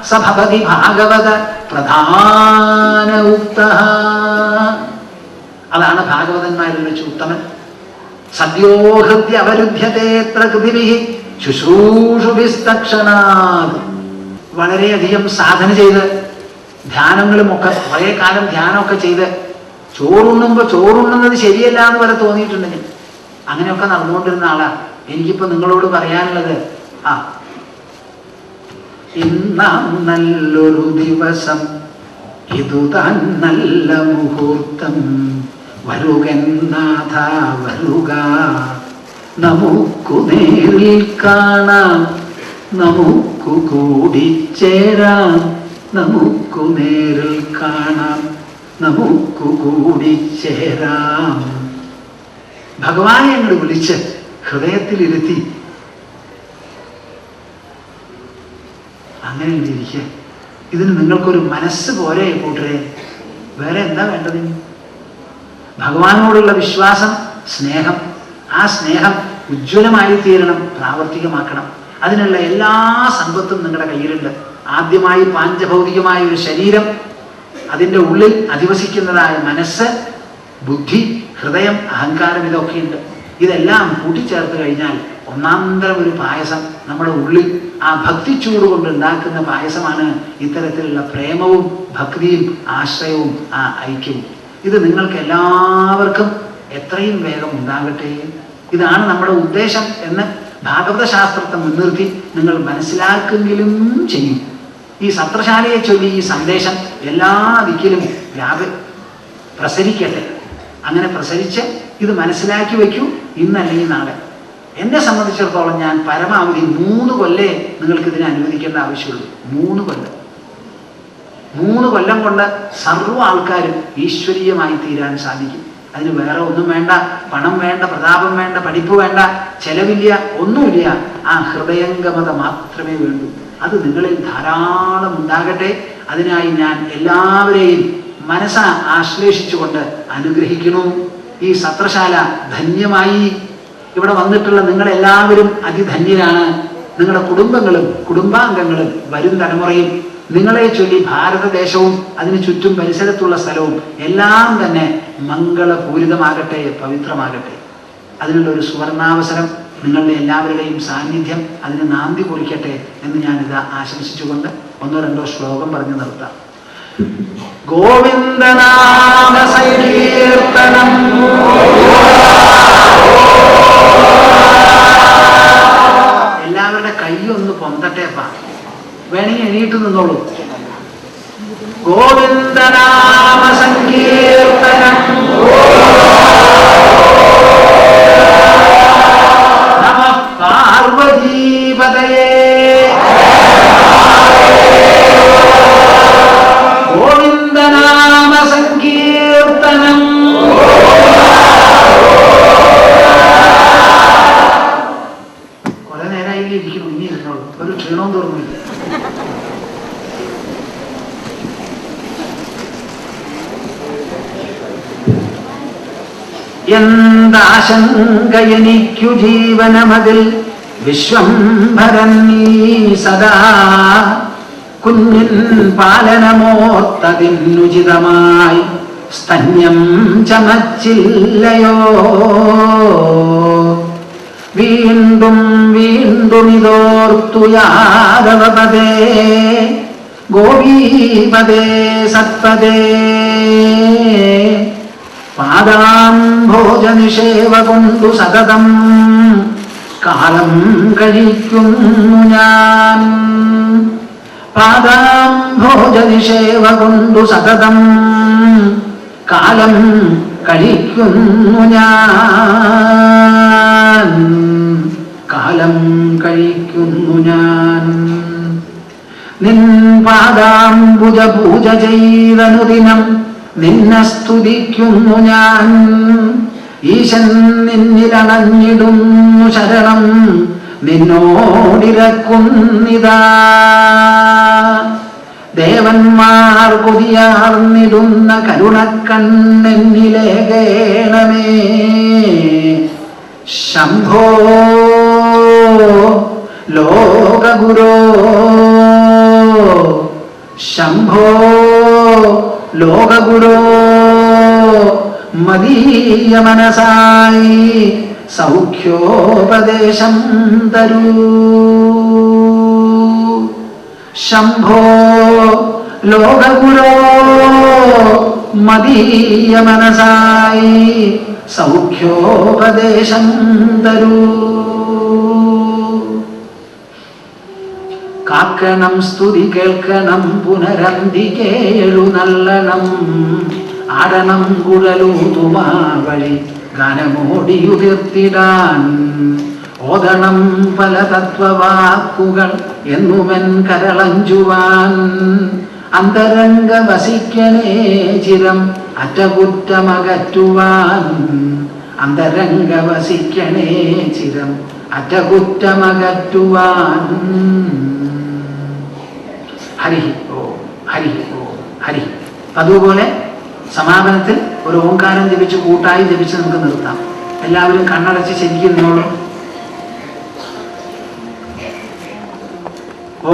സഭവതി ഭാഗവത പ്രധാന ഉക്തഃ. അതാണ് ഭാഗവതന്മാരിൽ വെച്ച് ഉത്തമൻ. സദ്യോ ഹൃദ്യ അവരുദ്ധ്യതേത്ര കൃതിഭിഃ ശുശ്രൂഷുഭിസ്തക്ഷണാത്. വളരെയധികം സാധന ചെയ്ത് ധ്യാനങ്ങളുമൊക്കെ കുറേ കാലം ധ്യാനമൊക്കെ ചെയ്ത് ചോറുണ്ണുമ്പോൾ ചോറുണ്ണുന്നത് ശരിയല്ല എന്ന് വരെ തോന്നിയിട്ടുണ്ടെങ്കിൽ അങ്ങനെയൊക്കെ നടന്നുകൊണ്ടിരുന്ന ആളാ. എനിക്കിപ്പോ നിങ്ങളോട് പറയാനുള്ളത്, ഇന്നാം നല്ലൊരു ദിവസം, ഇതു താൻ നല്ല മുഹൂർത്തം, വരുകന്നാഥ വരുക, നമുക്കു നേരിൽ കാണാം, നമുക്കു കൂടിച്ചേരാം, നമുക്കു നേരിൽ കാണാം, നമുക്കു കൂടിച്ചേരാം. ഭഗവാനെ അങ്ങോട്ട് വിളിച്ച് ഹൃദയത്തിലിരുത്തി അങ്ങനെ ഇരിക്കുക. ഇതിന് നിങ്ങൾക്കൊരു മനസ്സ് പോരെ കൂട്ടരെ, വേറെ എന്താ വേണ്ടത്? ഭഗവാനോടുള്ള വിശ്വാസം, സ്നേഹം. ആ സ്നേഹം ഉജ്ജ്വലമായി തീരണം, പ്രാവർത്തികമാക്കണം. അതിനുള്ള എല്ലാ സമ്പത്തും നിങ്ങളുടെ കയ്യിലുണ്ട്. ആദ്യമായി പാഞ്ചഭൗതികമായ ഒരു ശരീരം, അതിൻ്റെ ഉള്ളിൽ അധിവസിക്കുന്നതായ മനസ്സ്, ബുദ്ധി, ഹൃദയം, അഹങ്കാരം, ഇതൊക്കെയുണ്ട്. ഇതെല്ലാം കൂട്ടിച്ചേർത്ത് കഴിഞ്ഞാൽ ഒന്നാന്തരം ഒരു പായസം നമ്മുടെ ഉള്ളിൽ, ആ ഭക്തിച്ചൂട് കൊണ്ട് ഉണ്ടാക്കുന്ന പായസമാണ് ഇത്തരത്തിലുള്ള പ്രേമവും ഭക്തിയും ആശ്രയവും ആ ഐക്യവും. ഇത് നിങ്ങൾക്ക് എല്ലാവർക്കും എത്രയും വേഗം ഉണ്ടാകട്ടെ. ഇതാണ് നമ്മുടെ ഉദ്ദേശം എന്ന് ഭാഗവത ശാസ്ത്രത്തെ മുൻനിർത്തി നിങ്ങൾ മനസ്സിലാക്കെങ്കിലും ചെയ്യും. ഈ സത്രശാലയെ ചൊല്ലി ഈ സന്ദേശം എല്ലാ ദിക്കിലും പ്രസരിക്കട്ടെ. അങ്ങനെ പ്രസരിച്ച് ഇത് മനസ്സിലാക്കി വയ്ക്കൂ, ഇന്നല്ലെങ്കിൽ നാളെ. എന്നെ സംബന്ധിച്ചിടത്തോളം ഞാൻ പരമാവധി 3 കൊല്ലേ നിങ്ങൾക്ക് ഇതിനെ അനുവദിക്കേണ്ട ആവശ്യമുള്ളൂ. 3 കൊല്ലം. 3 കൊല്ലം കൊണ്ട് സർവ്വ ആൾക്കാരും ഈശ്വരീയമായി തീരാൻ സാധിക്കും. അതിന് വേറെ ഒന്നും വേണ്ട, പണം വേണ്ട, പ്രതാപം വേണ്ട, പഠിപ്പ് വേണ്ട, ചെലവില്ല, ഒന്നുമില്ല. ആ ഹൃദയംഗമത മാത്രമേ വേണ്ടൂ. അത് നിങ്ങളിൽ ധാരാളം ഉണ്ടാകട്ടെ. അതിനായി ഞാൻ എല്ലാവരെയും മനസ്സാ ആശ്ലേഷിച്ചുകൊണ്ട് അനുഗ്രഹിക്കുന്നു. ഈ സത്രശാല ധന്യമായി. ഇവിടെ വന്നിട്ടുള്ള നിങ്ങളെല്ലാവരും അതിധന്യരാണ്. നിങ്ങളുടെ കുടുംബങ്ങളും കുടുംബാംഗങ്ങളും വരും തലമുറയും നിങ്ങളെ ചൊല്ലി ഭാരതദേശവും അതിന് ചുറ്റും പരിസരത്തുള്ള സ്ഥലവും എല്ലാം തന്നെ മംഗളപൂരിതമാകട്ടെ, പവിത്രമാകട്ടെ. അതിനുള്ള ഒരു സുവർണാവസരം, നിങ്ങളുടെ എല്ലാവരുടെയും സാന്നിധ്യം അതിന് നാന്ദി കുറിക്കട്ടെ എന്ന് ഞാനിത് ആശംസിച്ചുകൊണ്ട് 1-2 ശ്ലോകം പറഞ്ഞു നിർത്താം. ഗോവിന്ദനാമ സങ്കീർത്തനം. എല്ലാവരുടെ കൈയൊന്ന് പൊന്തട്ടേപ്പാ, വേണമെങ്കിൽ എണീറ്റ് നിന്നോളൂ. ഗോവിന്ദനാമ സങ്കീർത്തനം. നമഃ പാർവതീപതയേ. ഗോവിന്ദനാമ സങ്കീർത്തനം. കുറെ നേരമായി ഇരിക്കുന്നു, ഇനി ഇരുന്നോളൂ, ഒരു ക്ഷീണവും തോന്നുന്നില്ല. എന്താശങ്കയെനിക്കു ജീവനമതിൽ വിശ്വംഭരൻ നീ സദാ, കുഞ്ഞിൻ പാലനമോർത്തതിനുചിതമായി സ്തന്യം ചമച്ചില്ലയോ. വീണ്ടും വീണ്ടും ഇതോർത്തു യാദവപദേ ഗോപീപദേ സത്പദേ പാദാംഭോജനിഷേവ കൊണ്ടു സതതം കാലം കഴിക്കുന്നു ഞാൻ. പാദാംഭോജനിഷേവ കൊണ്ടു സതതം കാലം കഴിക്കുന്നു ഞാൻ. കാലം കഴിക്കുന്നു ഞാൻ. നിൻ പാദാംബുജ പൂജ ചെയ്തനുദിനം നിന്നെ സ്തുതിക്കുന്നു ഞാൻ. ഈശൻ നിന്നിലണഞ്ഞിടുന്നു ശരണം നിന്നോടിരക്കുന്നിതാ. ദേവന്മാർ കൊതിയാർന്നിടുന്ന കരുണക്കണ്ണെന്നിലേകേണമേ. ശംഭോ ലോകഗുരോ ശംഭോ ലോകഗുരോ മദീയ മനസായി സൗഖ്യോപദേശം തരൂ. ശംഭോ ലോകഗുരോ മദീയ മനസായി സൗഖ്യോപദേശം തരൂ. കാക്കണം സ്തുതി കേൾക്കണം പുനരന്തികേ എഴുന്നള്ളണം. ആടണം കുഴലൂതുമാ വഴി ഗാനമോടിയുതിർത്തിടാൻ. ഓതണം പല തത്വവാക്കുകൾ എന്നുമൻ കരളഞ്ചുവാൻ. അന്തരംഗ വസിക്കണേ ചിരം അറ്റകുറ്റമകറ്റുവാൻ. അന്തരംഗ വസിക്കണേ ചിരം അറ്റകുറ്റമകറ്റുവാൻ. ഹരി ഓം ഹരി ഓം ഹരി. അതുപോലെ സമാപനത്തിൽ ഒരു ഓംകാരം ജപിച്ച് കൂട്ടായി ജപിച്ച് നമുക്ക് നിർത്താം. എല്ലാവരും കണ്ണടച്ച് ശരിക്കും നിന്നോളൂ. ഓ